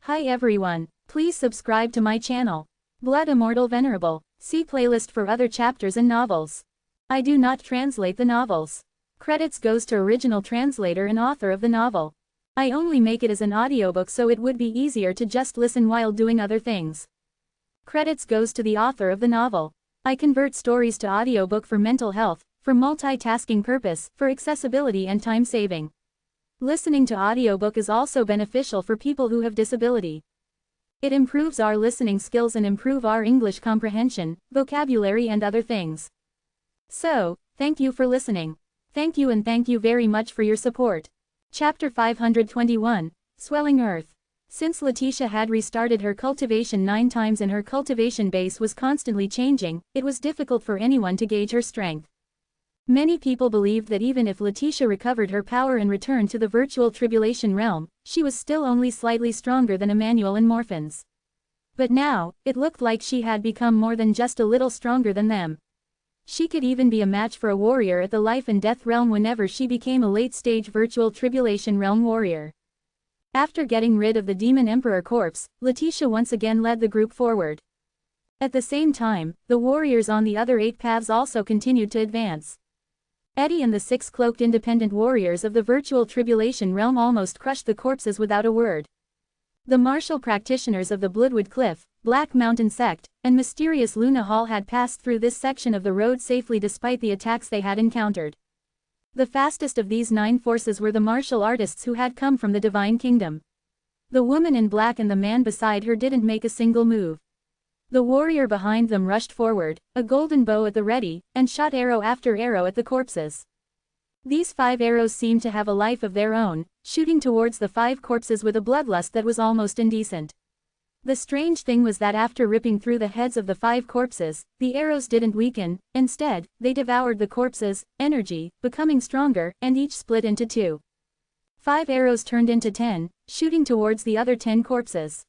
Hi everyone, please subscribe to my channel. Blood Immortal Venerable. See playlist for other chapters and novels. I do not translate the novels. Credits goes to original translator and author of the novel. I only make it as an audiobook so it would be easier to just listen while doing other things. Credits goes to the author of the novel. I convert stories to audiobook for mental health, for multitasking purpose, for accessibility and time saving. Listening to audiobook is also beneficial for people who have disability. It improves our listening skills and improve our English comprehension, vocabulary and other things. So, thank you for listening. Thank you and thank you very much for your support. Chapter 521, Swelling Earth. Since Letitia had restarted her cultivation 9 times and her cultivation base was constantly changing, it was difficult for anyone to gauge her strength. Many people believed that even if Letitia recovered her power and returned to the virtual tribulation realm, she was still only slightly stronger than Emmanuel and Morphins. But now, it looked like she had become more than just a little stronger than them. She could even be a match for a warrior at the life and death realm whenever she became a late-stage virtual tribulation realm warrior. After getting rid of the Demon Emperor corpse, Letitia once again led the group forward. At the same time, the warriors on the other 8 paths also continued to advance. Eddie and the 6 cloaked independent warriors of the virtual tribulation realm almost crushed the corpses without a word. The martial practitioners of the Bloodwood Cliff, Black Mountain Sect, and mysterious Luna Hall had passed through this section of the road safely despite the attacks they had encountered. The fastest of these 9 forces were the martial artists who had come from the Divine Kingdom. The woman in black and the man beside her didn't make a single move. The warrior behind them rushed forward, a golden bow at the ready, and shot arrow after arrow at the corpses. These 5 arrows seemed to have a life of their own, shooting towards the 5 corpses with a bloodlust that was almost indecent. The strange thing was that after ripping through the heads of the 5 corpses, the arrows didn't weaken, instead, they devoured the corpses' energy, becoming stronger, and each split into 2. 5 arrows turned into 10, shooting towards the other 10 corpses.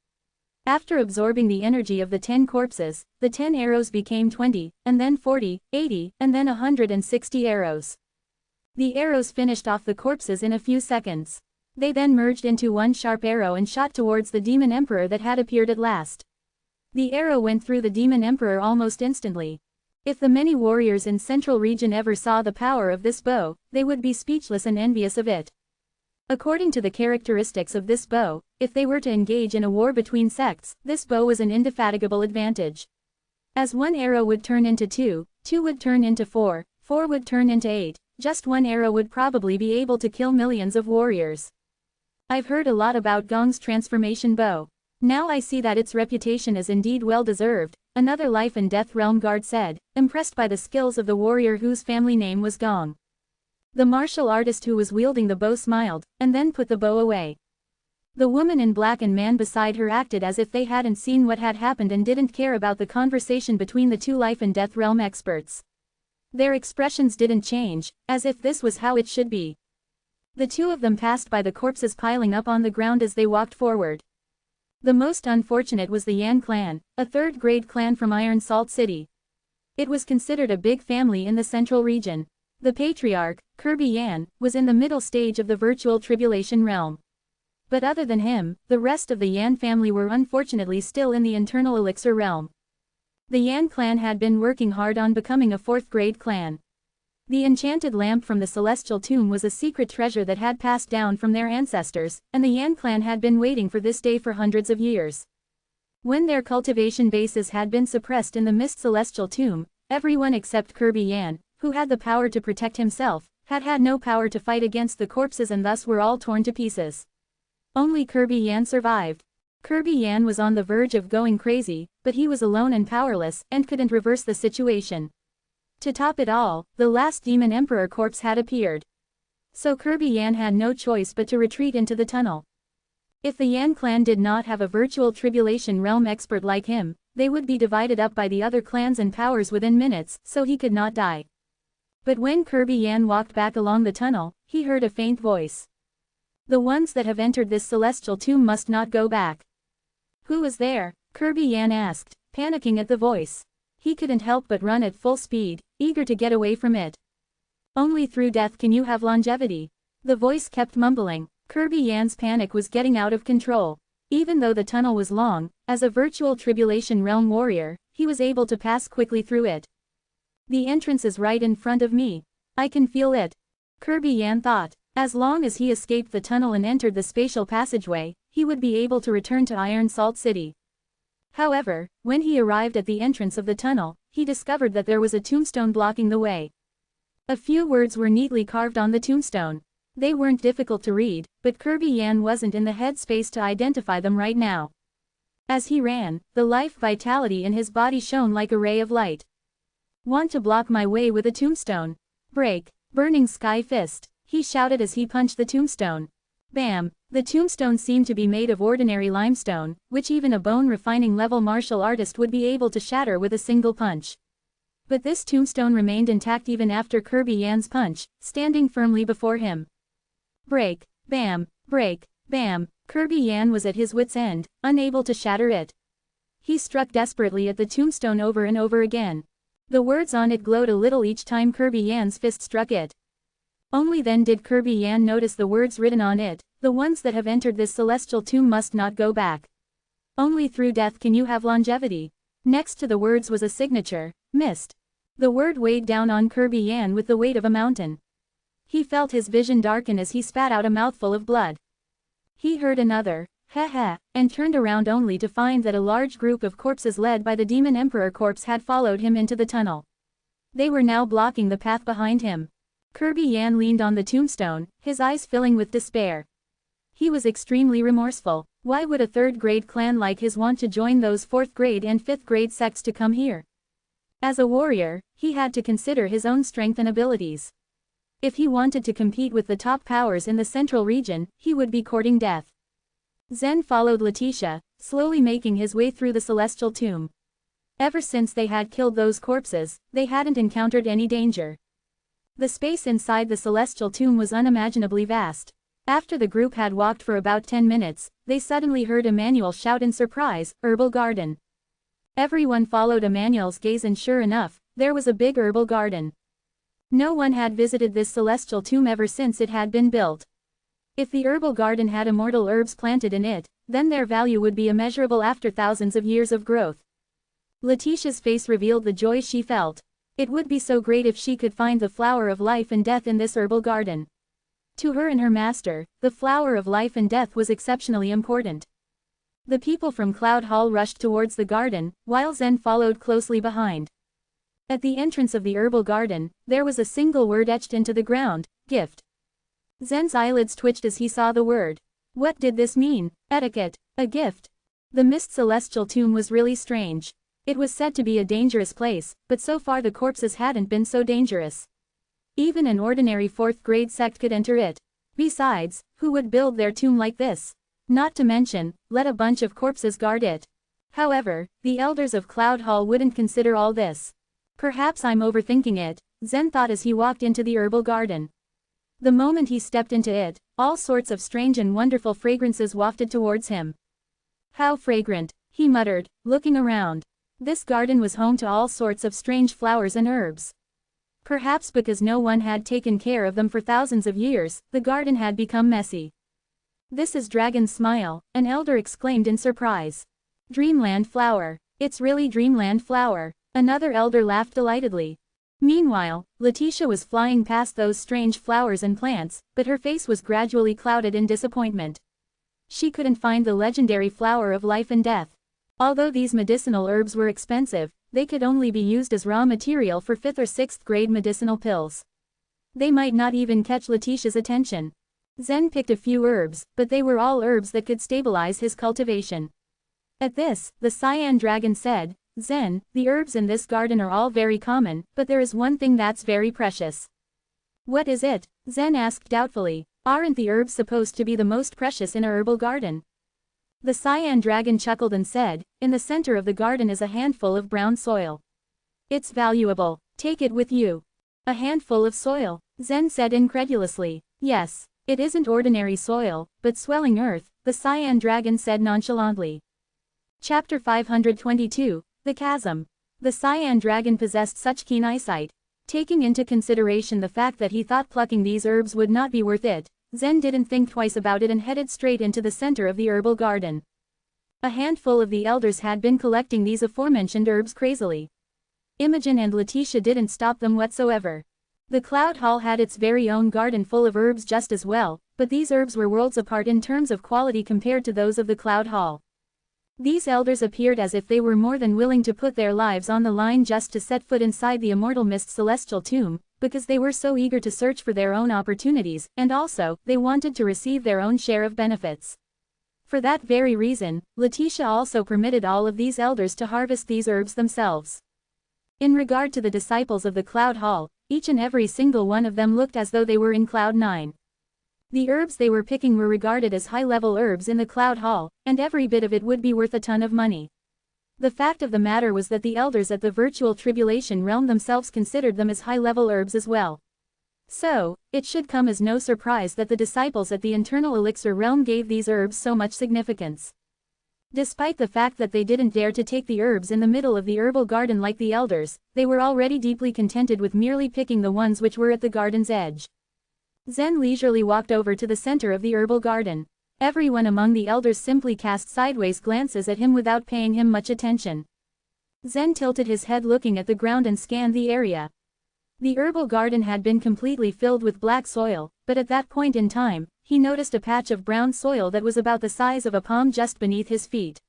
After absorbing the energy of the 10 corpses, the 10 arrows became 20, and then 40, 80, and then 160 arrows. The arrows finished off the corpses in a few seconds. They then merged into one sharp arrow and shot towards the Demon Emperor that had appeared at last. The arrow went through the Demon Emperor almost instantly. If the many warriors in Central Region ever saw the power of this bow, they would be speechless and envious of it. According to the characteristics of this bow, if they were to engage in a war between sects, this bow was an indefatigable advantage. As 1 arrow would turn into 2, 2 would turn into 4, 4 would turn into 8, just 1 arrow would probably be able to kill millions of warriors. I've heard a lot about Gong's transformation bow. Now I see that its reputation is indeed well deserved, another life and death realm guard said, impressed by the skills of the warrior whose family name was Gong. The martial artist who was wielding the bow smiled, and then put the bow away. The woman in black and man beside her acted as if they hadn't seen what had happened and didn't care about the conversation between the 2 life and death realm experts. Their expressions didn't change, as if this was how it should be. The 2 of them passed by the corpses piling up on the ground as they walked forward. The most unfortunate was the Yan clan, a 3rd-grade clan from Iron Salt City. It was considered a big family in the Central Region. The patriarch, Kirby Yan, was in the middle stage of the virtual tribulation realm. But other than him, the rest of the Yan family were unfortunately still in the internal elixir realm. The Yan clan had been working hard on becoming a 4th-grade clan. The enchanted lamp from the celestial tomb was a secret treasure that had passed down from their ancestors, and the Yan clan had been waiting for this day for hundreds of years. When their cultivation bases had been suppressed in the mist celestial tomb, everyone except Kirby Yan, who had the power to protect himself, had no power to fight against the corpses and thus were all torn to pieces. Only Kirby Yan survived. Kirby Yan was on the verge of going crazy, but he was alone and powerless, and couldn't reverse the situation. To top it all, the last Demon Emperor corpse had appeared. So Kirby Yan had no choice but to retreat into the tunnel. If the Yan clan did not have a virtual tribulation realm expert like him, they would be divided up by the other clans and powers within minutes, so he could not die. But when Kirby Yan walked back along the tunnel, he heard a faint voice. The ones that have entered this celestial tomb must not go back. Who was there? Kirby Yan asked, panicking at the voice. He couldn't help but run at full speed, eager to get away from it. Only through death can you have longevity. The voice kept mumbling. Kirby Yan's panic was getting out of control. Even though the tunnel was long, as a virtual tribulation realm warrior, he was able to pass quickly through it. The entrance is right in front of me. I can feel it. Kirby Yan thought. As long as he escaped the tunnel and entered the spatial passageway, he would be able to return to Iron Salt City. However, when he arrived at the entrance of the tunnel, he discovered that there was a tombstone blocking the way. A few words were neatly carved on the tombstone. They weren't difficult to read, but Kirby Yan wasn't in the headspace to identify them right now. As he ran, the life vitality in his body shone like a ray of light. Want to block my way with a tombstone? Break, burning sky fist, he shouted as he punched the tombstone. Bam! The tombstone seemed to be made of ordinary limestone, which even a bone-refining level martial artist would be able to shatter with a single punch. But this tombstone remained intact even after Kirby Yan's punch, standing firmly before him. Break, bam, break, bam, Kirby Yan was at his wit's end, unable to shatter it. He struck desperately at the tombstone over and over again. The words on it glowed a little each time Kirby Yan's fist struck it. Only then did Kirby Yan notice the words written on it: the ones that have entered this celestial tomb must not go back. Only through death can you have longevity. Next to the words was a signature: Mist. The word weighed down on Kirby Yan with the weight of a mountain. He felt his vision darken as he spat out a mouthful of blood. He heard another, "Ha ha," and turned around only to find that a large group of corpses led by the Demon Emperor corpse had followed him into the tunnel. They were now blocking the path behind him. Kirby Yan leaned on the tombstone, his eyes filling with despair. He was extremely remorseful. Why would a third-grade clan like his want to join those fourth-grade and fifth-grade sects to come here? As a warrior, he had to consider his own strength and abilities. If he wanted to compete with the top powers in the central region, he would be courting death. Zen followed Letitia, slowly making his way through the celestial tomb. Ever since they had killed those corpses, they hadn't encountered any danger. The space inside the celestial tomb was unimaginably vast. After the group had walked for about 10 minutes, they suddenly heard Emmanuel shout in surprise, "Herbal garden." Everyone followed Emmanuel's gaze and sure enough, there was a big herbal garden. No one had visited this celestial tomb ever since it had been built. If the herbal garden had immortal herbs planted in it, then their value would be immeasurable after thousands of years of growth. Letitia's face revealed the joy she felt. It would be so great if she could find the flower of life and death in this herbal garden. To her and her master, the flower of life and death was exceptionally important. The people from Cloud Hall rushed towards the garden, while Zen followed closely behind. At the entrance of the herbal garden, there was a single word etched into the ground: gift. Zen's eyelids twitched as he saw the word. What did this mean? Etiquette. A gift. The Mist Celestial Tomb was really strange. It was said to be a dangerous place, but so far the corpses hadn't been so dangerous. Even an ordinary fourth-grade sect could enter it. Besides, who would build their tomb like this? Not to mention, let a bunch of corpses guard it. However, the elders of Cloud Hall wouldn't consider all this. Perhaps I'm overthinking it, Zen thought as he walked into the herbal garden. The moment he stepped into it, all sorts of strange and wonderful fragrances wafted towards him. How fragrant, he muttered, looking around. This garden was home to all sorts of strange flowers and herbs. Perhaps because no one had taken care of them for thousands of years, the garden had become messy. This is Dragon's Smile, an elder exclaimed in surprise. Dreamland flower. It's really Dreamland flower. Another elder laughed delightedly. Meanwhile, Letitia was flying past those strange flowers and plants, but her face was gradually clouded in disappointment. She couldn't find the legendary flower of life and death. Although these medicinal herbs were expensive, they could only be used as raw material for 5th or 6th grade medicinal pills. They might not even catch Letitia's attention. Zen picked a few herbs, but they were all herbs that could stabilize his cultivation. At this, the Cyan Dragon said, Zen, the herbs in this garden are all very common, but there is one thing that's very precious. What is it? Zen asked doubtfully. Aren't the herbs supposed to be the most precious in a herbal garden? The Cyan Dragon chuckled and said, in the center of the garden is a handful of brown soil. It's valuable. Take it with you. A handful of soil, Zen said incredulously. Yes, it isn't ordinary soil, but swelling earth, the Cyan Dragon said nonchalantly. Chapter 522, The Chasm. The Cyan Dragon possessed such keen eyesight. Taking into consideration the fact that he thought plucking these herbs would not be worth it, Zen didn't think twice about it and headed straight into the center of the herbal garden. A handful of the elders had been collecting these aforementioned herbs crazily. Imogen and Letitia didn't stop them whatsoever. The Cloud Hall had its very own garden full of herbs just as well, but these herbs were worlds apart in terms of quality compared to those of the Cloud Hall. These elders appeared as if they were more than willing to put their lives on the line just to set foot inside the Immortal Mist's celestial tomb, because they were so eager to search for their own opportunities, and also, they wanted to receive their own share of benefits. For that very reason, Letitia also permitted all of these elders to harvest these herbs themselves. In regard to the disciples of the Cloud Hall, each and every single one of them looked as though they were in Cloud 9. The herbs they were picking were regarded as high-level herbs in the Cloud Hall, and every bit of it would be worth a ton of money. The fact of the matter was that the elders at the virtual tribulation realm themselves considered them as high-level herbs as well. So, it should come as no surprise that the disciples at the internal elixir realm gave these herbs so much significance. Despite the fact that they didn't dare to take the herbs in the middle of the herbal garden like the elders, they were already deeply contented with merely picking the ones which were at the garden's edge. Zen leisurely walked over to the center of the herbal garden. Everyone among the elders simply cast sideways glances at him without paying him much attention. Zen tilted his head looking at the ground and scanned the area. The herbal garden had been completely filled with black soil, but at that point in time, he noticed a patch of brown soil that was about the size of a palm just beneath his feet.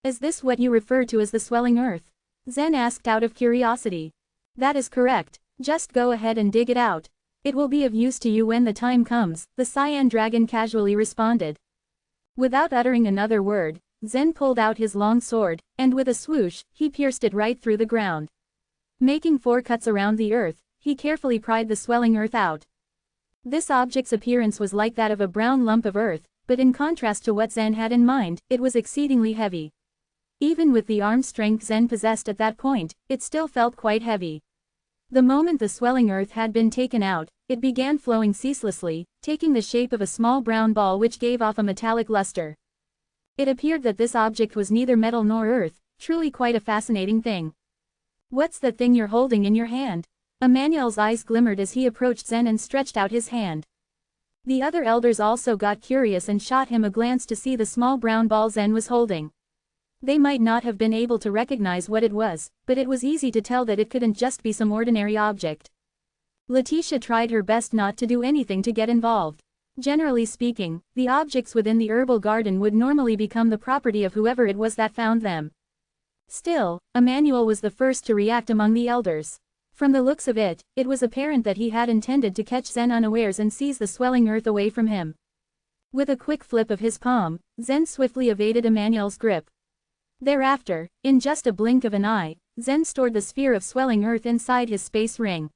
"Is this what you refer to as the swelling earth?" Zen asked out of curiosity. "That is correct. Just go ahead and dig it out. It will be of use to you when the time comes," the cyan dragon casually responded. Without uttering another word, Zen pulled out his long sword, and with a swoosh, he pierced it right through the ground. Making 4 cuts around the earth, he carefully pried the swelling earth out. This object's appearance was like that of a brown lump of earth, but in contrast to what Zen had in mind, it was exceedingly heavy. Even with the arm strength Zen possessed at that point, it still felt quite heavy. The moment the swelling earth had been taken out, it began flowing ceaselessly, taking the shape of a small brown ball which gave off a metallic luster. It appeared that this object was neither metal nor earth, truly quite a fascinating thing. "What's that thing you're holding in your hand?" Emmanuel's eyes glimmered as he approached Zen and stretched out his hand. The other elders also got curious and shot him a glance to see the small brown ball Zen was holding. They might not have been able to recognize what it was, but it was easy to tell that it couldn't just be some ordinary object. Letitia tried her best not to do anything to get involved. Generally speaking, the objects within the herbal garden would normally become the property of whoever it was that found them. Still, Emmanuel was the first to react among the elders. From the looks of it, it was apparent that he had intended to catch Zen unawares and seize the swelling earth away from him. With a quick flip of his palm, Zen swiftly evaded Emmanuel's grip. Thereafter, in just a blink of an eye, Zen stored the sphere of swelling earth inside his space ring.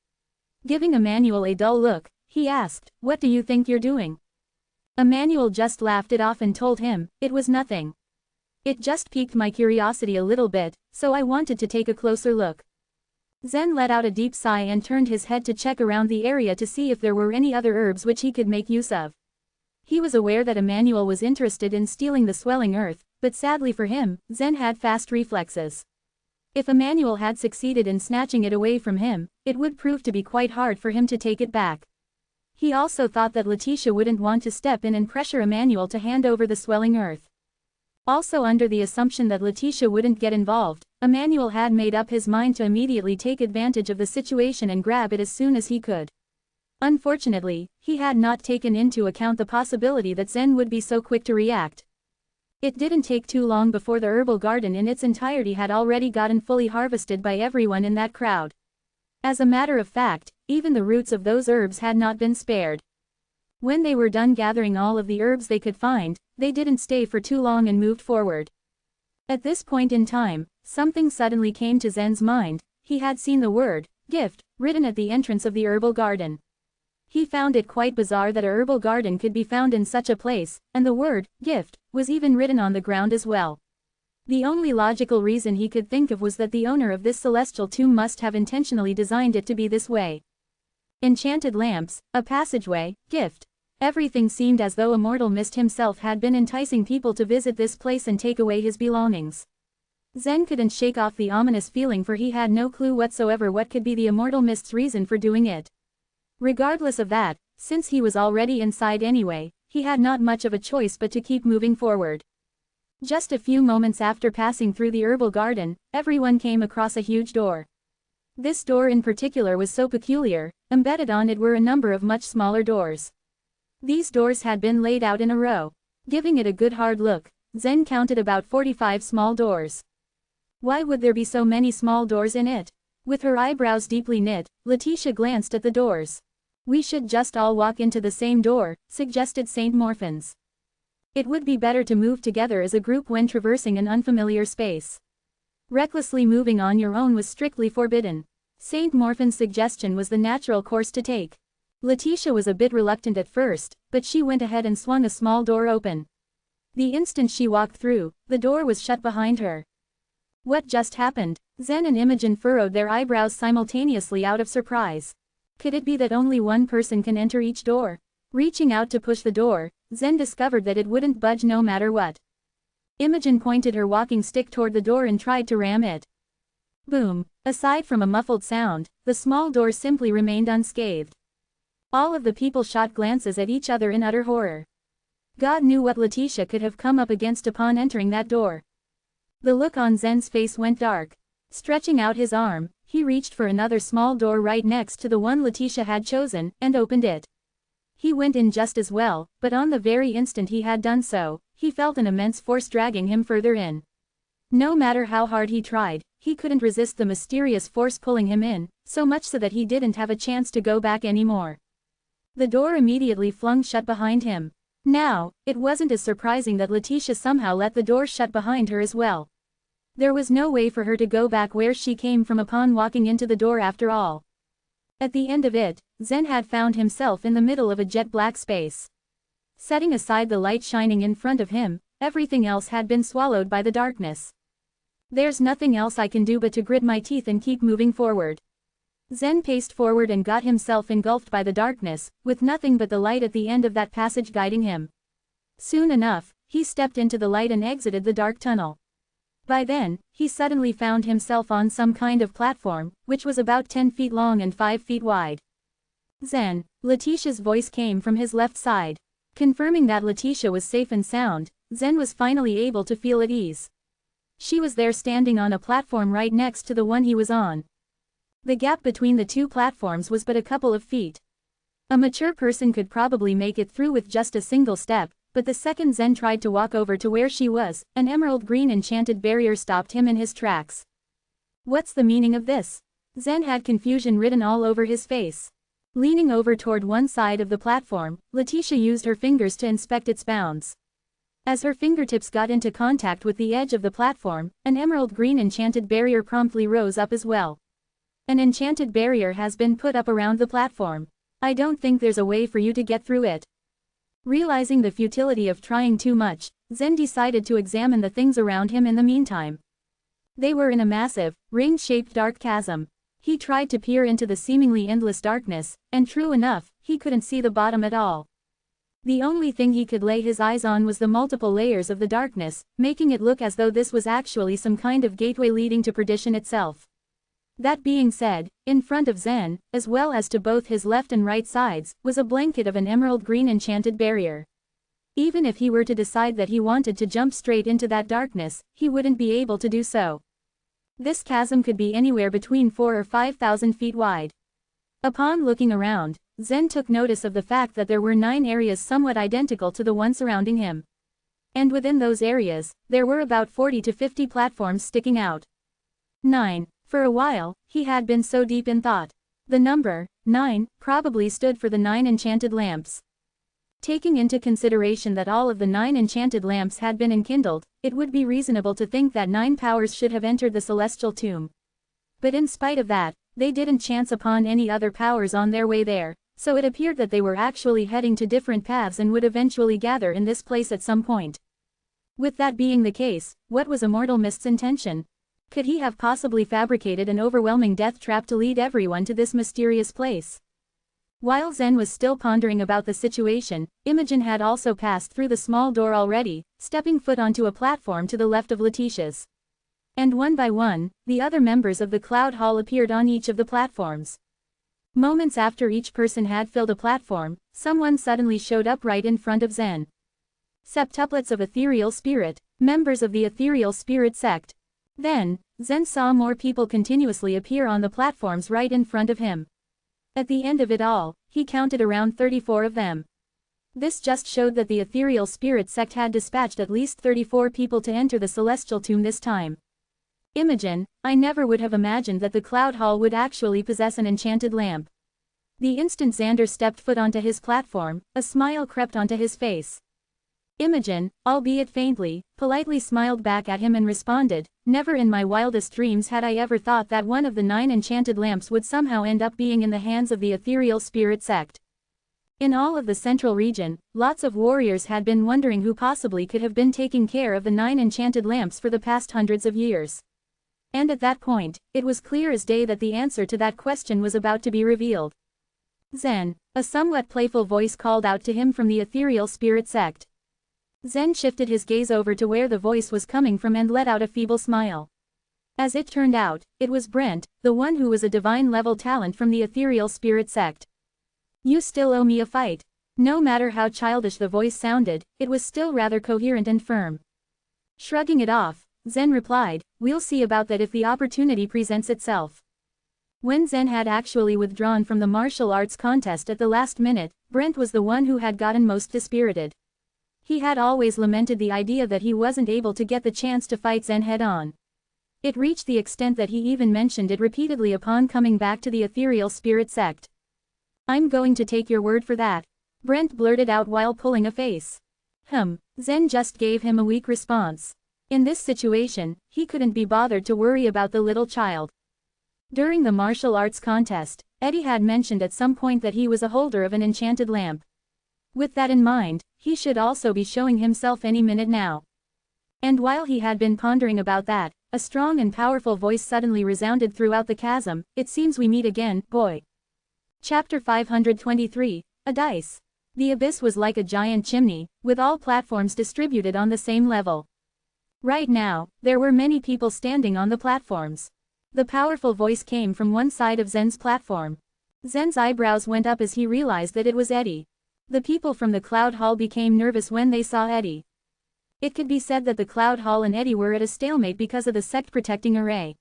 Giving Emmanuel a dull look, he asked, "What do you think you're doing?" Emmanuel just laughed it off and told him, "It was nothing. It just piqued my curiosity a little bit, so I wanted to take a closer look." Zen let out a deep sigh and turned his head to check around the area to see if there were any other herbs which he could make use of. He was aware that Emmanuel was interested in stealing the swelling earth, but sadly for him, Zen had fast reflexes. If Emmanuel had succeeded in snatching it away from him, it would prove to be quite hard for him to take it back. He also thought that Letitia wouldn't want to step in and pressure Emmanuel to hand over the swelling earth. Also under the assumption that Letitia wouldn't get involved, Emmanuel had made up his mind to immediately take advantage of the situation and grab it as soon as he could. Unfortunately, he had not taken into account the possibility that Zen would be so quick to react. It didn't take too long before the herbal garden in its entirety had already gotten fully harvested by everyone in that crowd. As a matter of fact, even the roots of those herbs had not been spared. When they were done gathering all of the herbs they could find, they didn't stay for too long and moved forward. At this point in time, something suddenly came to Zen's mind. He had seen the word, "gift," written at the entrance of the herbal garden. He found it quite bizarre that a herbal garden could be found in such a place, and the word, "gift," was even written on the ground as well. The only logical reason he could think of was that the owner of this celestial tomb must have intentionally designed it to be this way. Enchanted lamps, a passageway, gift. Everything seemed as though Immortal Mist himself had been enticing people to visit this place and take away his belongings. Zen couldn't shake off the ominous feeling, for he had no clue whatsoever what could be the Immortal Mist's reason for doing it. Regardless of that, since he was already inside anyway, he had not much of a choice but to keep moving forward. Just a few moments after passing through the herbal garden, everyone came across a huge door. This door in particular was so peculiar, embedded on it were a number of much smaller doors. These doors had been laid out in a row. Giving it a good hard look, Zen counted about 45 small doors. Why would there be so many small doors in it? With her eyebrows deeply knit, Letitia glanced at the doors. We should just all walk into the same door, suggested Saint Morphins. It would be better to move together as a group when traversing an unfamiliar space. Recklessly moving on your own was strictly forbidden. Saint Morphin's suggestion was the natural course to take. Letitia was a bit reluctant at first, but she went ahead and swung a small door open. The instant she walked through, the door was shut behind her. What just happened? Zen and Imogen furrowed their eyebrows simultaneously out of surprise. Could it be that only one person can enter each door? Reaching out to push the door, Zen discovered that it wouldn't budge no matter what. Imogen pointed her walking stick toward the door and tried to ram it. Boom! Aside from a muffled sound, the small door simply remained unscathed. All of the people shot glances at each other in utter horror. God knew what Letitia could have come up against upon entering that door. The look on Zen's face went dark. Stretching out his arm, he reached for another small door right next to the one Letitia had chosen, and opened it. He went in just as well, but on the very instant he had done so, he felt an immense force dragging him further in. No matter how hard he tried, he couldn't resist the mysterious force pulling him in, so much so that he didn't have a chance to go back anymore. The door immediately flung shut behind him. Now, it wasn't as surprising that Letitia somehow let the door shut behind her as well. There was no way for her to go back where she came from upon walking into the door after all. At the end of it, Zen had found himself in the middle of a jet-black space. Setting aside the light shining in front of him, everything else had been swallowed by the darkness. There's nothing else I can do but to grit my teeth and keep moving forward. Zen paced forward and got himself engulfed by the darkness, with nothing but the light at the end of that passage guiding him. Soon enough, he stepped into the light and exited the dark tunnel. By then, he suddenly found himself on some kind of platform, which was about 10 feet long and 5 feet wide. Zen, Letitia's voice came from his left side. Confirming that Letitia was safe and sound, Zen was finally able to feel at ease. She was there standing on a platform right next to the one he was on. The gap between the two platforms was but a couple of feet. A mature person could probably make it through with just a single step, but the second Zen tried to walk over to where she was, an emerald green enchanted barrier stopped him in his tracks. What's the meaning of this? Zen had confusion written all over his face. Leaning over toward one side of the platform, Letitia used her fingers to inspect its bounds. As her fingertips got into contact with the edge of the platform, an emerald green enchanted barrier promptly rose up as well. An enchanted barrier has been put up around the platform. I don't think there's a way for you to get through it. Realizing the futility of trying too much, Zen decided to examine the things around him in the meantime. They were in a massive, ring-shaped dark chasm. He tried to peer into the seemingly endless darkness, and true enough, he couldn't see the bottom at all. The only thing he could lay his eyes on was the multiple layers of the darkness, making it look as though this was actually some kind of gateway leading to perdition itself. That being said, in front of Zen, as well as to both his left and right sides, was a blanket of an emerald green enchanted barrier. Even if he were to decide that he wanted to jump straight into that darkness, he wouldn't be able to do so. This chasm could be anywhere between 4,000 or 5,000 feet wide. Upon looking around, Zen took notice of the fact that there were 9 areas somewhat identical to the one surrounding him. And within those areas, there were about 40 to 50 platforms sticking out. 9. For a while, he had been so deep in thought. The number, 9, probably stood for the 9 enchanted lamps. Taking into consideration that all of the 9 enchanted lamps had been enkindled, it would be reasonable to think that 9 powers should have entered the celestial tomb. But in spite of that, they didn't chance upon any other powers on their way there, so it appeared that they were actually heading to different paths and would eventually gather in this place at some point. With that being the case, what was Immortal Mist's intention? Could he have possibly fabricated an overwhelming death trap to lead everyone to this mysterious place? While Zen was still pondering about the situation, Imogen had also passed through the small door already, stepping foot onto a platform to the left of Letitia's. And one by one, the other members of the Cloud Hall appeared on each of the platforms. Moments after each person had filled a platform, someone suddenly showed up right in front of Zen. Septuplets of ethereal spirit, Members of the ethereal spirit sect. Then, Zen saw more people continuously appear on the platforms right in front of him. At the end of it all, he counted around 34 of them. This just showed that the ethereal spirit sect had dispatched at least 34 people to enter the celestial tomb this time. Imogen, I never would have imagined that the Cloud Hall would actually possess an enchanted lamp. The instant Xander stepped foot onto his platform, a smile crept onto his face. Imogen, albeit faintly, politely smiled back at him and responded, never in my wildest dreams had I ever thought that one of the 9 enchanted lamps would somehow end up being in the hands of the ethereal spirit sect. In all of the central region, lots of warriors had been wondering who possibly could have been taking care of the 9 enchanted lamps for the past hundreds of years. And at that point, it was clear as day that the answer to that question was about to be revealed. Zen, a somewhat playful voice called out to him from the ethereal spirit sect. Zen shifted his gaze over to where the voice was coming from and let out a feeble smile. As it turned out, it was Brent, the one who was a divine-level talent from the ethereal spirit sect. You still owe me a fight. No matter how childish the voice sounded, it was still rather coherent and firm. Shrugging it off, Zen replied, we'll see about that if the opportunity presents itself. When Zen had actually withdrawn from the martial arts contest at the last minute, Brent was the one who had gotten most dispirited. He had always lamented the idea that he wasn't able to get the chance to fight Zen head-on. It reached the extent that he even mentioned it repeatedly upon coming back to the ethereal spirit sect. I'm going to take your word for that, Brent blurted out while pulling a face. Zen just gave him a weak response. In this situation, he couldn't be bothered to worry about the little child. During the martial arts contest, Eddie had mentioned at some point that he was a holder of an enchanted lamp. With that in mind, he should also be showing himself any minute now. And while he had been pondering about that, a strong and powerful voice suddenly resounded throughout the chasm, it seems we meet again, boy. Chapter 523, A Dice. The abyss was like a giant chimney, with all platforms distributed on the same level. Right now, there were many people standing on the platforms. The powerful voice came from one side of Zen's platform. Zen's eyebrows went up as he realized that it was Eddie. The people from the Cloud Hall became nervous when they saw Eddie. It could be said that the Cloud Hall and Eddie were at a stalemate because of the sect protecting array.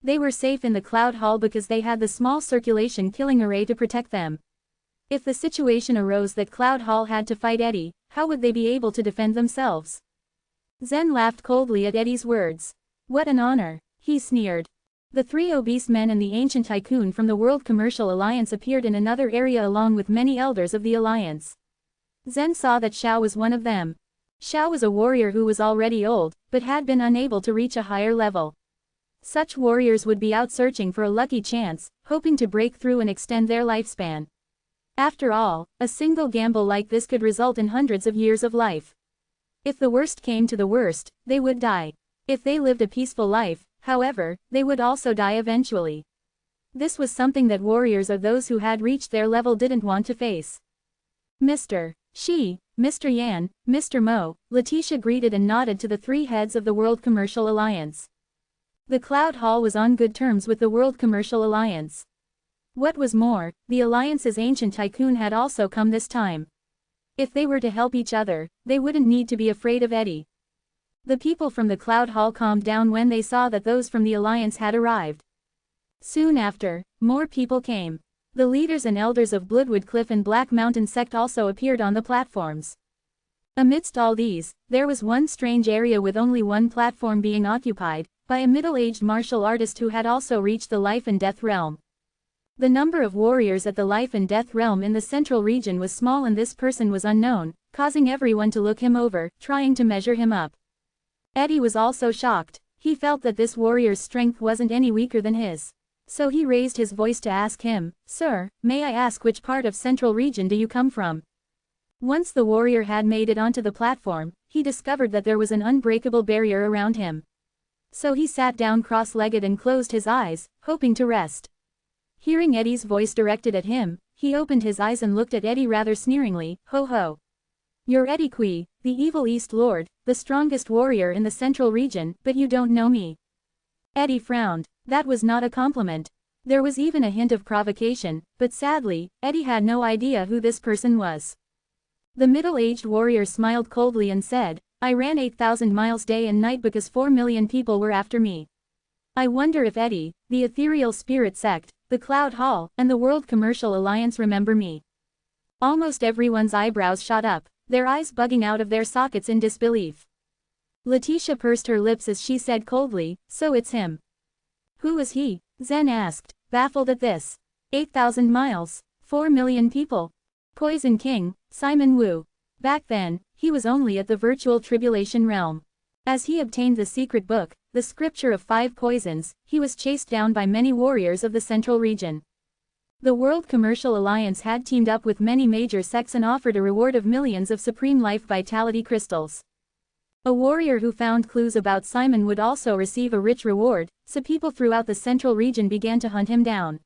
They were safe in the Cloud Hall because they had the small circulation killing array to protect them. If the situation arose that Cloud Hall had to fight Eddie, how would they be able to defend themselves? Zen laughed coldly at Eddie's words. What an honor, he sneered. The 3 obese men and the ancient tycoon from the World Commercial Alliance appeared in another area along with many elders of the alliance. Zen saw that Xiao was one of them. Xiao was a warrior who was already old, but had been unable to reach a higher level. Such warriors would be out searching for a lucky chance, hoping to break through and extend their lifespan. After all, a single gamble like this could result in hundreds of years of life. If the worst came to the worst, they would die. If they lived a peaceful life, however, they would also die eventually. This was something that warriors or those who had reached their level didn't want to face. Mr. Shi, Mr. Yan, Mr. Mo, Letitia greeted and nodded to the 3 heads of the World Commercial Alliance. The Cloud Hall was on good terms with the World Commercial Alliance. What was more, the Alliance's ancient tycoon had also come this time. If they were to help each other, they wouldn't need to be afraid of Eddie. The people from the Cloud Hall calmed down when they saw that those from the Alliance had arrived. Soon after, more people came. The leaders and elders of Bloodwood Cliff and Black Mountain sect also appeared on the platforms. Amidst all these, there was one strange area with only one platform being occupied, by a middle-aged martial artist who had also reached the life and death realm. The number of warriors at the life and death realm in the central region was small and this person was unknown, causing everyone to look him over, trying to measure him up. Eddie was also shocked. He felt that this warrior's strength wasn't any weaker than his. So he raised his voice to ask him, Sir, may I ask which part of Central Region do you come from? Once the warrior had made it onto the platform, he discovered that there was an unbreakable barrier around him. So he sat down cross-legged and closed his eyes, hoping to rest. Hearing Eddie's voice directed at him, he opened his eyes and looked at Eddie rather sneeringly, Ho ho. You're Eddie Kui, the evil East Lord, the strongest warrior in the Central Region, but you don't know me. Eddie frowned. That was not a compliment. There was even a hint of provocation, but sadly, Eddie had no idea who this person was. The middle-aged warrior smiled coldly and said, I ran 8,000 miles day and night because 4 million people were after me. I wonder if Eddie, the Ethereal Spirit Sect, the Cloud Hall, and the World Commercial Alliance remember me." Almost everyone's eyebrows shot up, their eyes bugging out of their sockets in disbelief. Letitia pursed her lips as she said coldly, "So it's him." "Who is he?" Zen asked, baffled at this. 8,000 miles, 4 million people. Poison King, Simon Wu. Back then, he was only at the virtual tribulation realm. As he obtained the secret book, the scripture of 5 poisons, he was chased down by many warriors of the central region. The World Commercial Alliance had teamed up with many major sects and offered a reward of millions of Supreme Life Vitality crystals. A warrior who found clues about Simon would also receive a rich reward, so people throughout the central region began to hunt him down.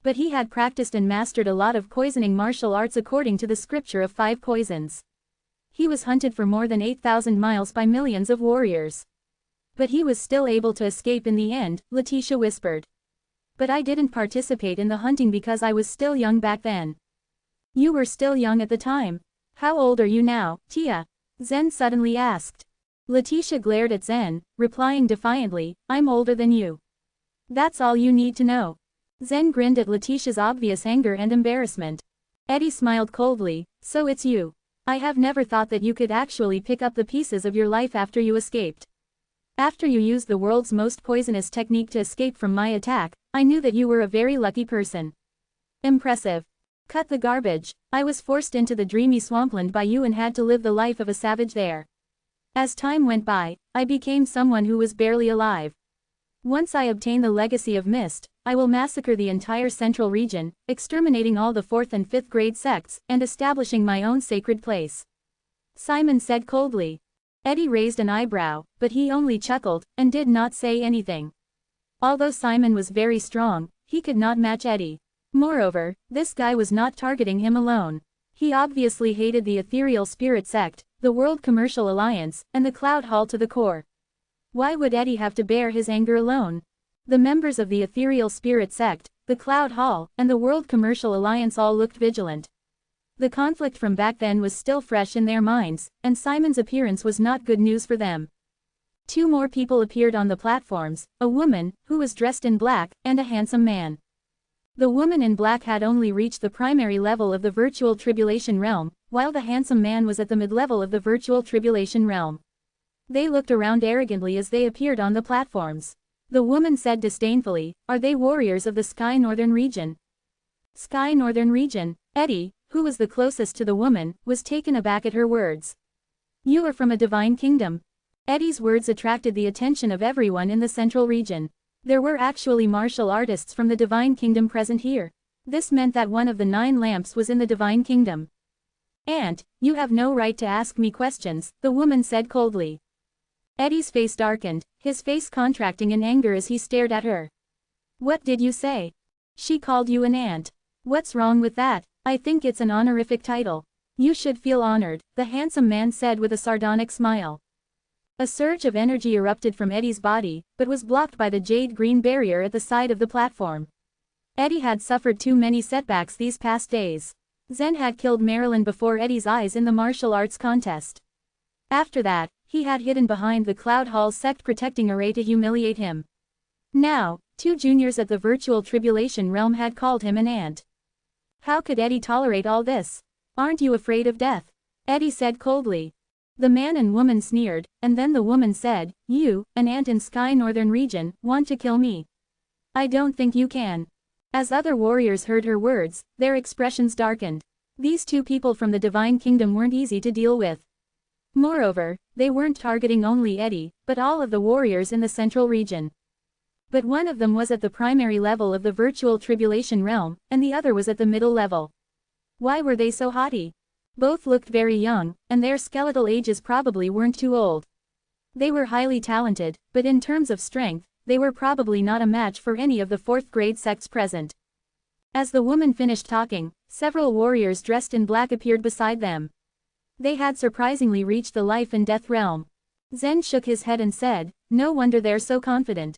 But he had practiced and mastered a lot of poisoning martial arts according to the scripture of 5 poisons. He was hunted for more than 8,000 miles by millions of warriors. But he was still able to escape in the end, Letitia whispered. "But I didn't participate in the hunting because I was still young back then." "You were still young at the time. How old are you now, Tia?" Zen suddenly asked. Letitia glared at Zen, replying defiantly, "I'm older than you. That's all you need to know." Zen grinned at Letitia's obvious anger and embarrassment. Eddie smiled coldly, "So it's you. I have never thought that you could actually pick up the pieces of your life after you escaped. After you used the world's most poisonous technique to escape from my attack, I knew that you were a very lucky person." "Impressive. Cut the garbage. I was forced into the dreamy swampland by you and had to live the life of a savage there. As time went by, I became someone who was barely alive. Once I obtain the legacy of Mist, I will massacre the entire central region, exterminating all the 4th and 5th grade sects, and establishing my own sacred place," Simon said coldly. Eddie raised an eyebrow, but he only chuckled, and did not say anything. Although Simon was very strong, he could not match Eddie. Moreover, this guy was not targeting him alone. He obviously hated the Ethereal Spirit Sect, the World Commercial Alliance, and the Cloud Hall to the core. Why would Eddie have to bear his anger alone? The members of the Ethereal Spirit Sect, the Cloud Hall, and the World Commercial Alliance all looked vigilant. The conflict from back then was still fresh in their minds, and Simon's appearance was not good news for them. 2 more people appeared on the platforms, a woman, who was dressed in black, and a handsome man. The woman in black had only reached the primary level of the virtual tribulation realm, while the handsome man was at the mid-level of the virtual tribulation realm. They looked around arrogantly as they appeared on the platforms. The woman said disdainfully, "Are they warriors of the Sky Northern region?" Sky Northern region? Eddie, who was the closest to the woman, was taken aback at her words. "You are from a divine kingdom." Eddie's words attracted the attention of everyone in the central region. There were actually martial artists from the divine kingdom present here. This meant that one of the 9 lamps was in the divine kingdom. "And, you have no right to ask me questions," the woman said coldly. Eddie's face darkened, his face contracting in anger as he stared at her. "What did you say? She called you an ant. What's wrong with that? I think it's an honorific title. You should feel honored," the handsome man said with a sardonic smile. A surge of energy erupted from Eddie's body, but was blocked by the jade-green barrier at the side of the platform. Eddie had suffered too many setbacks these past days. Zen had killed Marilyn before Eddie's eyes in the martial arts contest. After that, he had hidden behind the Cloud Hall's sect protecting array to humiliate him. Now, 2 juniors at the virtual tribulation realm had called him an ant. How could Eddie tolerate all this? "Aren't you afraid of death?" Eddie said coldly. The man and woman sneered, and then the woman said, "You, an ant in Sky Northern region, want to kill me? I don't think you can." As other warriors heard her words, their expressions darkened. These 2 people from the Divine Kingdom weren't easy to deal with. Moreover, they weren't targeting only Eddie, but all of the warriors in the central region. But one of them was at the primary level of the virtual tribulation realm, and the other was at the middle level. Why were they so haughty? Both looked very young, and their skeletal ages probably weren't too old. They were highly talented, but in terms of strength, they were probably not a match for any of the 4th grade sects present. As the woman finished talking, several warriors dressed in black appeared beside them. They had surprisingly reached the life and death realm. Zen shook his head and said, "No wonder they're so confident.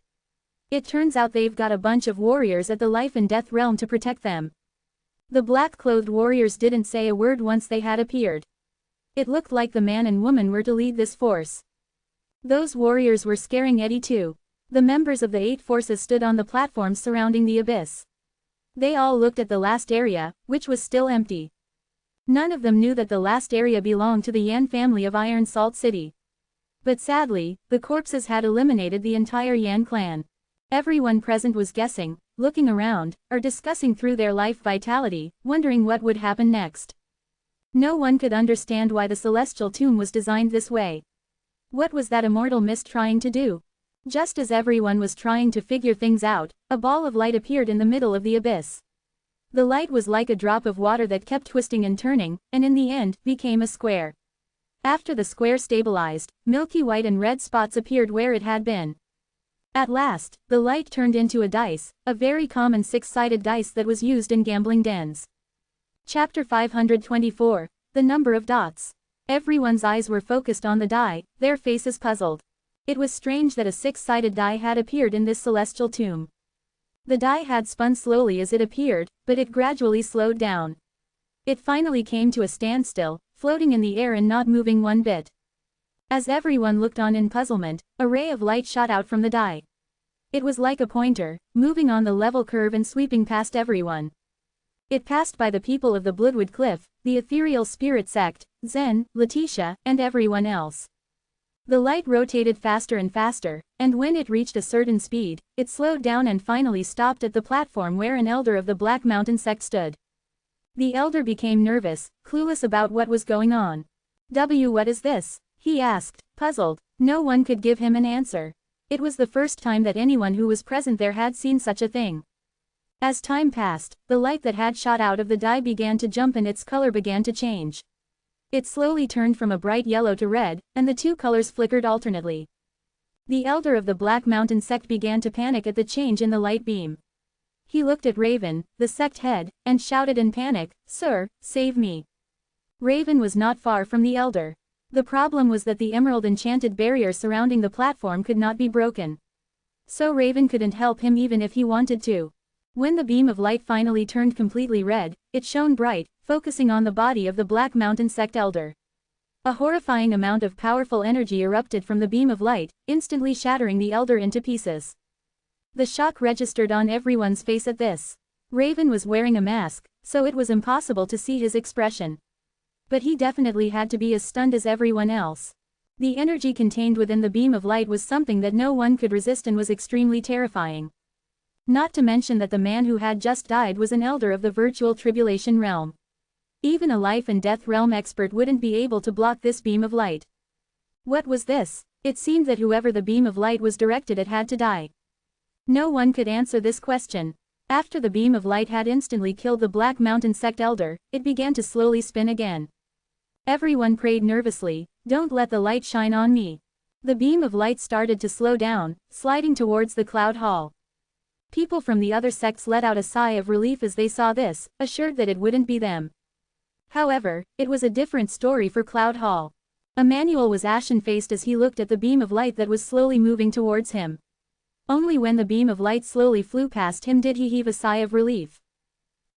It turns out they've got a bunch of warriors at the life and death realm to protect them." The black-clothed warriors didn't say a word once they had appeared. It looked like the man and woman were to lead this force. Those warriors were scaring Eddie too. The members of the 8 forces stood on the platforms surrounding the abyss. They all looked at the last area, which was still empty. None of them knew that the last area belonged to the Yan family of Iron Salt City. But sadly, the corpses had eliminated the entire Yan clan. Everyone present was guessing, looking around, or discussing through their life vitality, wondering what would happen next. No one could understand why the celestial tomb was designed this way. What was that immortal mist trying to do? Just as everyone was trying to figure things out, a ball of light appeared in the middle of the abyss. The light was like a drop of water that kept twisting and turning, and in the end, became a square. After the square stabilized, milky white and red spots appeared where it had been. At last, the light turned into a dice, a very common 6-sided dice that was used in gambling dens. Chapter 524, The Number of Dots. Everyone's eyes were focused on the die, their faces puzzled. It was strange that a 6-sided die had appeared in this celestial tomb. The die had spun slowly as it appeared, but it gradually slowed down. It finally came to a standstill, floating in the air and not moving one bit. As everyone looked on in puzzlement, a ray of light shot out from the die. It was like a pointer, moving on the level curve and sweeping past everyone. It passed by the people of the Bloodwood Cliff, the ethereal spirit sect, Zen, Letitia, and everyone else. The light rotated faster and faster, and when it reached a certain speed, it slowed down and finally stopped at the platform where an elder of the Black Mountain sect stood. The elder became nervous, clueless about what was going on. What is this? He asked, puzzled. No one could give him an answer. It was the first time that anyone who was present there had seen such a thing. As time passed, the light that had shot out of the die began to jump and its color began to change. It slowly turned from a bright yellow to red, and the two colors flickered alternately. The elder of the Black Mountain sect began to panic at the change in the light beam. He looked at Raven, the sect head, and shouted in panic, "Sir, save me." Raven was not far from the elder. The problem was that the emerald enchanted barrier surrounding the platform could not be broken. So Raven couldn't help him even if he wanted to. When the beam of light finally turned completely red, it shone bright, focusing on the body of the Black Mountain sect elder. A horrifying amount of powerful energy erupted from the beam of light, instantly shattering the elder into pieces. The shock registered on everyone's face at this. Raven was wearing a mask, so it was impossible to see his expression. But he definitely had to be as stunned as everyone else. The energy contained within the beam of light was something that no one could resist and was extremely terrifying. Not to mention that the man who had just died was an elder of the virtual tribulation realm. Even a life and death realm expert wouldn't be able to block this beam of light. What was this? It seemed that whoever the beam of light was directed at had to die. No one could answer this question. After the beam of light had instantly killed the Black Mountain sect elder, it began to slowly spin again. Everyone prayed nervously, "Don't let the light shine on me." The beam of light started to slow down, sliding towards the Cloud Hall. People from the other sects let out a sigh of relief as they saw this, assured that it wouldn't be them. However, it was a different story for Cloud Hall. Emmanuel was ashen-faced as he looked at the beam of light that was slowly moving towards him. Only when the beam of light slowly flew past him did he heave a sigh of relief.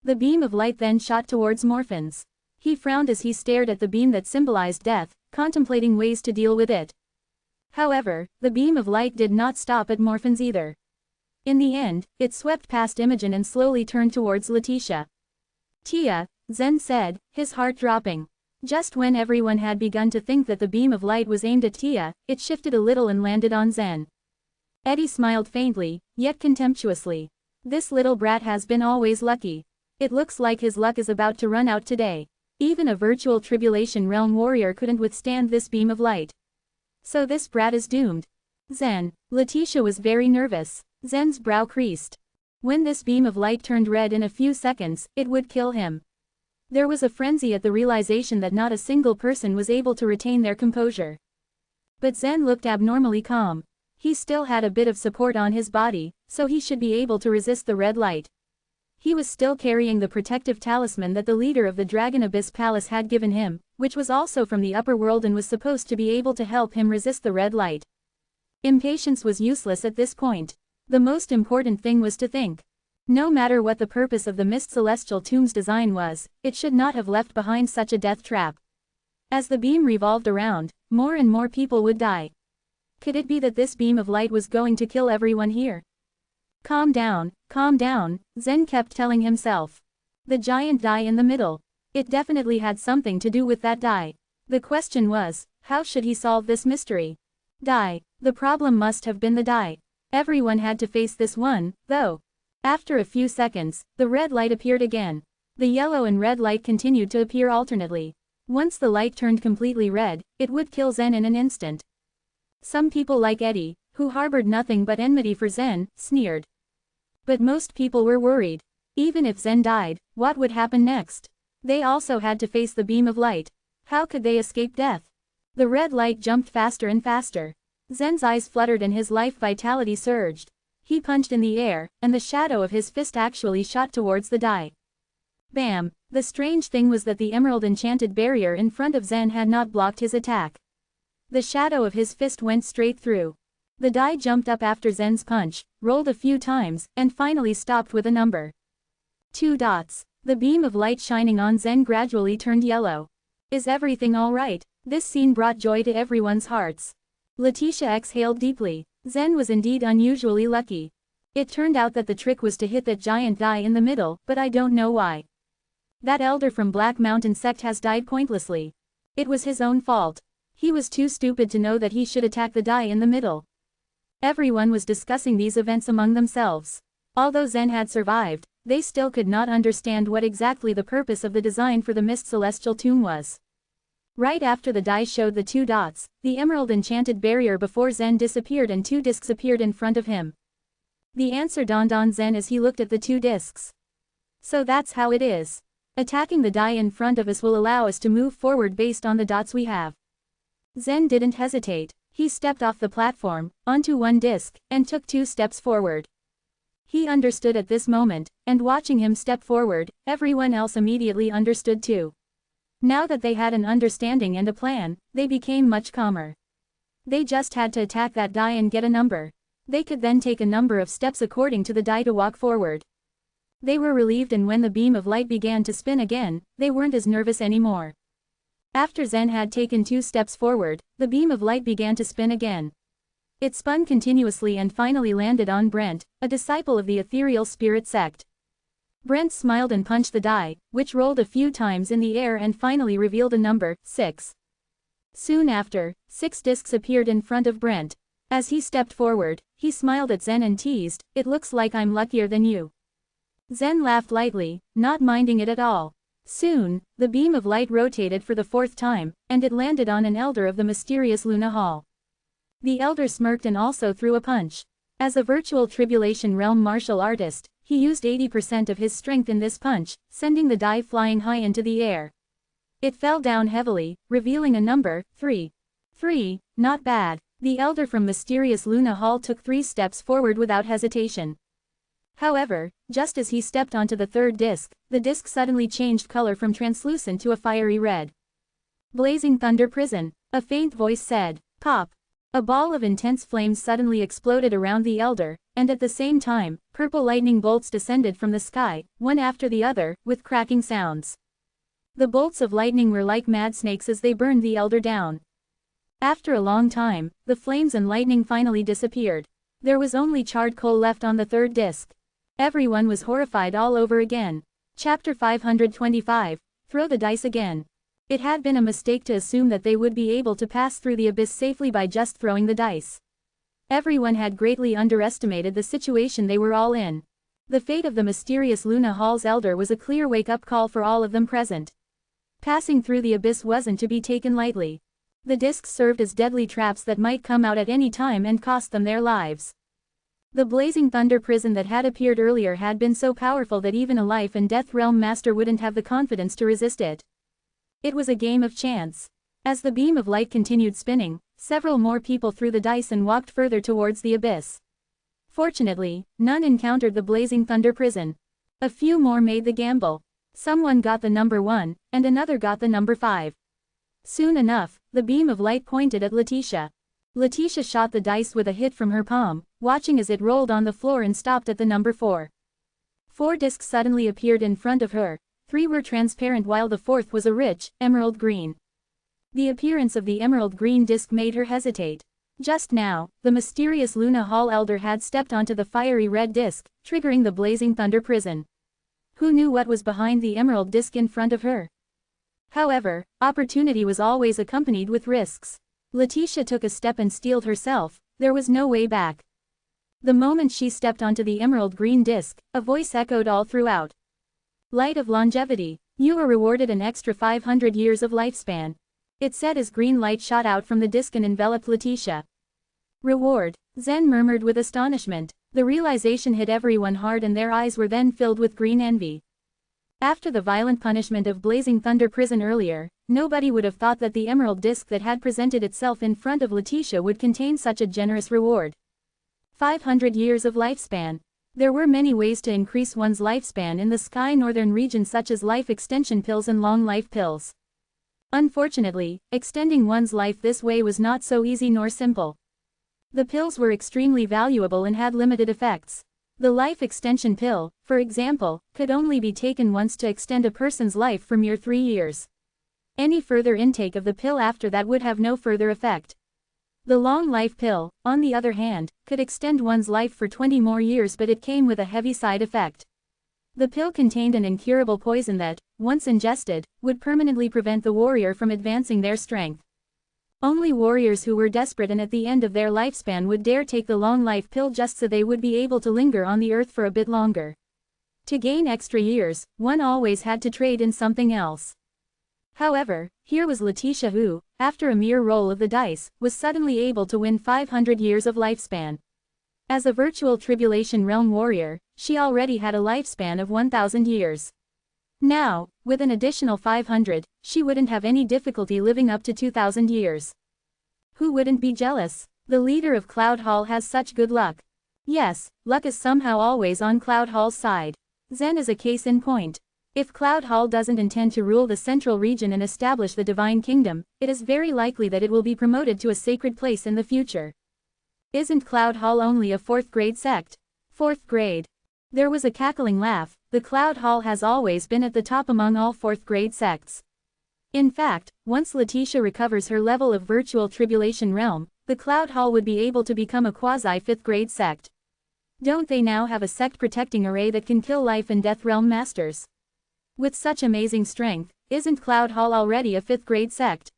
The beam of light then shot towards Morphins. He frowned as he stared at the beam that symbolized death, contemplating ways to deal with it. However, the beam of light did not stop at Morphins either. In the end, it swept past Imogen and slowly turned towards Letitia. "Tia," Zen said, his heart dropping. Just when everyone had begun to think that the beam of light was aimed at Tia, it shifted a little and landed on Zen. Eddie smiled faintly, yet contemptuously. "This little brat has been always lucky. It looks like his luck is about to run out today. Even a virtual tribulation realm warrior couldn't withstand this beam of light. So this brat is doomed." Zen. Letitia was very nervous. Zen's brow creased. When this beam of light turned red in a few seconds, it would kill him. There was a frenzy at the realization that not a single person was able to retain their composure. But Zen looked abnormally calm. He still had a bit of support on his body, so he should be able to resist the red light. He was still carrying the protective talisman that the leader of the Dragon Abyss Palace had given him, which was also from the upper world and was supposed to be able to help him resist the red light. Impatience was useless at this point. The most important thing was to think. No matter what the purpose of the Mist Celestial Tomb's design was, it should not have left behind such a death trap. As the beam revolved around, more and more people would die. Could it be that this beam of light was going to kill everyone here? Calm down, Zen kept telling himself. The giant die in the middle. It definitely had something to do with that die. The question was, how should he solve this mystery? Die. The problem must have been the die. Everyone had to face this one, though. After a few seconds, the red light appeared again. The yellow and red light continued to appear alternately. Once the light turned completely red, it would kill Zen in an instant. Some people like Eddie, who harbored nothing but enmity for Zen, sneered. But most people were worried. Even if Zen died, what would happen next? They also had to face the beam of light. How could they escape death? The red light jumped faster and faster. Zen's eyes fluttered and his life vitality surged. He punched in the air, and the shadow of his fist actually shot towards the die. Bam! The strange thing was that the emerald enchanted barrier in front of Zen had not blocked his attack. The shadow of his fist went straight through. The die jumped up after Zen's punch, rolled a few times, and finally stopped with a number. 2 dots. The beam of light shining on Zen gradually turned yellow. Is everything alright? This scene brought joy to everyone's hearts. Letitia exhaled deeply. Zen was indeed unusually lucky. It turned out that the trick was to hit that giant die in the middle, but I don't know why. That elder from Black Mountain sect has died pointlessly. It was his own fault. He was too stupid to know that he should attack the die in the middle. Everyone was discussing these events among themselves. Although Zen had survived, they still could not understand what exactly the purpose of the design for the Mist Celestial tomb was. Right after the die showed the 2 dots, the emerald enchanted barrier before Zen disappeared and 2 discs appeared in front of him. The answer dawned on Zen as he looked at the 2 discs. So that's how it is. Attacking the die in front of us will allow us to move forward based on the dots we have. Zen didn't hesitate. He stepped off the platform, onto 1 disc, and took 2 steps forward. He understood at this moment, and watching him step forward, everyone else immediately understood too. Now that they had an understanding and a plan, they became much calmer. They just had to attack that die and get a number. They could then take a number of steps according to the die to walk forward. They were relieved, and when the beam of light began to spin again, they weren't as nervous anymore. After Zen had taken 2 steps forward, the beam of light began to spin again. It spun continuously and finally landed on Brent, a disciple of the ethereal spirit sect. Brent smiled and punched the die, which rolled a few times in the air and finally revealed a number, 6. Soon after, 6 discs appeared in front of Brent. As he stepped forward, he smiled at Zen and teased, "It looks like I'm luckier than you." Zen laughed lightly, not minding it at all. Soon, the beam of light rotated for the 4th time, and it landed on an elder of the mysterious Luna Hall. The elder smirked and also threw a punch. As a virtual Tribulation Realm martial artist, he used 80% of his strength in this punch, sending the die flying high into the air. It fell down heavily, revealing a number, 3. 3, not bad. The elder from mysterious Luna Hall took 3 steps forward without hesitation. However, just as he stepped onto the 3rd disc, the disc suddenly changed color from translucent to a fiery red. "Blazing Thunder Prison," a faint voice said. Pop! A ball of intense flames suddenly exploded around the elder, and at the same time, purple lightning bolts descended from the sky, one after the other, with cracking sounds. The bolts of lightning were like mad snakes as they burned the elder down. After a long time, the flames and lightning finally disappeared. There was only charred coal left on the 3rd disc. Everyone was horrified all over again. Chapter 525, Throw the Dice Again. It had been a mistake to assume that they would be able to pass through the abyss safely by just throwing the dice. Everyone had greatly underestimated the situation they were all in. The fate of the mysterious Luna Hall's elder was a clear wake-up call for all of them present. Passing through the abyss wasn't to be taken lightly. The discs served as deadly traps that might come out at any time and cost them their lives. The Blazing Thunder Prison that had appeared earlier had been so powerful that even a life and death realm master wouldn't have the confidence to resist it. It was a game of chance. As the beam of light continued spinning, several more people threw the dice and walked further towards the abyss. Fortunately, none encountered the Blazing Thunder Prison. A few more made the gamble. Someone got the number 1, and another got the number 5. Soon enough, the beam of light pointed at Letitia. Letitia shot the dice with a hit from her palm, watching as it rolled on the floor and stopped at the number 4. 4 discs suddenly appeared in front of her. 3 were transparent while the 4th was a rich, emerald green. The appearance of the emerald green disc made her hesitate. Just now, the mysterious Luna Hall elder had stepped onto the fiery red disc, triggering the blazing thunder prison. Who knew what was behind the emerald disc in front of her? However, opportunity was always accompanied with risks. Letitia took a step and steeled herself. There was no way back. The moment she stepped onto the emerald green disc, a voice echoed all throughout. Light of longevity. You are rewarded an extra 500 years of lifespan. It said as green light shot out from the disc and enveloped Letitia. Reward. Zen murmured with astonishment. The realization hit everyone hard and their eyes were then filled with green envy. After the violent punishment of blazing thunder prison earlier, nobody would have thought that the emerald disc that had presented itself in front of Letitia would contain such a generous reward. 500 years of lifespan. There were many ways to increase one's lifespan in the sky northern region, such as life extension pills and long life pills. Unfortunately, extending one's life this way was not so easy nor simple. The pills were extremely valuable and had limited effects. The life extension pill, for example, could only be taken once to extend a person's life for mere 3 years. Any further intake of the pill after that would have no further effect. The long life pill, on the other hand, could extend one's life for 20 more years, but it came with a heavy side effect. The pill contained an incurable poison that, once ingested, would permanently prevent the warrior from advancing their strength. Only warriors who were desperate and at the end of their lifespan would dare take the long life pill just so they would be able to linger on the earth for a bit longer. To gain extra years, one always had to trade in something else. However, here was Letitia who, after a mere roll of the dice, was suddenly able to win 500 years of lifespan. As a virtual tribulation realm warrior, she already had a lifespan of 1,000 years. Now, with an additional 500, she wouldn't have any difficulty living up to 2,000 years. Who wouldn't be jealous? The leader of Cloud Hall has such good luck. Yes, luck is somehow always on Cloud Hall's side. Zen is a case in point. If Cloud Hall doesn't intend to rule the central region and establish the Divine Kingdom, it is very likely that it will be promoted to a sacred place in the future. Isn't Cloud Hall only a 4th grade sect? 4th grade. There was a cackling laugh. The Cloud Hall has always been at the top among all 4th grade sects. In fact, once Letitia recovers her level of virtual tribulation realm, the Cloud Hall would be able to become a quasi-5th grade sect. Don't they now have a sect protecting array that can kill life and death realm masters? With such amazing strength, isn't Cloud Hall already a 5th grade sect?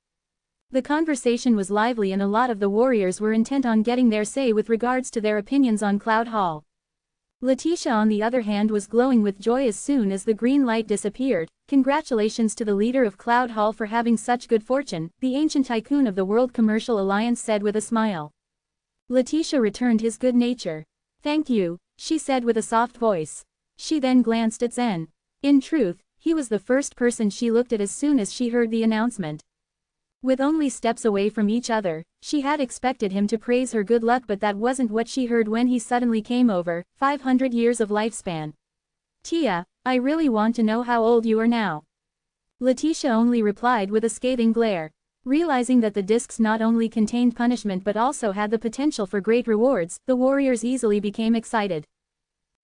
The conversation was lively and a lot of the warriors were intent on getting their say with regards to their opinions on Cloud Hall. Letitia on the other hand was glowing with joy as soon as the green light disappeared. Congratulations to the leader of Cloud Hall for having such good fortune, the ancient tycoon of the World Commercial Alliance said with a smile. Letitia returned his good nature. Thank you, she said with a soft voice. She then glanced at Zen. In truth, he was the first person she looked at as soon as she heard the announcement. With only steps away from each other, she had expected him to praise her good luck, but that wasn't what she heard when he suddenly came over. 500 years of lifespan. Tia, I really want to know how old you are now. Letitia only replied with a scathing glare. Realizing that the discs not only contained punishment but also had the potential for great rewards, the warriors easily became excited.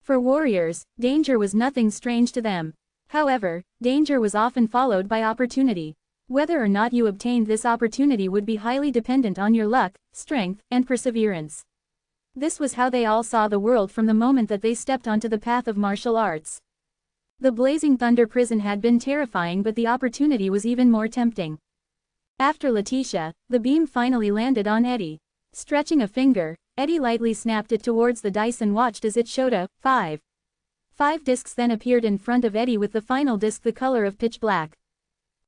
For warriors, danger was nothing strange to them. However, danger was often followed by opportunity. Whether or not you obtained this opportunity would be highly dependent on your luck, strength, and perseverance. This was how they all saw the world from the moment that they stepped onto the path of martial arts. The blazing thunder prison had been terrifying, but the opportunity was even more tempting. After Letitia, the beam finally landed on Eddie. Stretching a finger, Eddie lightly snapped it towards the dice and watched as it showed a 5. 5 discs then appeared in front of Eddie, with the final disc the color of pitch black.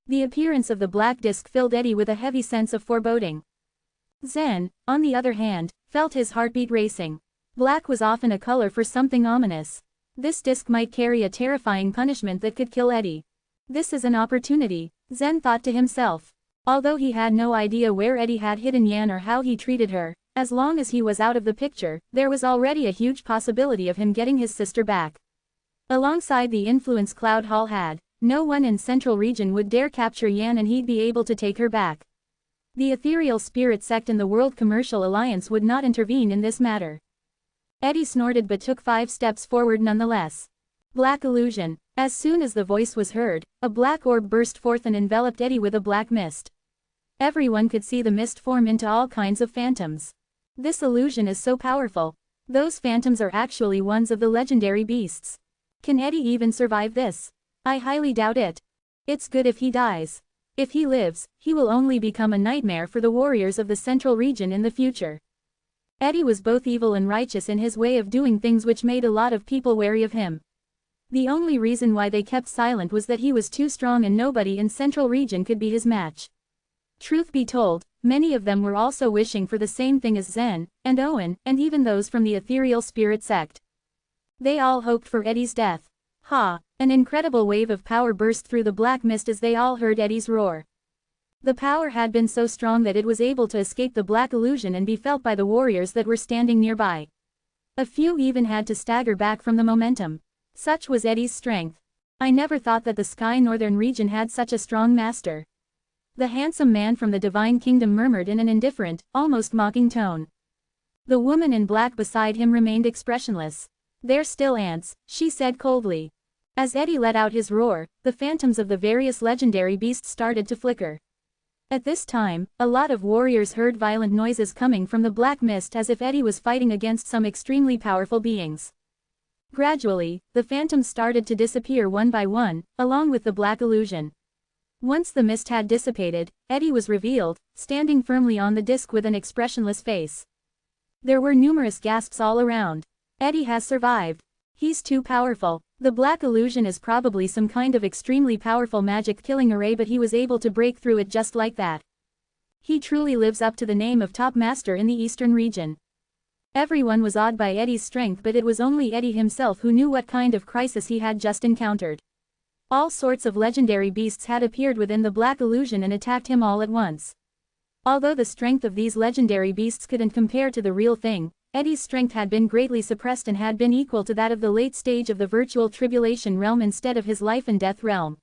The appearance of the black disc filled Eddie with a heavy sense of foreboding. Zen, on the other hand, felt his heartbeat racing. Black was often a color for something ominous. This disc might carry a terrifying punishment that could kill Eddie. This is an opportunity, Zen thought to himself. Although he had no idea where Eddie had hidden Yan or how he treated her, as long as he was out of the picture, there was already a huge possibility of him getting his sister back. Alongside the influence Cloud Hall had, no one in Central Region would dare capture Yan and he'd be able to take her back. The ethereal spirit sect and the World Commercial Alliance would not intervene in this matter. Eddie snorted but took 5 steps forward nonetheless. Black illusion. As soon as the voice was heard, a black orb burst forth and enveloped Eddie with a black mist. Everyone could see the mist form into all kinds of phantoms. This illusion is so powerful. Those phantoms are actually ones of the legendary beasts. Can Eddie even survive this? I highly doubt it. It's good if he dies. If he lives, he will only become a nightmare for the warriors of the central region in the future. Eddie was both evil and righteous in his way of doing things, which made a lot of people wary of him. The only reason why they kept silent was that he was too strong and nobody in central region could be his match. Truth be told, many of them were also wishing for the same thing as Zen, and Owen, and even those from the ethereal spirit sect. They all hoped for Eddie's death. Ha! An incredible wave of power burst through the black mist as they all heard Eddie's roar. The power had been so strong that it was able to escape the black illusion and be felt by the warriors that were standing nearby. A few even had to stagger back from the momentum. Such was Eddie's strength. I never thought that the Sky Northern region had such a strong master. The handsome man from the Divine Kingdom murmured in an indifferent, almost mocking tone. The woman in black beside him remained expressionless. "They're still ants," she said coldly. As Eddie let out his roar, the phantoms of the various legendary beasts started to flicker. At this time, a lot of warriors heard violent noises coming from the black mist as if Eddie was fighting against some extremely powerful beings. Gradually, the phantoms started to disappear one by one, along with the black illusion. Once the mist had dissipated, Eddie was revealed, standing firmly on the disc with an expressionless face. There were numerous gasps all around. Eddie has survived. He's too powerful. The black illusion is probably some kind of extremely powerful magic killing array, but he was able to break through it just like that. He truly lives up to the name of top master in the eastern region. Everyone was awed by Eddie's strength, but it was only Eddie himself who knew what kind of crisis he had just encountered. All sorts of legendary beasts had appeared within the black illusion and attacked him all at once. Although the strength of these legendary beasts couldn't compare to the real thing, Eddie's strength had been greatly suppressed and had been equal to that of the late stage of the virtual tribulation realm instead of his life and death realm.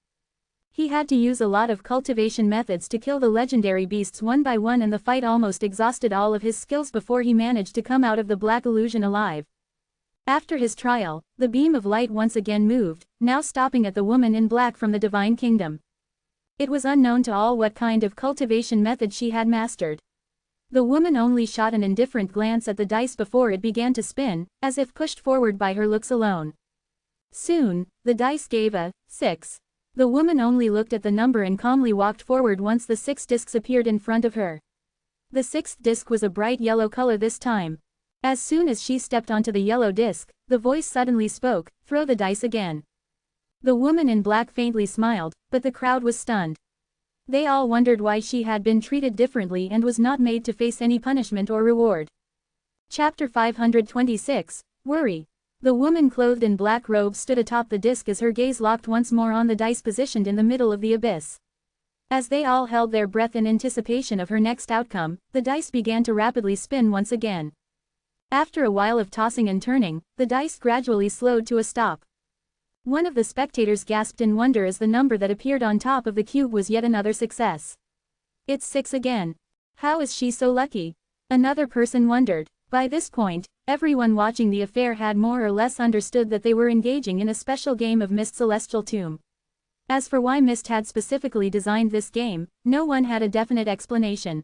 He had to use a lot of cultivation methods to kill the legendary beasts one by one, and the fight almost exhausted all of his skills before he managed to come out of the black illusion alive. After his trial, the beam of light once again moved, now stopping at the woman in black from the Divine Kingdom. It was unknown to all what kind of cultivation method she had mastered. The woman only shot an indifferent glance at the dice before it began to spin, as if pushed forward by her looks alone. Soon, the dice gave a 6. The woman only looked at the number and calmly walked forward once the 6 discs appeared in front of her. The 6th disc was a bright yellow color this time. As soon as she stepped onto the yellow disc, the voice suddenly spoke, "Throw the dice again." The woman in black faintly smiled, but the crowd was stunned. They all wondered why she had been treated differently and was not made to face any punishment or reward. Chapter 526, Worry. The woman clothed in black robes stood atop the disc as her gaze locked once more on the dice positioned in the middle of the abyss. As they all held their breath in anticipation of her next outcome, the dice began to rapidly spin once again. After a while of tossing and turning, the dice gradually slowed to a stop. One of the spectators gasped in wonder as the number that appeared on top of the cube was yet another success. "It's 6 again. How is she so lucky?" Another person wondered. By this point, everyone watching the affair had more or less understood that they were engaging in a special game of Mist Celestial Tomb. As for why Mist had specifically designed this game, no one had a definite explanation.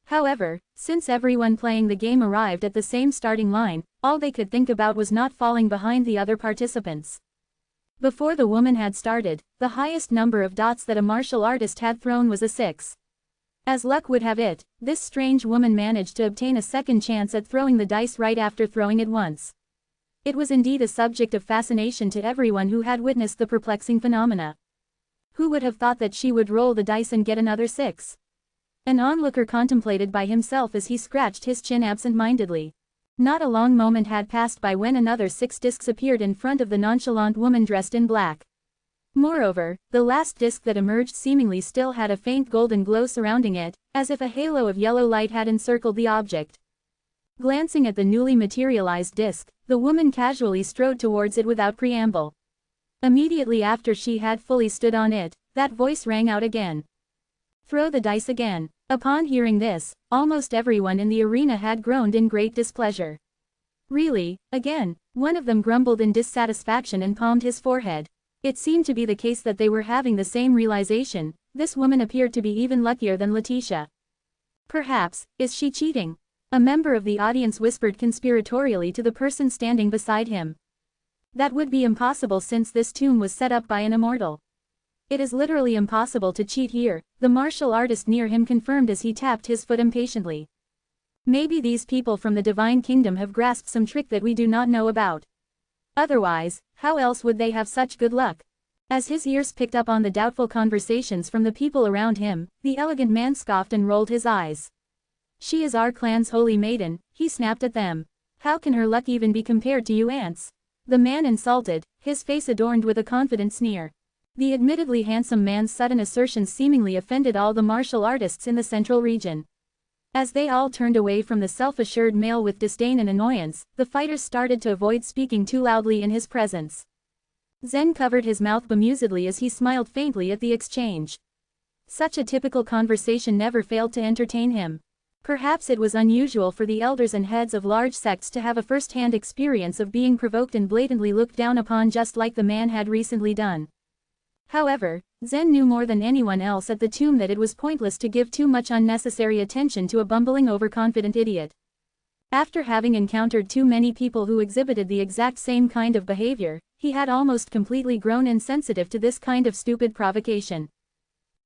However, since everyone playing the game arrived at the same starting line, all they could think about was not falling behind the other participants. Before the woman had started, the highest number of dots that a martial artist had thrown was a 6. As luck would have it, this strange woman managed to obtain a second chance at throwing the dice right after throwing it once. It was indeed a subject of fascination to everyone who had witnessed the perplexing phenomena. Who would have thought that she would roll the dice and get another 6? An onlooker contemplated by himself as he scratched his chin absent-mindedly. Not a long moment had passed by when another 6 discs appeared in front of the nonchalant woman dressed in black. Moreover, the last disc that emerged seemingly still had a faint golden glow surrounding it, as if a halo of yellow light had encircled the object. Glancing at the newly materialized disc, the woman casually strode towards it without preamble. Immediately after she had fully stood on it, that voice rang out again. "Throw the dice again." Upon hearing this, almost everyone in the arena had groaned in great displeasure. "Really, again?" One of them grumbled in dissatisfaction and palmed his forehead. It seemed to be the case that they were having the same realization, this woman appeared to be even luckier than Letitia. Perhaps, is she cheating? A member of the audience whispered conspiratorially to the person standing beside him. That would be impossible since this tomb was set up by an immortal. It is literally impossible to cheat here, the martial artist near him confirmed as he tapped his foot impatiently. Maybe these people from the divine kingdom have grasped some trick that we do not know about. Otherwise, how else would they have such good luck? As his ears picked up on the doubtful conversations from the people around him, the elegant man scoffed and rolled his eyes. She is our clan's holy maiden, he snapped at them. How can her luck even be compared to you ants? The man insulted, his face adorned with a confident sneer. The admittedly handsome man's sudden assertions seemingly offended all the martial artists in the central region. As they all turned away from the self-assured male with disdain and annoyance, the fighters started to avoid speaking too loudly in his presence. Zen covered his mouth bemusedly as he smiled faintly at the exchange. Such a typical conversation never failed to entertain him. Perhaps it was unusual for the elders and heads of large sects to have a first-hand experience of being provoked and blatantly looked down upon just like the man had recently done. However, Zen knew more than anyone else at the tomb that it was pointless to give too much unnecessary attention to a bumbling overconfident idiot. After having encountered too many people who exhibited the exact same kind of behavior, he had almost completely grown insensitive to this kind of stupid provocation.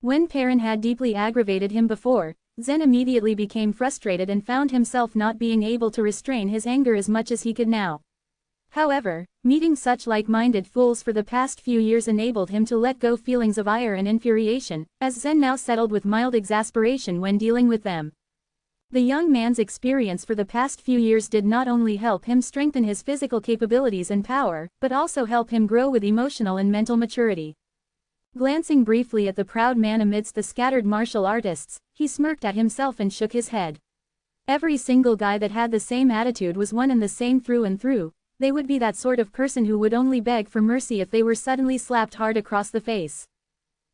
When Perrin had deeply aggravated him before, Zen immediately became frustrated and found himself not being able to restrain his anger as much as he could now. However, meeting such like-minded fools for the past few years enabled him to let go feelings of ire and infuriation, as Zen now settled with mild exasperation when dealing with them. The young man's experience for the past few years did not only help him strengthen his physical capabilities and power, but also help him grow with emotional and mental maturity. Glancing briefly at the proud man amidst the scattered martial artists, he smirked at himself and shook his head. Every single guy that had the same attitude was one and the same through and through. They would be that sort of person who would only beg for mercy if they were suddenly slapped hard across the face.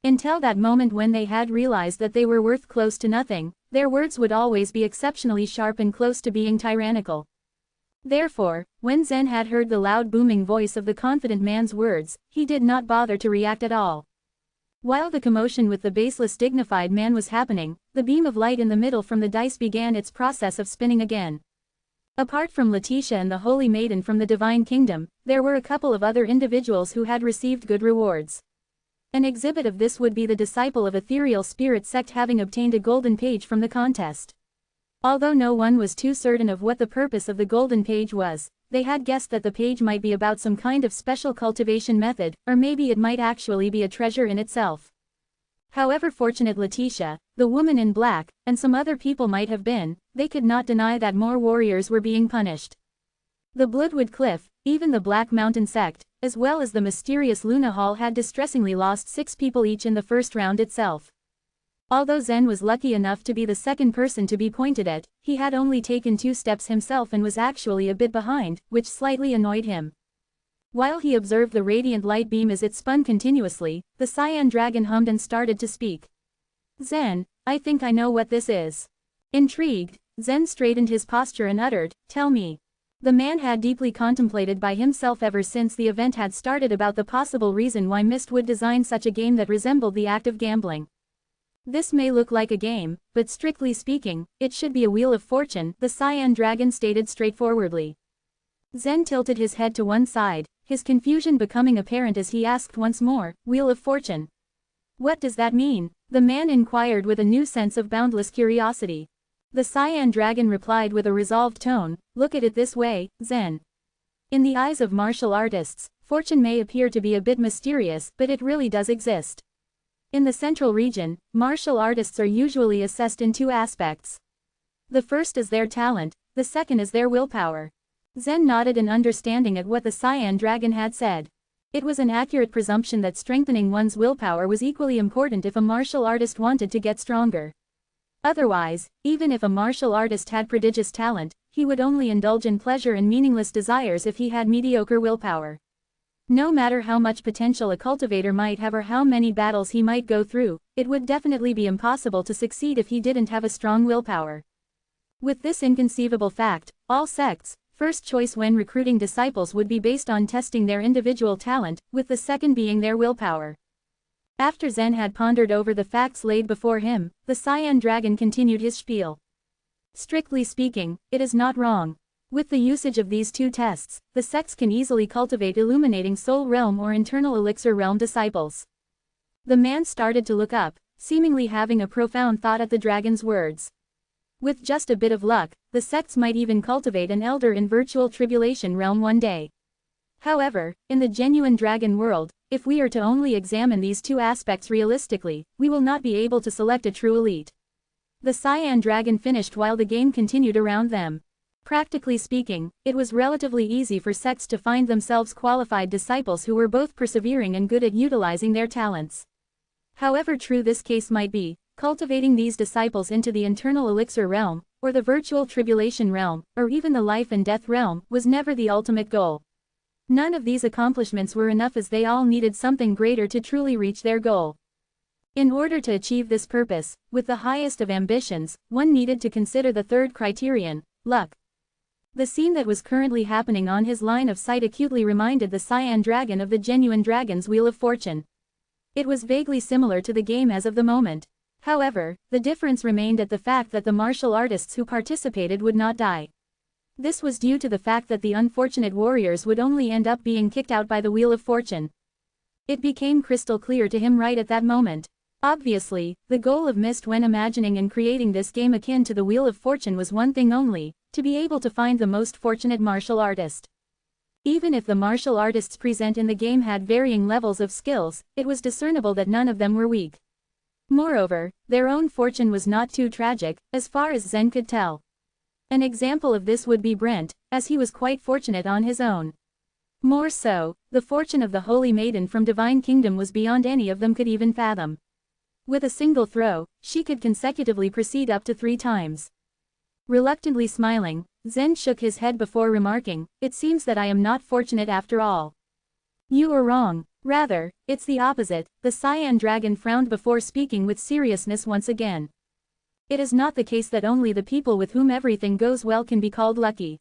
Until that moment when they had realized that they were worth close to nothing, their words would always be exceptionally sharp and close to being tyrannical. Therefore, when Zen had heard the loud booming voice of the confident man's words, he did not bother to react at all. While the commotion with the baseless dignified man was happening, the beam of light in the middle from the dice began its process of spinning again. Apart from Letitia and the Holy Maiden from the Divine Kingdom, there were a couple of other individuals who had received good rewards. An exhibit of this would be the disciple of Ethereal Spirit sect having obtained a golden page from the contest. Although no one was too certain of what the purpose of the golden page was, they had guessed that the page might be about some kind of special cultivation method, or maybe it might actually be a treasure in itself. However fortunate Letitia, the woman in black, and some other people might have been, they could not deny that more warriors were being punished. The Bloodwood Cliff, even the Black Mountain sect, as well as the mysterious Luna Hall had distressingly lost 6 people each in the first round itself. Although Zen was lucky enough to be the second person to be pointed at, he had only taken 2 steps himself and was actually a bit behind, which slightly annoyed him. While he observed the radiant light beam as it spun continuously, the cyan dragon hummed and started to speak. Zen, I think I know what this is. Intrigued, Zen straightened his posture and uttered, tell me. The man had deeply contemplated by himself ever since the event had started about the possible reason why Mist would design such a game that resembled the act of gambling. This may look like a game, but strictly speaking, it should be a wheel of fortune, the cyan dragon stated straightforwardly. Zen tilted his head to one side, his confusion becoming apparent as he asked once more, Wheel of Fortune. What does that mean? The man inquired with a new sense of boundless curiosity. The cyan dragon replied with a resolved tone, look at it this way, Zen. In the eyes of martial artists, fortune may appear to be a bit mysterious, but it really does exist. In the central region, martial artists are usually assessed in 2 aspects. The first is their talent, the second is their willpower. Zen nodded in understanding at what the cyan dragon had said. It was an accurate presumption that strengthening one's willpower was equally important if a martial artist wanted to get stronger. Otherwise, even if a martial artist had prodigious talent, he would only indulge in pleasure and meaningless desires if he had mediocre willpower. No matter how much potential a cultivator might have or how many battles he might go through, it would definitely be impossible to succeed if he didn't have a strong willpower. With this inconceivable fact, all sects, first choice when recruiting disciples would be based on testing their individual talent, with the second being their willpower. After Zen had pondered over the facts laid before him, the cyan dragon continued his spiel. Strictly speaking, it is not wrong. With the usage of these two tests, the sects can easily cultivate illuminating soul realm or internal elixir realm disciples. The man started to look up, seemingly having a profound thought at the dragon's words. With just a bit of luck, the sects might even cultivate an elder in virtual tribulation realm one day. However, in the genuine dragon world, if we are to only examine these two aspects realistically, we will not be able to select a true elite. The cyan dragon finished while the game continued around them. Practically speaking, it was relatively easy for sects to find themselves qualified disciples who were both persevering and good at utilizing their talents. However true this case might be, cultivating these disciples into the internal elixir realm, or the virtual tribulation realm, or even the life and death realm, was never the ultimate goal. None of these accomplishments were enough, as they all needed something greater to truly reach their goal. In order to achieve this purpose, with the highest of ambitions, one needed to consider the third criterion, luck. The scene that was currently happening on his line of sight acutely reminded the cyan dragon of the genuine dragon's Wheel of Fortune. It was vaguely similar to the game as of the moment. However, the difference remained at the fact that the martial artists who participated would not die. This was due to the fact that the unfortunate warriors would only end up being kicked out by the Wheel of Fortune. It became crystal clear to him right at that moment. Obviously, the goal of Myst when imagining and creating this game akin to the Wheel of Fortune was one thing only: to be able to find the most fortunate martial artist. Even if the martial artists present in the game had varying levels of skills, it was discernible that none of them were weak. Moreover, their own fortune was not too tragic, as far as Zen could tell. An example of this would be Brent, as he was quite fortunate on his own. More so, the fortune of the Holy Maiden from Divine Kingdom was beyond any of them could even fathom. With a single throw, she could consecutively proceed up to 3 times. Reluctantly smiling, Zen shook his head before remarking, "It seems that I am not fortunate after all." "You are wrong. Rather, it's the opposite." The cyan dragon frowned before speaking with seriousness once again. "It is not the case that only the people with whom everything goes well can be called lucky.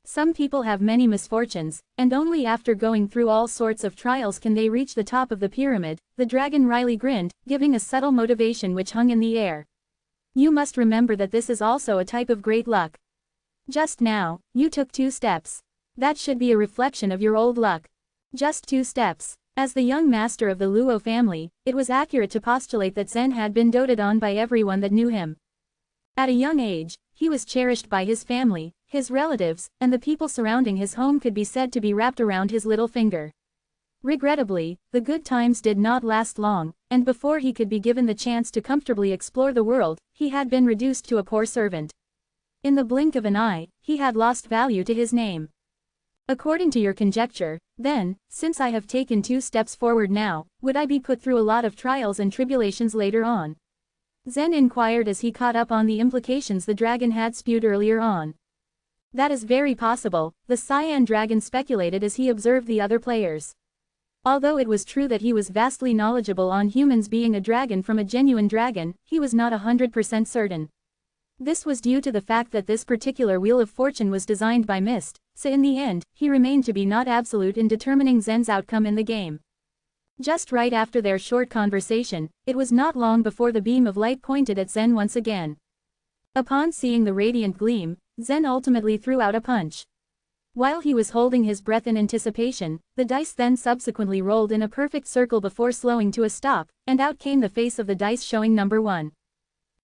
Some people have many misfortunes, and only after going through all sorts of trials can they reach the top of the pyramid." The dragon wryly grinned, giving a subtle motivation which hung in the air. "You must remember that this is also a type of great luck. Just now, you took 2 steps. That should be a reflection of your old luck. Just 2 steps. As the young master of the Luo family, it was accurate to postulate that Zen had been doted on by everyone that knew him. At a young age, he was cherished by his family, his relatives, and the people surrounding his home could be said to be wrapped around his little finger. Regrettably, the good times did not last long, and before he could be given the chance to comfortably explore the world, he had been reduced to a poor servant. In the blink of an eye, he had lost value to his name. According to your conjecture, then, since I have taken 2 steps forward now, would I be put through a lot of trials and tribulations later on?" Zen inquired as he caught up on the implications the dragon had spewed earlier on. "That is very possible," the cyan dragon speculated as he observed the other players. Although it was true that he was vastly knowledgeable on humans being a dragon from a genuine dragon, he was not 100% certain. This was due to the fact that this particular Wheel of Fortune was designed by Myst, so in the end, he remained to be not absolute in determining Zen's outcome in the game. Just right after their short conversation, it was not long before the beam of light pointed at Zen once again. Upon seeing the radiant gleam, Zen ultimately threw out a punch. While he was holding his breath in anticipation, the dice then subsequently rolled in a perfect circle before slowing to a stop, and out came the face of the dice showing number 1.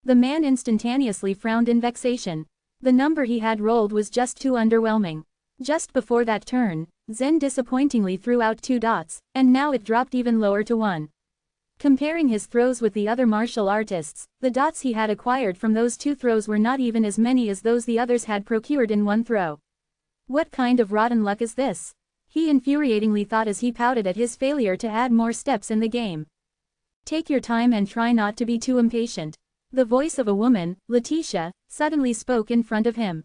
The man instantaneously frowned in vexation. The number he had rolled was just too underwhelming. Just before that turn, Zen disappointingly threw out 2 dots, and now it dropped even lower to 1. Comparing his throws with the other martial artists, the dots he had acquired from those 2 throws were not even as many as those the others had procured in 1 throw. What kind of rotten luck is this? He infuriatingly thought as he pouted at his failure to add more steps in the game. Take your time and try not to be too impatient. The voice of a woman, Letitia, suddenly spoke in front of him.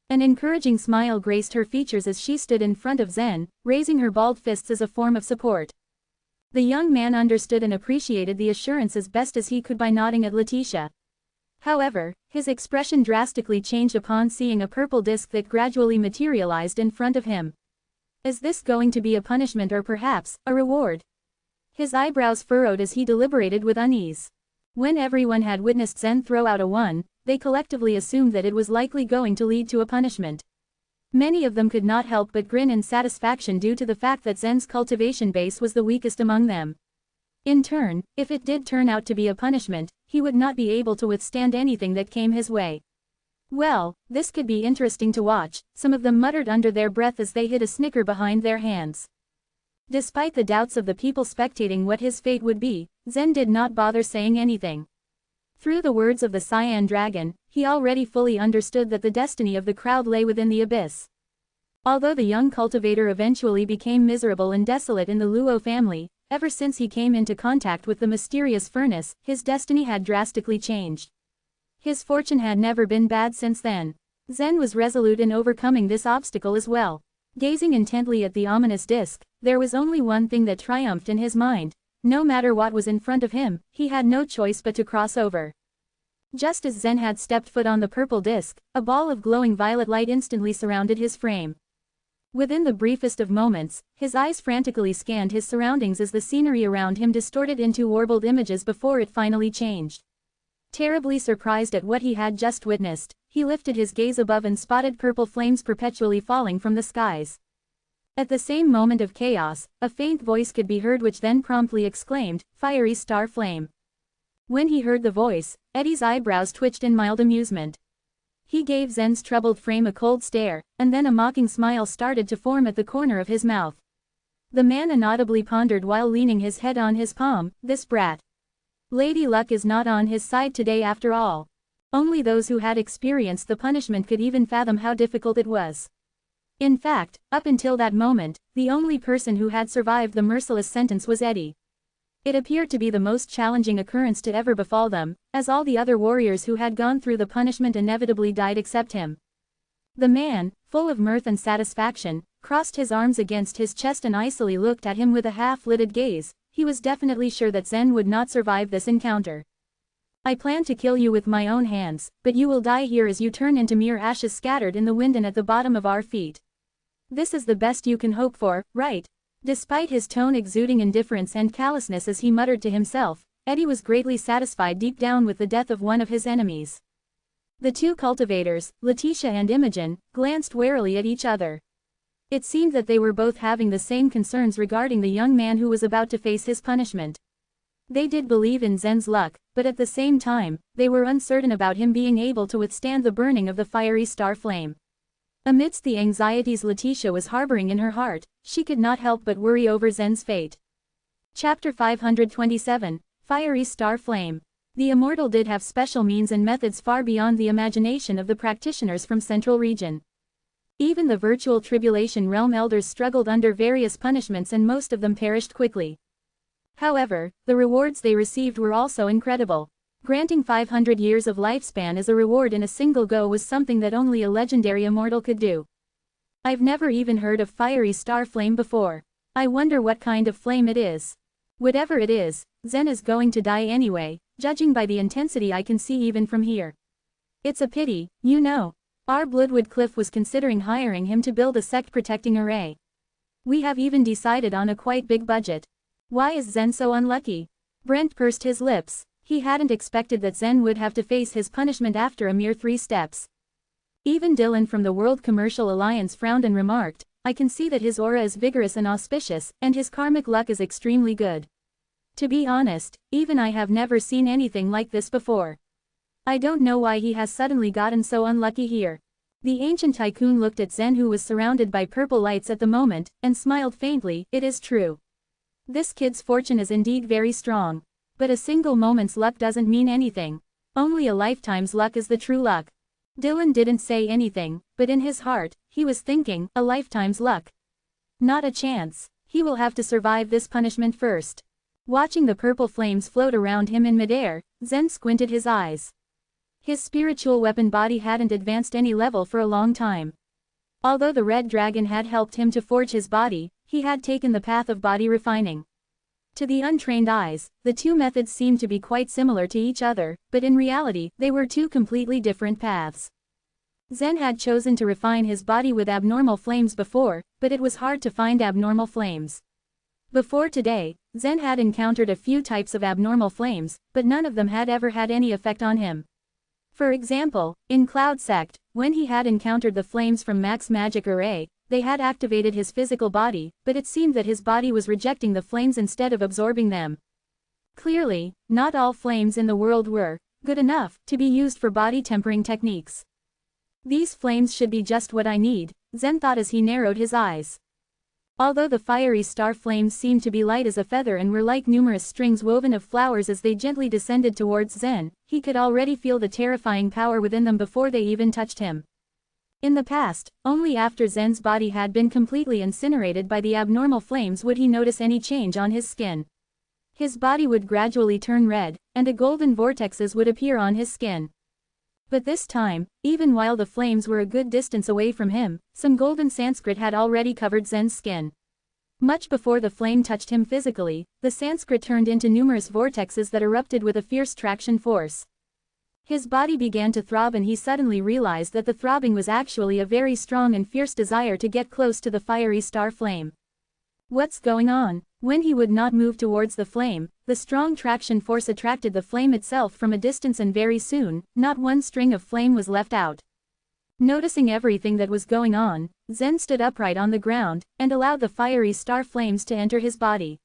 An encouraging smile graced her features as she stood in front of Zen, raising her balled fists as a form of support. The young man understood and appreciated the assurance as best as he could by nodding at Letitia. However, his expression drastically changed upon seeing a purple disc that gradually materialized in front of him. Is this going to be a punishment or perhaps a reward? His eyebrows furrowed as he deliberated with unease. When everyone had witnessed Zen throw out a 1, they collectively assumed that it was likely going to lead to a punishment. Many of them could not help but grin in satisfaction due to the fact that Zen's cultivation base was the weakest among them. In turn, if it did turn out to be a punishment, he would not be able to withstand anything that came his way. Well, this could be interesting to watch, some of them muttered under their breath as they hid a snicker behind their hands. Despite the doubts of the people spectating what his fate would be, Zen did not bother saying anything. Through the words of the Cyan Dragon, he already fully understood that the destiny of the crowd lay within the abyss. Although the young cultivator eventually became miserable and desolate in the Luo family, ever since he came into contact with the mysterious furnace, his destiny had drastically changed. His fortune had never been bad since then. Zen was resolute in overcoming this obstacle as well. Gazing intently at the ominous disc, there was only one thing that triumphed in his mind. No matter what was in front of him, he had no choice but to cross over. Just as Zen had stepped foot on the purple disc, a ball of glowing violet light instantly surrounded his frame. Within the briefest of moments, his eyes frantically scanned his surroundings as the scenery around him distorted into warbled images before it finally changed. Terribly surprised at what he had just witnessed, he lifted his gaze above and spotted purple flames perpetually falling from the skies. At the same moment of chaos, a faint voice could be heard which then promptly exclaimed, "Fiery star flame." When he heard the voice, Eddie's eyebrows twitched in mild amusement. He gave Zen's troubled frame a cold stare, and then a mocking smile started to form at the corner of his mouth. The man inaudibly pondered while leaning his head on his palm, "This brat. Lady Luck is not on his side today after all." Only those who had experienced the punishment could even fathom how difficult it was. In fact, up until that moment, the only person who had survived the merciless sentence was Eddie. It appeared to be the most challenging occurrence to ever befall them, as all the other warriors who had gone through the punishment inevitably died except him. The man, full of mirth and satisfaction, crossed his arms against his chest and icily looked at him with a half-lidded gaze. He was definitely sure that Zen would not survive this encounter. "I plan to kill you with my own hands, but you will die here as you turn into mere ashes scattered in the wind and at the bottom of our feet. This is the best you can hope for, right?" Despite his tone exuding indifference and callousness as he muttered to himself, Eddie was greatly satisfied deep down with the death of one of his enemies. The two cultivators, Letitia and Imogen, glanced warily at each other. It seemed that they were both having the same concerns regarding the young man who was about to face his punishment. They did believe in Zen's luck, but at the same time, they were uncertain about him being able to withstand the burning of the fiery star flame. Amidst the anxieties Letitia was harboring in her heart, she could not help but worry over Zen's fate. Chapter 527, Fiery Star Flame. The Immortal did have special means and methods far beyond the imagination of the practitioners from Central Region. Even the virtual Tribulation Realm elders struggled under various punishments and most of them perished quickly. However, the rewards they received were also incredible. Granting 500 years of lifespan as a reward in a single go was something that only a legendary immortal could do. I've never even heard of fiery star flame before. I wonder what kind of flame it is. Whatever it is, Zen is going to die anyway, judging by the intensity I can see even from here. It's a pity, you know. Our Bloodwood Cliff was considering hiring him to build a sect-protecting array. We have even decided on a quite big budget. Why is Zen so unlucky? Brent pursed his lips. He hadn't expected that Zen would have to face his punishment after a mere 3 steps. Even Dylan from the World Commercial Alliance frowned and remarked, "I can see that his aura is vigorous and auspicious, and his karmic luck is extremely good. To be honest, even I have never seen anything like this before. I don't know why he has suddenly gotten so unlucky here." The ancient tycoon looked at Zen, who was surrounded by purple lights at the moment, and smiled faintly. "It is true. This kid's fortune is indeed very strong. But a single moment's luck doesn't mean anything. Only a lifetime's luck is the true luck." Dylan didn't say anything, but in his heart, he was thinking, a lifetime's luck. Not a chance. He will have to survive this punishment first. Watching the purple flames float around him in midair, Zen squinted his eyes. His spiritual weapon body hadn't advanced any level for a long time. Although the red dragon had helped him to forge his body, he had taken the path of body refining. To the untrained eyes, the two methods seemed to be quite similar to each other, but in reality, they were two completely different paths. Zen had chosen to refine his body with abnormal flames before, but it was hard to find abnormal flames. Before today, Zen had encountered a few types of abnormal flames, but none of them had ever had any effect on him. For example, in Cloud Sect, when he had encountered the flames from Mac's magic array, they had activated his physical body, but it seemed that his body was rejecting the flames instead of absorbing them. Clearly, not all flames in the world were good enough to be used for body tempering techniques. These flames should be just what I need, Zen thought as he narrowed his eyes. Although the fiery star flames seemed to be light as a feather and were like numerous strings woven of flowers as they gently descended towards Zen, he could already feel the terrifying power within them before they even touched him. In the past, only after Zen's body had been completely incinerated by the abnormal flames would he notice any change on his skin. His body would gradually turn red, and a golden vortexes would appear on his skin. But this time, even while the flames were a good distance away from him, some golden Sanskrit had already covered Zen's skin. Much before the flame touched him physically, the Sanskrit turned into numerous vortexes that erupted with a fierce traction force. His body began to throb and he suddenly realized that the throbbing was actually a very strong and fierce desire to get close to the fiery star flame. What's going on? When he would not move towards the flame, the strong traction force attracted the flame itself from a distance and very soon, not one string of flame was left out. Noticing everything that was going on, Zen stood upright on the ground, and allowed the fiery star flames to enter his body.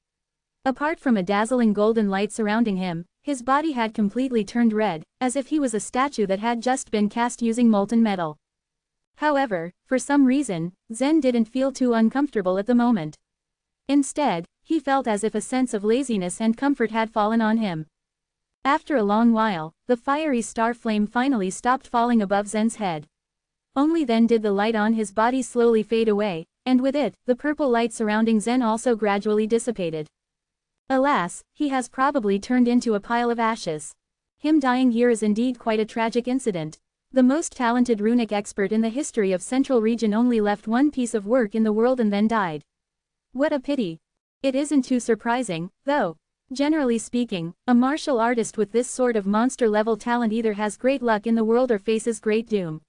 Apart from a dazzling golden light surrounding him, his body had completely turned red, as if he was a statue that had just been cast using molten metal. However, for some reason, Zen didn't feel too uncomfortable at the moment. Instead, he felt as if a sense of laziness and comfort had fallen on him. After a long while, the fiery star flame finally stopped falling above Zen's head. Only then did the light on his body slowly fade away, and with it, the purple light surrounding Zen also gradually dissipated. Alas, he has probably turned into a pile of ashes. Him dying here is indeed quite a tragic incident. The most talented runic expert in the history of Central Region only left one piece of work in the world and then died. What a pity. It isn't too surprising, though. Generally speaking, a martial artist with this sort of monster-level talent either has great luck in the world or faces great doom.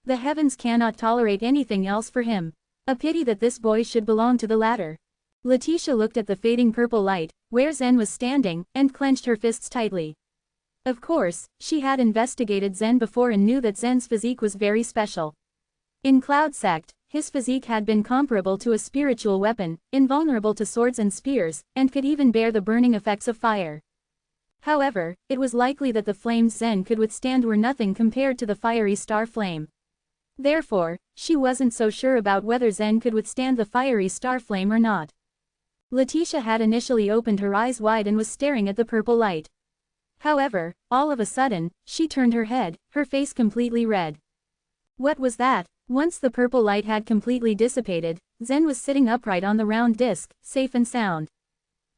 The heavens cannot tolerate anything else for him. A pity that this boy should belong to the latter. Letitia looked at the fading purple light, where Zen was standing, and clenched her fists tightly. Of course, she had investigated Zen before and knew that Zen's physique was very special. In Cloud Sect, his physique had been comparable to a spiritual weapon, invulnerable to swords and spears, and could even bear the burning effects of fire. However, it was likely that the flames Zen could withstand were nothing compared to the fiery star flame. Therefore, she wasn't so sure about whether Zen could withstand the fiery star flame or not. Letitia had initially opened her eyes wide and was staring at the purple light. However, all of a sudden, she turned her head, her face completely red. What was that? Once the purple light had completely dissipated, Zen was sitting upright on the round disc, safe and sound.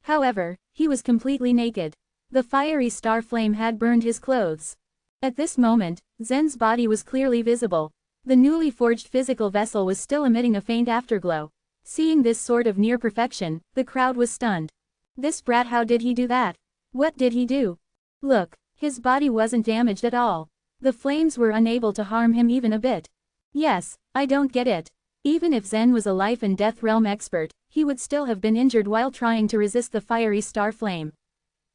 However, he was completely naked. The fiery star flame had burned his clothes. At this moment, Zen's body was clearly visible. The newly forged physical vessel was still emitting a faint afterglow. Seeing this sort of near perfection, the crowd was stunned. This brat, how did he do that? What did he do? Look, his body wasn't damaged at all. The flames were unable to harm him even a bit. Yes, I don't get it. Even if Zen was a life and death realm expert, he would still have been injured while trying to resist the fiery star flame.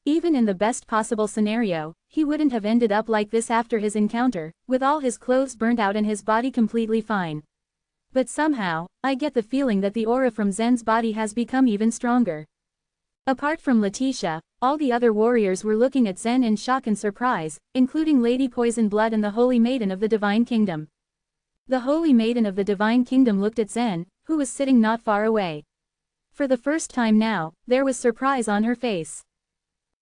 Even in the best possible scenario, he wouldn't have ended up like this after his encounter, with all his clothes burnt out and his body completely fine. But somehow, I get the feeling that the aura from Zen's body has become even stronger. Apart from Letitia, all the other warriors were looking at Zen in shock and surprise, including Lady Poisonblood and the Holy Maiden of the Divine Kingdom. The Holy Maiden of the Divine Kingdom looked at Zen, who was sitting not far away. For the first time now, there was surprise on her face.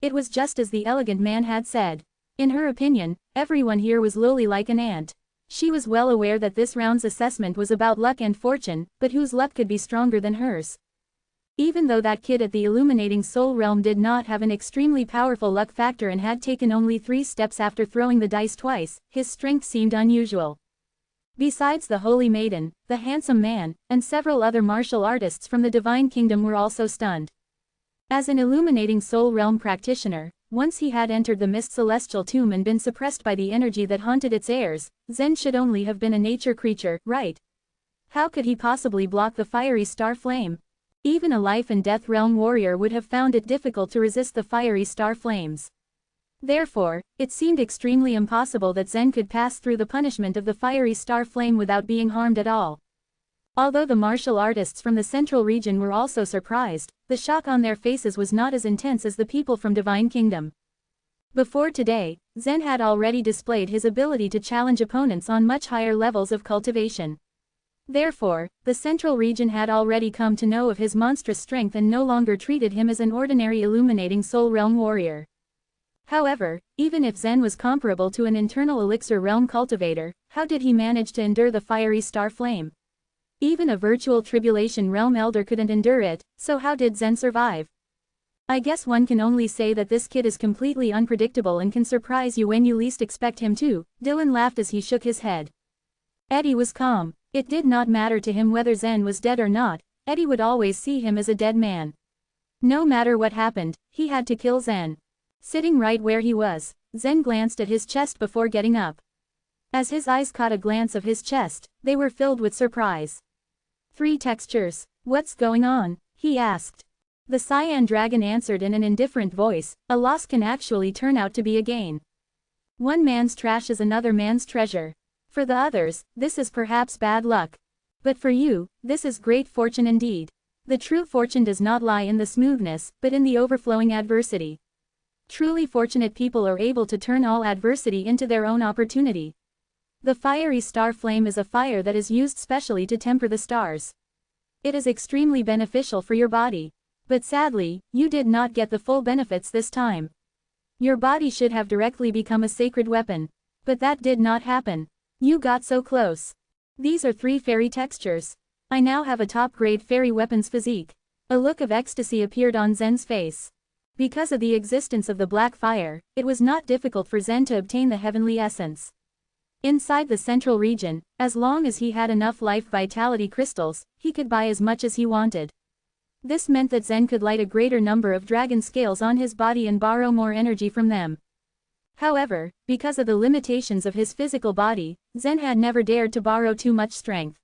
It was just as the elegant man had said. In her opinion, everyone here was lowly like an ant. She was well aware that this round's assessment was about luck and fortune, but whose luck could be stronger than hers? Even though that kid at the Illuminating Soul Realm did not have an extremely powerful luck factor and had taken only 3 steps after throwing the dice twice, his strength seemed unusual. Besides the Holy Maiden, the handsome man, and several other martial artists from the Divine Kingdom were also stunned. As an Illuminating Soul Realm practitioner, once he had entered the Mist Celestial Tomb and been suppressed by the energy that haunted its heirs, Zen should only have been a nature creature, right? How could he possibly block the fiery star flame? Even a life and death realm warrior would have found it difficult to resist the fiery star flames. Therefore, it seemed extremely impossible that Zen could pass through the punishment of the fiery star flame without being harmed at all. Although the martial artists from the central region were also surprised, the shock on their faces was not as intense as the people from Divine Kingdom. Before today, Zen had already displayed his ability to challenge opponents on much higher levels of cultivation. Therefore, the central region had already come to know of his monstrous strength and no longer treated him as an ordinary illuminating soul realm warrior. However, even if Zen was comparable to an internal elixir realm cultivator, how did he manage to endure the fiery star flame? Even a virtual tribulation realm elder couldn't endure it, so how did Zen survive? I guess one can only say that this kid is completely unpredictable and can surprise you when you least expect him to. Dylan laughed as he shook his head. Eddie was calm. It did not matter to him whether Zen was dead or not, Eddie would always see him as a dead man. No matter what happened, he had to kill Zen. Sitting right where he was, Zen glanced at his chest before getting up. As his eyes caught a glance of his chest, they were filled with surprise. 3 textures. What's going on? He asked. The cyan dragon answered in an indifferent voice, a loss can actually turn out to be a gain. One man's trash is another man's treasure. For the others, this is perhaps bad luck. But for you, this is great fortune indeed. The true fortune does not lie in the smoothness, but in the overflowing adversity. Truly fortunate people are able to turn all adversity into their own opportunity. The fiery star flame is a fire that is used specially to temper the stars. It is extremely beneficial for your body. But sadly, you did not get the full benefits this time. Your body should have directly become a sacred weapon. But that did not happen. You got so close. These are 3 fairy textures. I now have a top-grade fairy weapons physique. A look of ecstasy appeared on Zen's face. Because of the existence of the black fire, it was not difficult for Zen to obtain the heavenly essence. Inside the central region, as long as he had enough life vitality crystals, he could buy as much as he wanted. This meant that Zen could light a greater number of dragon scales on his body and borrow more energy from them. However, because of the limitations of his physical body, Zen had never dared to borrow too much strength.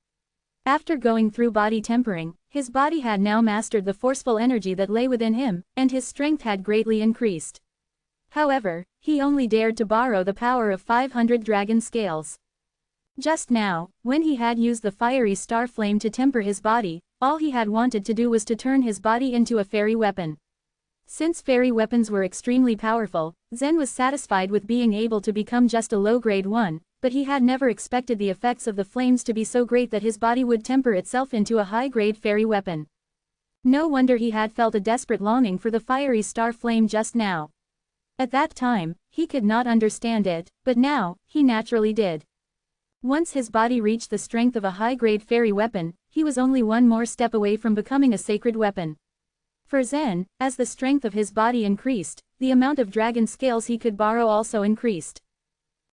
After going through body tempering, his body had now mastered the forceful energy that lay within him, and his strength had greatly increased. However, he only dared to borrow the power of 500 dragon scales. Just now, when he had used the fiery star flame to temper his body, all he had wanted to do was to turn his body into a fairy weapon. Since fairy weapons were extremely powerful, Zen was satisfied with being able to become just a low-grade one, but he had never expected the effects of the flames to be so great that his body would temper itself into a high-grade fairy weapon. No wonder he had felt a desperate longing for the fiery star flame just now. At that time, he could not understand it, but now, he naturally did. Once his body reached the strength of a high-grade fairy weapon, he was only one more step away from becoming a sacred weapon. For Zen, as the strength of his body increased, the amount of dragon scales he could borrow also increased.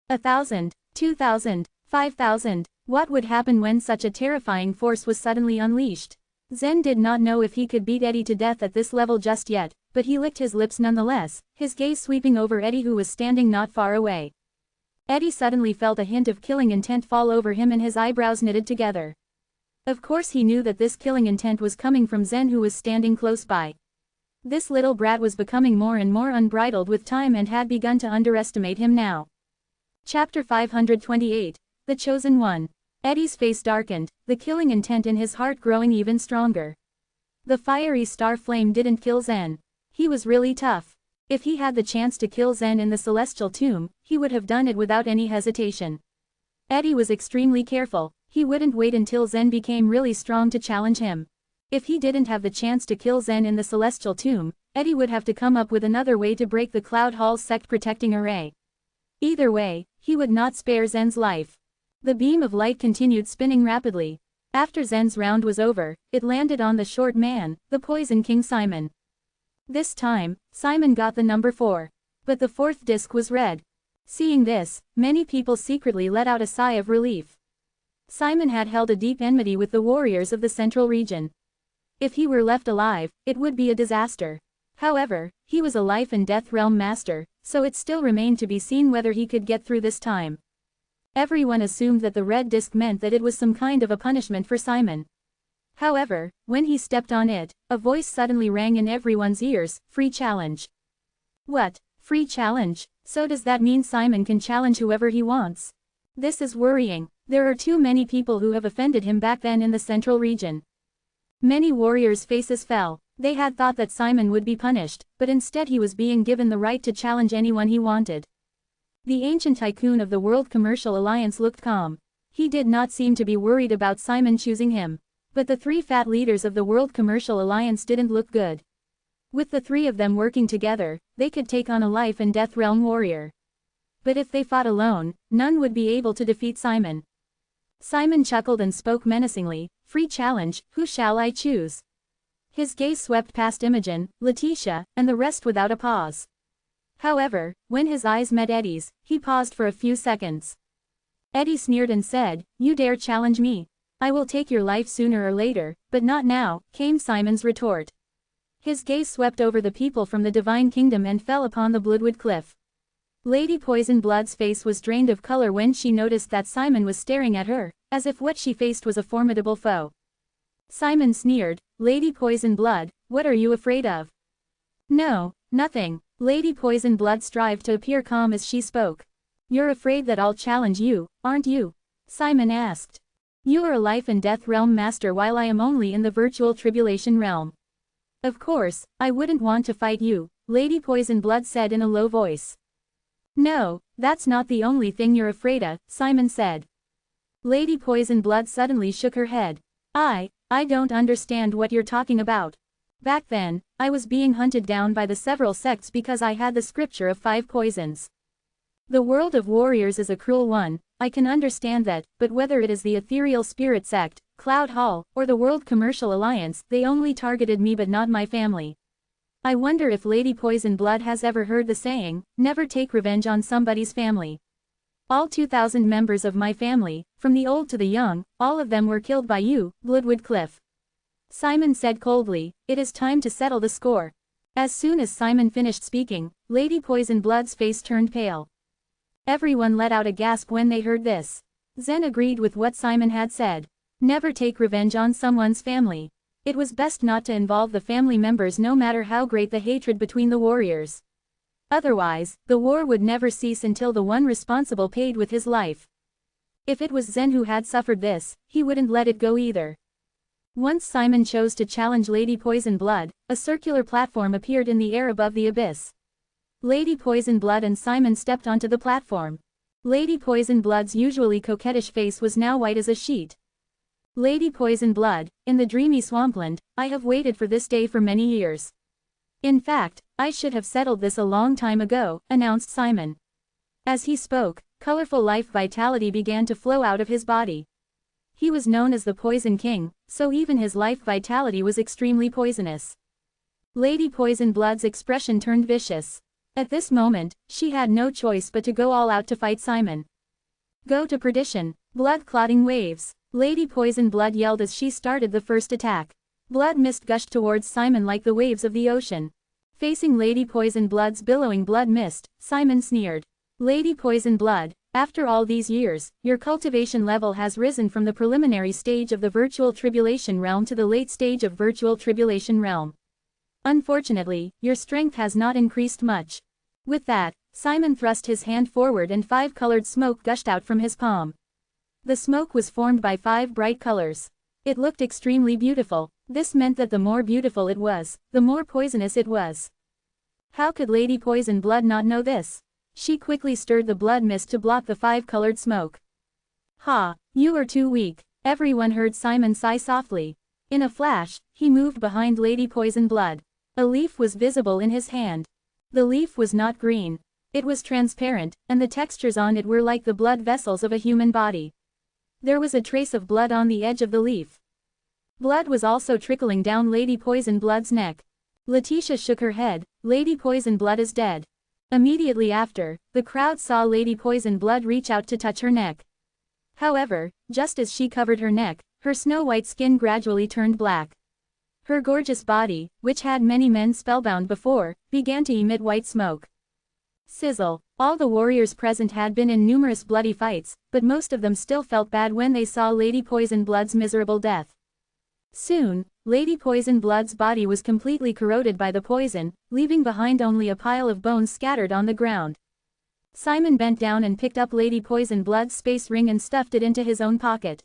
1,000, 2,000, 5,000, what would happen when such a terrifying force was suddenly unleashed? Zen did not know if he could beat Eddie to death at this level just yet, but he licked his lips nonetheless, his gaze sweeping over Eddie who was standing not far away. Eddie suddenly felt a hint of killing intent fall over him and his eyebrows knitted together. Of course he knew that this killing intent was coming from Zen who was standing close by. This little brat was becoming more and more unbridled with time and had begun to underestimate him now. Chapter 528, The Chosen One. Eddie's face darkened, the killing intent in his heart growing even stronger. The fiery star flame didn't kill Zen. He was really tough. If he had the chance to kill Zen in the celestial tomb, he would have done it without any hesitation. Eddie was extremely careful. He wouldn't wait until Zen became really strong to challenge him. If he didn't have the chance to kill Zen in the celestial tomb, Eddie would have to come up with another way to break the Cloud Hall's sect-protecting array. Either way, he would not spare Zen's life. The beam of light continued spinning rapidly. After Zen's round was over, it landed on the short man, the Poison King Simon. This time, Simon got the number 4. But the 4th disc was red. Seeing this, many people secretly let out a sigh of relief. Simon had held a deep enmity with the warriors of the central region. If he were left alive, it would be a disaster. However, he was a life and death realm master, so it still remained to be seen whether he could get through this time. Everyone assumed that the red disc meant that it was some kind of a punishment for Simon. However, when he stepped on it, a voice suddenly rang in everyone's ears, "Free challenge." What? Free challenge? So does that mean Simon can challenge whoever he wants? This is worrying. There are too many people who have offended him back then in the central region. Many warriors' faces fell. They had thought that Simon would be punished, but instead he was being given the right to challenge anyone he wanted. The ancient tycoon of the World Commercial Alliance looked calm. He did not seem to be worried about Simon choosing him. But the three fat leaders of the World Commercial Alliance didn't look good. With the three of them working together, they could take on a life and death realm warrior. But if they fought alone, none would be able to defeat Simon. Simon chuckled and spoke menacingly, "Free challenge, who shall I choose?" His gaze swept past Imogen, Letitia, and the rest without a pause. However, when his eyes met Eddie's, he paused for a few seconds. Eddie sneered and said, "You dare challenge me? I will take your life sooner or later, but not now," came Simon's retort. His gaze swept over the people from the Divine Kingdom and fell upon the Bloodwood Cliff. Lady Poisonblood's face was drained of color when she noticed that Simon was staring at her, as if what she faced was a formidable foe. Simon sneered, "Lady Poisonblood, what are you afraid of?" "No, nothing." Lady Poisonblood strived to appear calm as she spoke. "You're afraid that I'll challenge you, aren't you?" Simon asked. "You are a life and death realm master while I am only in the virtual tribulation realm. Of course, I wouldn't want to fight you," Lady Poisonblood said in a low voice. "No, that's not the only thing you're afraid of," Simon said. Lady Poisonblood suddenly shook her head. I don't understand what you're talking about. Back then, I was being hunted down by the several sects because I had the scripture of 5 poisons. The world of warriors is a cruel one, I can understand that, but whether it is the ethereal spirit sect, Cloud Hall, or the World Commercial Alliance, they only targeted me but not my family. I wonder if Lady Poisonblood has ever heard the saying, never take revenge on somebody's family. All 2,000 members of my family, from the old to the young, all of them were killed by you, Bloodwood Cliff. Simon said coldly, "It is time to settle the score." As soon as Simon finished speaking, Lady Poisonblood's face turned pale. Everyone let out a gasp when they heard this. Zen agreed with what Simon had said. Never take revenge on someone's family. It was best not to involve the family members no matter how great the hatred between the warriors. Otherwise, the war would never cease until the one responsible paid with his life. If it was Zen who had suffered this, he wouldn't let it go either. Once Simon chose to challenge Lady Poisonblood, a circular platform appeared in the air above the abyss. Lady Poisonblood and Simon stepped onto the platform. Lady Poisonblood's usually coquettish face was now white as a sheet. "Lady Poisonblood, in the dreamy swampland, I have waited for this day for many years. In fact, I should have settled this a long time ago," announced Simon. As he spoke, colorful life vitality began to flow out of his body. He was known as the Poison King, so even his life vitality was extremely poisonous. Lady Poisonblood's expression turned vicious. At this moment, she had no choice but to go all out to fight Simon. "Go to perdition, blood-clotting waves," Lady Poisonblood yelled as she started the first attack. Blood mist gushed towards Simon like the waves of the ocean. Facing Lady Poisonblood's billowing blood mist, Simon sneered. "Lady Poisonblood, after all these years, your cultivation level has risen from the preliminary stage of the virtual tribulation realm to the late stage of virtual tribulation realm. Unfortunately, your strength has not increased much." With that, Simon thrust his hand forward and 5-colored smoke gushed out from his palm. The smoke was formed by 5 bright colors. It looked extremely beautiful. This meant that the more beautiful it was, the more poisonous it was. How could Lady Poisonblood not know this? She quickly stirred the blood mist to block the 5-colored smoke. "Ha, you are too weak," everyone heard Simon sigh softly. In a flash, he moved behind Lady Poisonblood. A leaf was visible in his hand. The leaf was not green. It was transparent, and the textures on it were like the blood vessels of a human body. There was a trace of blood on the edge of the leaf. Blood was also trickling down Lady Poisonblood's neck. Letitia shook her head, "Lady Poisonblood is dead." Immediately after, the crowd saw Lady Poisonblood reach out to touch her neck. However, just as she covered her neck, her snow-white skin gradually turned black. Her gorgeous body, which had many men spellbound before, began to emit white smoke. Sizzle. All the warriors present had been in numerous bloody fights, but most of them still felt bad when they saw Lady Poisonblood's miserable death. Soon, Lady Poison Blood's body was completely corroded by the poison, leaving behind only a pile of bones scattered on the ground. Simon bent down and picked up Lady Poison Blood's space ring and stuffed it into his own pocket.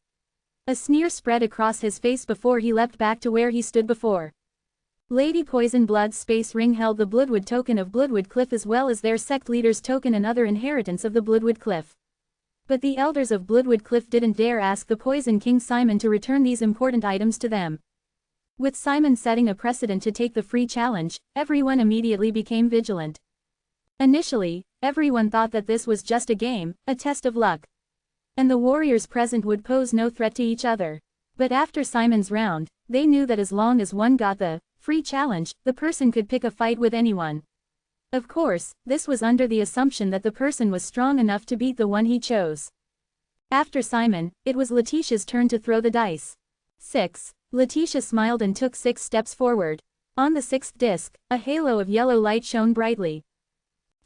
A sneer spread across his face before he leapt back to where he stood before. Lady Poison Blood's space ring held the Bloodwood token of Bloodwood Cliff as well as their sect leader's token and other inheritance of the Bloodwood Cliff. But the elders of Bloodwood Cliff didn't dare ask the Poison King Simon to return these important items to them. With Simon setting a precedent to take the free challenge, everyone immediately became vigilant. Initially, everyone thought that this was just a game, a test of luck. And the warriors present would pose no threat to each other. But after Simon's round, they knew that as long as one got the free challenge, the person could pick a fight with anyone. Of course, this was under the assumption that the person was strong enough to beat the one he chose. After Simon, it was Letitia's turn to throw the dice. 6. Letitia smiled and took 6 steps forward. On the 6th disc, a halo of yellow light shone brightly.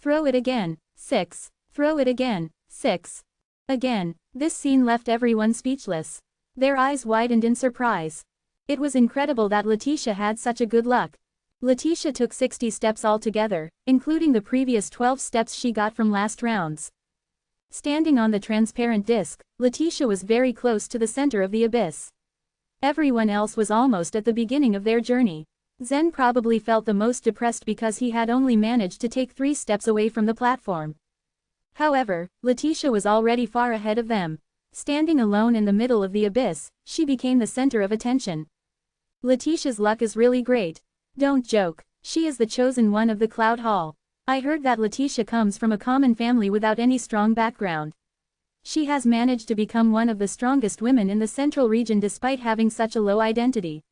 Throw it again. 6. Throw it again. 6. Again. This scene left everyone speechless. Their eyes widened in surprise. It was incredible that Letitia had such a good luck. Letitia took 60 steps altogether, including the previous 12 steps she got from last rounds. Standing on the transparent disc, Letitia was very close to the center of the abyss. Everyone else was almost at the beginning of their journey. Zen probably felt the most depressed because he had only managed to take 3 steps away from the platform. However, Letitia was already far ahead of them. Standing alone in the middle of the abyss, she became the center of attention. Letitia's luck is really great. Don't joke. She is the chosen one of the Cloud Hall. I heard that Letitia comes from a common family without any strong background. She has managed to become one of the strongest women in the central region despite having such a low identity.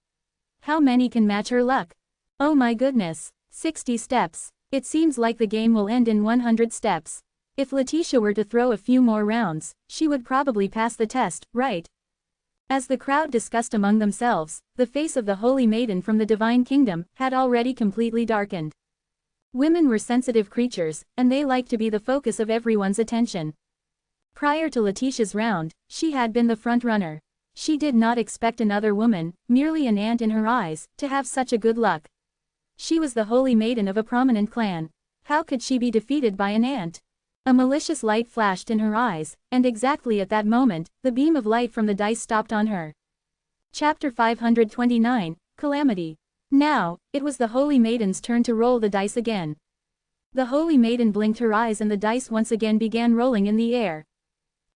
How many can match her luck? Oh my goodness. 60 steps. It seems like the game will end in 100 steps. If Letitia were to throw a few more rounds, she would probably pass the test, right? As the crowd discussed among themselves, the face of the Holy Maiden from the Divine Kingdom had already completely darkened. Women were sensitive creatures, and they liked to be the focus of everyone's attention. Prior to Letitia's round, she had been the front-runner. She did not expect another woman, merely an ant in her eyes, to have such a good luck. She was the Holy Maiden of a prominent clan. How could she be defeated by an ant? A malicious light flashed in her eyes, and exactly at that moment, the beam of light from the dice stopped on her. Chapter 529, Calamity. Now, it was the Holy Maiden's turn to roll the dice again. The Holy Maiden blinked her eyes and the dice once again began rolling in the air.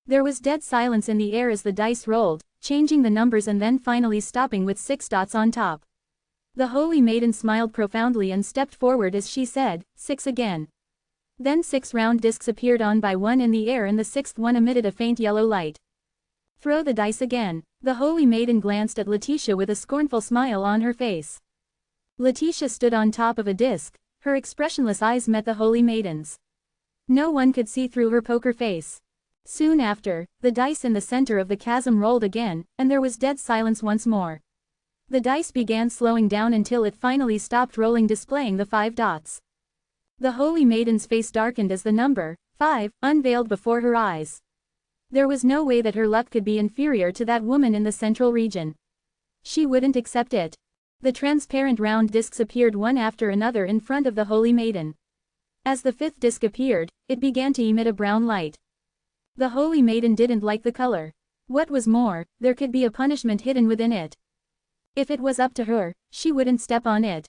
There was dead silence in the air as the dice rolled, changing the numbers and then finally stopping with 6 dots on top. The Holy Maiden smiled profoundly and stepped forward as she said, 6 again. Then 6 round discs appeared on by one in the air and the 6th one emitted a faint yellow light. Throw the dice again. The Holy Maiden glanced at Letitia with a scornful smile on her face. Letitia stood on top of a disc, her expressionless eyes met the Holy Maiden's. No one could see through her poker face. Soon after, the dice in the center of the chasm rolled again, and there was dead silence once more. The dice began slowing down until it finally stopped rolling, displaying the 5 dots. The Holy Maiden's face darkened as the number 5 unveiled before her eyes. There was no way that her luck could be inferior to that woman in the central region. She wouldn't accept it. The transparent round discs appeared one after another in front of the Holy Maiden. As the 5th disc appeared, it began to emit a brown light. The Holy Maiden didn't like the color. What was more, there could be a punishment hidden within it. If it was up to her, she wouldn't step on it.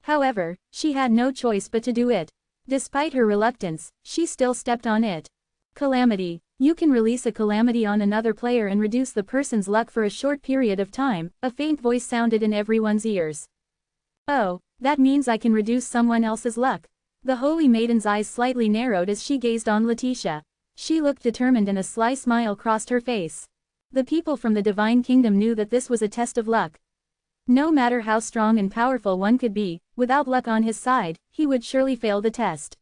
However, she had no choice but to do it. Despite her reluctance, she still stepped on it. Calamity. You can release a calamity on another player and reduce the person's luck for a short period of time, a faint voice sounded in everyone's ears. Oh, that means I can reduce someone else's luck. The Holy Maiden's eyes slightly narrowed as she gazed on Letitia. She looked determined and a sly smile crossed her face. The people from the Divine Kingdom knew that this was a test of luck. No matter how strong and powerful one could be, without luck on his side, he would surely fail the test.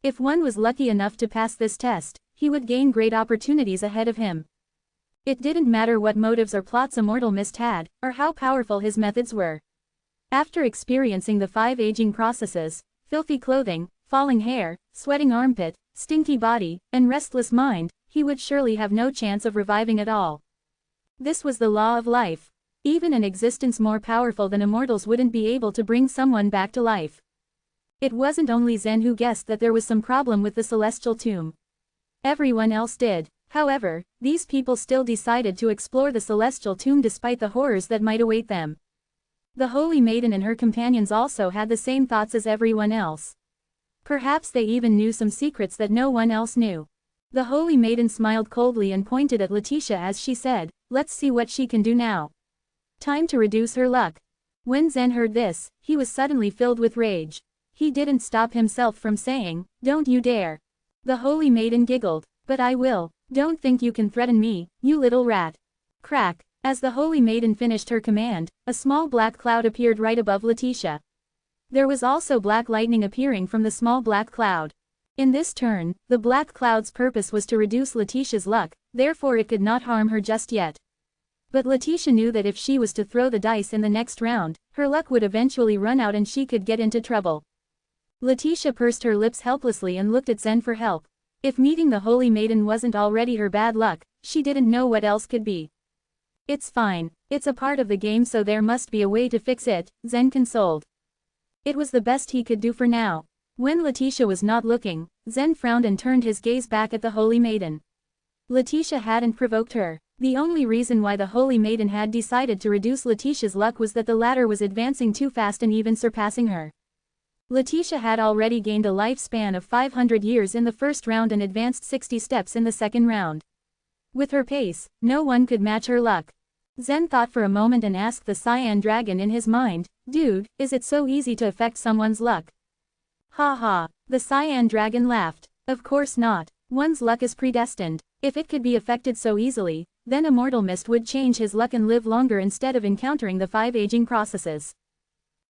If one was lucky enough to pass this test, he would gain great opportunities ahead of him. It didn't matter what motives or plots Immortal Mist had, or how powerful his methods were. After experiencing the 5 aging processes, filthy clothing, falling hair, sweating armpit, stinky body, and restless mind, he would surely have no chance of reviving at all. This was the law of life. Even an existence more powerful than immortals wouldn't be able to bring someone back to life. It wasn't only Zen who guessed that there was some problem with the celestial tomb. Everyone else did. However, these people still decided to explore the celestial tomb despite the horrors that might await them. The Holy Maiden and her companions also had the same thoughts as everyone else. Perhaps they even knew some secrets that no one else knew. The Holy Maiden smiled coldly and pointed at Letitia as she said, "Let's see what she can do now. Time to reduce her luck." When Zen heard this, he was suddenly filled with rage. He didn't stop himself from saying, "Don't you dare." The Holy Maiden giggled, "But I will. Don't think you can threaten me, you little rat." Crack. As the Holy Maiden finished her command, a small black cloud appeared right above Letitia. There was also black lightning appearing from the small black cloud. In this turn, the black cloud's purpose was to reduce Letitia's luck, therefore it could not harm her just yet. But Letitia knew that if she was to throw the dice in the next round, her luck would eventually run out and she could get into trouble. Letitia pursed her lips helplessly and looked at Zen for help. If meeting the Holy Maiden wasn't already her bad luck, she didn't know what else could be. "It's fine. It's a part of the game, so there must be a way to fix it," Zen consoled. It was the best he could do for now. When Letitia was not looking, Zen frowned and turned his gaze back at the Holy Maiden. Letitia hadn't provoked her. The only reason why the Holy Maiden had decided to reduce Letitia's luck was that the latter was advancing too fast and even surpassing her. Letitia had already gained a lifespan of 500 years in the first round and advanced 60 steps in the second round. With her pace, no one could match her luck. Zen thought for a moment and asked the Cyan Dragon in his mind, "Dude, is it so easy to affect someone's luck?" "Ha ha." The Cyan Dragon laughed. "Of course not. One's luck is predestined. If it could be affected so easily, then Immortal Mist would change his luck and live longer instead of encountering the 5 aging processes."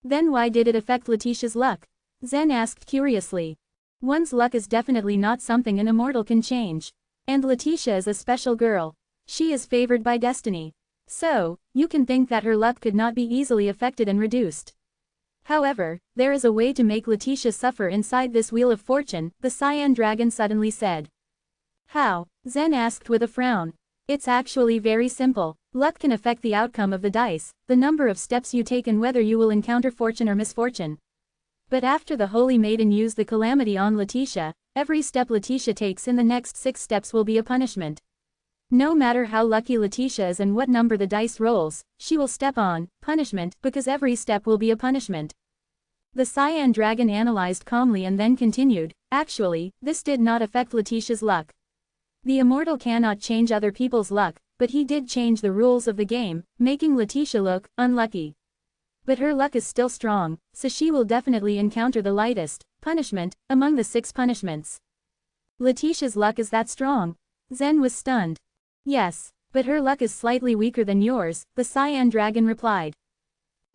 "Then why did it affect Letitia's luck?" Zen asked curiously. "One's luck is definitely not something an immortal can change. And Letitia is a special girl. She is favored by destiny. So, you can think that her luck could not be easily affected and reduced. However, there is a way to make Letitia suffer inside this wheel of fortune," the Cyan Dragon suddenly said. "How?" Zen asked with a frown. "It's actually very simple. Luck can affect the outcome of the dice, the number of steps you take and whether you will encounter fortune or misfortune. But after the Holy Maiden used the calamity on Letitia, every step Letitia takes in the next 6 steps will be a punishment. No matter how lucky Letitia is and what number the dice rolls, she will step on punishment because every step will be a punishment." The Cyan Dragon analyzed calmly and then continued, "Actually, this did not affect Letitia's luck. The Immortal cannot change other people's luck, but he did change the rules of the game, making Letitia look unlucky. But her luck is still strong, so she will definitely encounter the lightest punishment among the 6 punishments." "Letitia's luck is that strong?" Zen was stunned. "Yes, but her luck is slightly weaker than yours," the Cyan Dragon replied.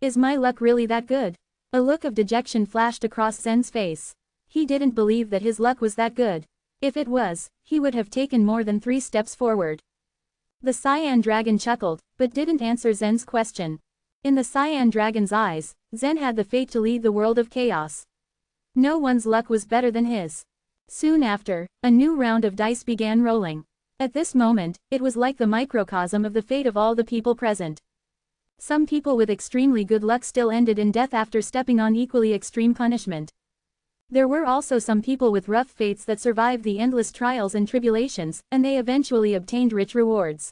"Is my luck really that good?" A look of dejection flashed across Zen's face. He didn't believe that his luck was that good. If it was, he would have taken more than 3 steps forward. The Cyan Dragon chuckled, but didn't answer Zen's question. In the Cyan Dragon's eyes, Zen had the fate to lead the world of chaos. No one's luck was better than his. Soon after, a new round of dice began rolling. At this moment, it was like the microcosm of the fate of all the people present. Some people with extremely good luck still ended in death after stepping on equally extreme punishment. There were also some people with rough fates that survived the endless trials and tribulations, and they eventually obtained rich rewards.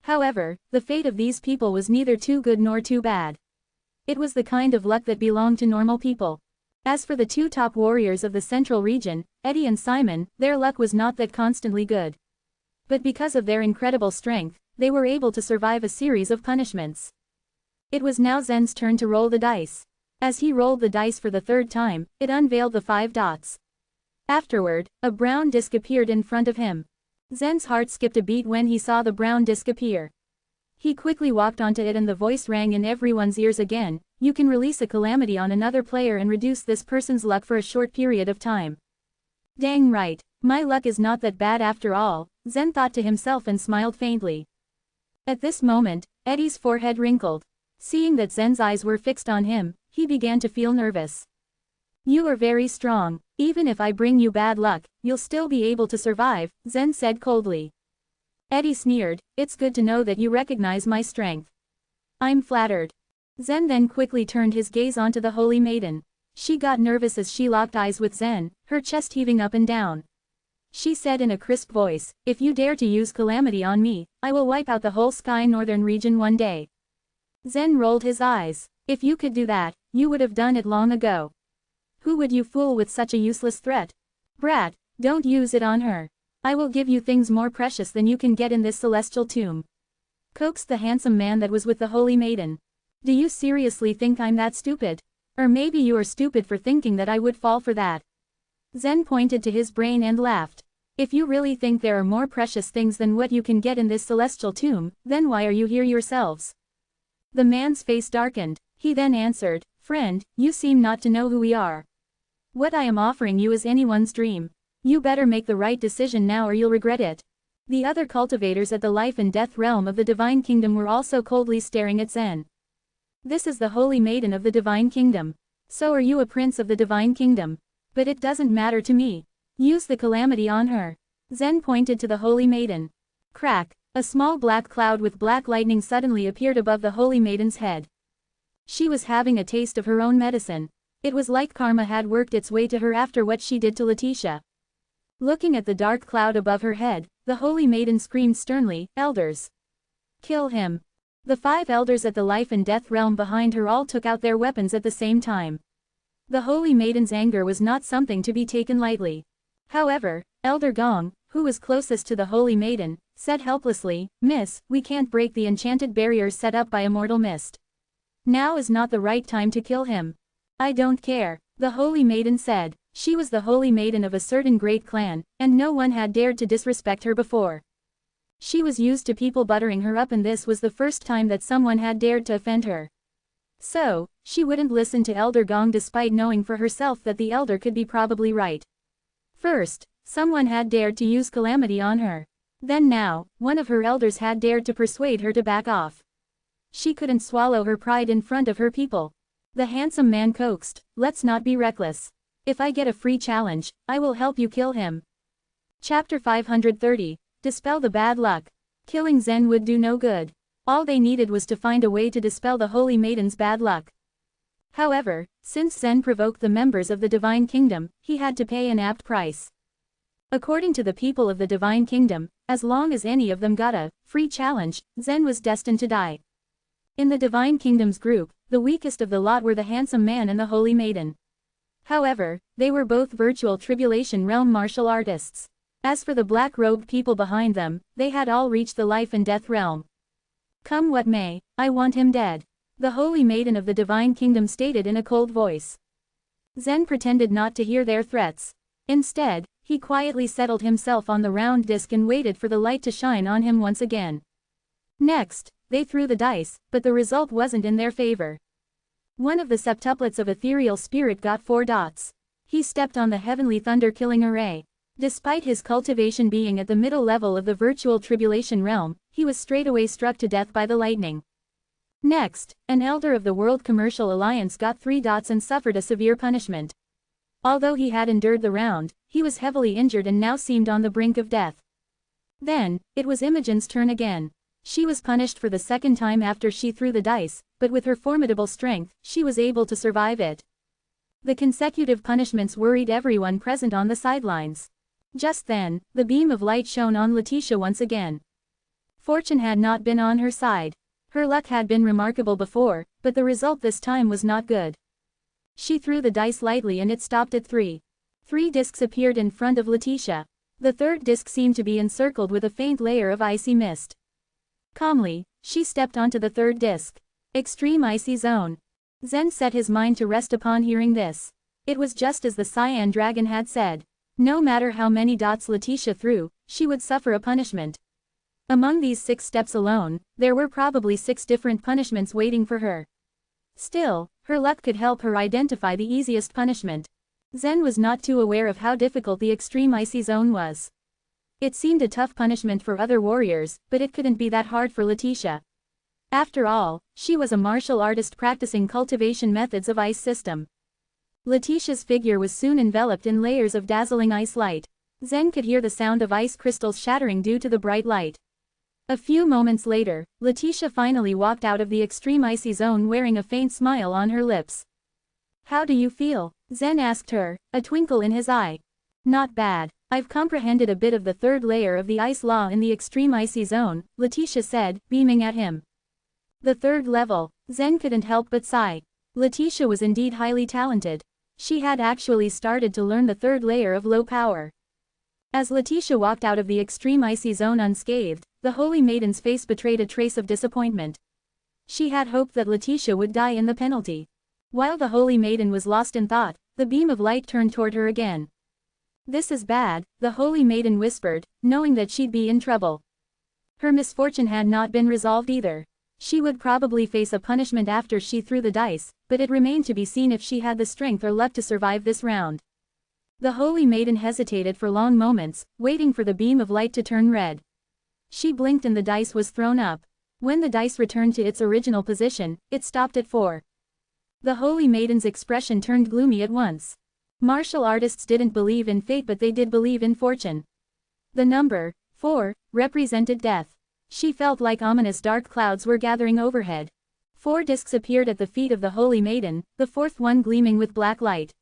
However, the fate of these people was neither too good nor too bad. It was the kind of luck that belonged to normal people. As for the 2 top warriors of the central region, Eddie and Simon, their luck was not that constantly good. But because of their incredible strength, they were able to survive a series of punishments. It was now Zen's turn to roll the dice. As he rolled the dice for the 3rd time, it unveiled the 5 dots. Afterward, a brown disc appeared in front of him. Zen's heart skipped a beat when he saw the brown disc appear. He quickly walked onto it and the voice rang in everyone's ears again, "You can release a calamity on another player and reduce this person's luck for a short period of time." Dang right, my luck is not that bad after all, Zen thought to himself and smiled faintly. At this moment, Eddie's forehead wrinkled. Seeing that Zen's eyes were fixed on him, he began to feel nervous. "You are very strong. Even if I bring you bad luck, you'll still be able to survive," Zen said coldly. Eddie sneered, "It's good to know that you recognize my strength. I'm flattered. Zen then quickly turned his gaze onto the holy maiden. She got nervous as she locked eyes with Zen, her chest heaving up and down. She said in a crisp voice, "If you dare to use calamity on me, I will wipe out the whole sky northern region one day." Zen rolled his eyes. "If you could do that, you would have done it long ago. Who would you fool with such a useless threat? Brat, don't use it on her. I will give you things more precious than you can get in this celestial tomb," coaxed the handsome man that was with the holy maiden. "Do you seriously think I'm that stupid? Or maybe you are stupid for thinking that I would fall for that." Zen pointed to his brain and laughed. "If you really think there are more precious things than what you can get in this celestial tomb, then why are you here yourselves?" The man's face darkened. He then answered, "Friend, you seem not to know who we are. What I am offering you is anyone's dream. You better make the right decision now or you'll regret it." The other cultivators at the life and death realm of the Divine Kingdom were also coldly staring at Zen. "This is the Holy Maiden of the Divine Kingdom. So are you a prince of the Divine Kingdom. But it doesn't matter to me. Use the calamity on her." Zen pointed to the Holy Maiden. Crack! A small black cloud with black lightning suddenly appeared above the Holy Maiden's head. She was having a taste of her own medicine. It was like karma had worked its way to her after what she did to Letitia. Looking at the dark cloud above her head, the Holy Maiden screamed sternly, "Elders! Kill him!" The 5 elders at the life and death realm behind her all took out their weapons at the same time. The Holy Maiden's anger was not something to be taken lightly. However, Elder Gong, who was closest to the Holy Maiden, said helplessly, "Miss, we can't break the enchanted barriers set up by Immortal Mist. Now is not the right time to kill him." "I don't care," the Holy Maiden said. She was the Holy Maiden of a certain great clan, and no one had dared to disrespect her before. She was used to people buttering her up and this was the first time that someone had dared to offend her. So, she wouldn't listen to Elder Gong despite knowing for herself that the elder could be probably right. First, someone had dared to use calamity on her. Then now, one of her elders had dared to persuade her to back off. She couldn't swallow her pride in front of her people. The handsome man coaxed, "Let's not be reckless. If I get a free challenge, I will help you kill him." Chapter 530. Dispel the bad luck. Killing Zen would do no good. All they needed was to find a way to dispel the Holy Maiden's bad luck. However, since Zen provoked the members of the Divine Kingdom, he had to pay an apt price. According to the people of the Divine Kingdom, as long as any of them got a free challenge, Zen was destined to die. In the Divine Kingdom's group, the weakest of the lot were the handsome man and the Holy Maiden. However, they were both virtual tribulation realm martial artists. As for the black-robed people behind them, they had all reached the life and death realm. "Come what may, I want him dead," the Holy Maiden of the Divine Kingdom stated in a cold voice. Zen pretended not to hear their threats. Instead, he quietly settled himself on the round disc and waited for the light to shine on him once again. Next, they threw the dice, but the result wasn't in their favor. One of the septuplets of ethereal spirit got 4 dots. He stepped on the heavenly thunder-killing array. Despite his cultivation being at the middle level of the virtual tribulation realm, he was straightaway struck to death by the lightning. Next, an elder of the World Commercial Alliance got 3 dots and suffered a severe punishment. Although he had endured the round, he was heavily injured and now seemed on the brink of death. Then, it was Imogen's turn again. She was punished for the second time after she threw the dice, but with her formidable strength, she was able to survive it. The consecutive punishments worried everyone present on the sidelines. Just then, the beam of light shone on Letitia once again. Fortune had not been on her side. Her luck had been remarkable before, but the result this time was not good. She threw the dice lightly and it stopped at 3. 3 discs appeared in front of Letitia. The third disc seemed to be encircled with a faint layer of icy mist. Calmly, she stepped onto the third disc. Extreme icy zone. Zen set his mind to rest upon hearing this. It was just as the Cyan Dragon had said. No matter how many dots Letitia threw, she would suffer a punishment. Among these 6 steps alone, there were probably 6 different punishments waiting for her. Still, her luck could help her identify the easiest punishment. Zen was not too aware of how difficult the extreme icy zone was. It seemed a tough punishment for other warriors, but it couldn't be that hard for Letitia. After all, she was a martial artist practicing cultivation methods of ice system. Letitia's figure was soon enveloped in layers of dazzling ice light. Zen could hear the sound of ice crystals shattering due to the bright light. A few moments later, Letitia finally walked out of the extreme icy zone wearing a faint smile on her lips. "How do you feel?" Zen asked her, a twinkle in his eye. "Not bad. I've comprehended a bit of the third layer of the ice law in the extreme icy zone," Letitia said, beaming at him. The third level. Zen couldn't help but sigh. Letitia was indeed highly talented. She had actually started to learn the third layer of low power. As Letitia walked out of the extreme icy zone unscathed, the Holy Maiden's face betrayed a trace of disappointment. She had hoped that Letitia would die in the penalty. While the Holy Maiden was lost in thought, the beam of light turned toward her again. "This is bad," the Holy Maiden whispered, knowing that she'd be in trouble. Her misfortune had not been resolved either. She would probably face a punishment after she threw the dice, but it remained to be seen if she had the strength or luck to survive this round. The Holy Maiden hesitated for long moments, waiting for the beam of light to turn red. She blinked and the dice was thrown up. When the dice returned to its original position, it stopped at 4. The Holy Maiden's expression turned gloomy at once. Martial artists didn't believe in fate, but they did believe in fortune. The number 4 represented death. She felt like ominous dark clouds were gathering overhead. 4 discs appeared at the feet of the Holy Maiden, the fourth one gleaming with black light.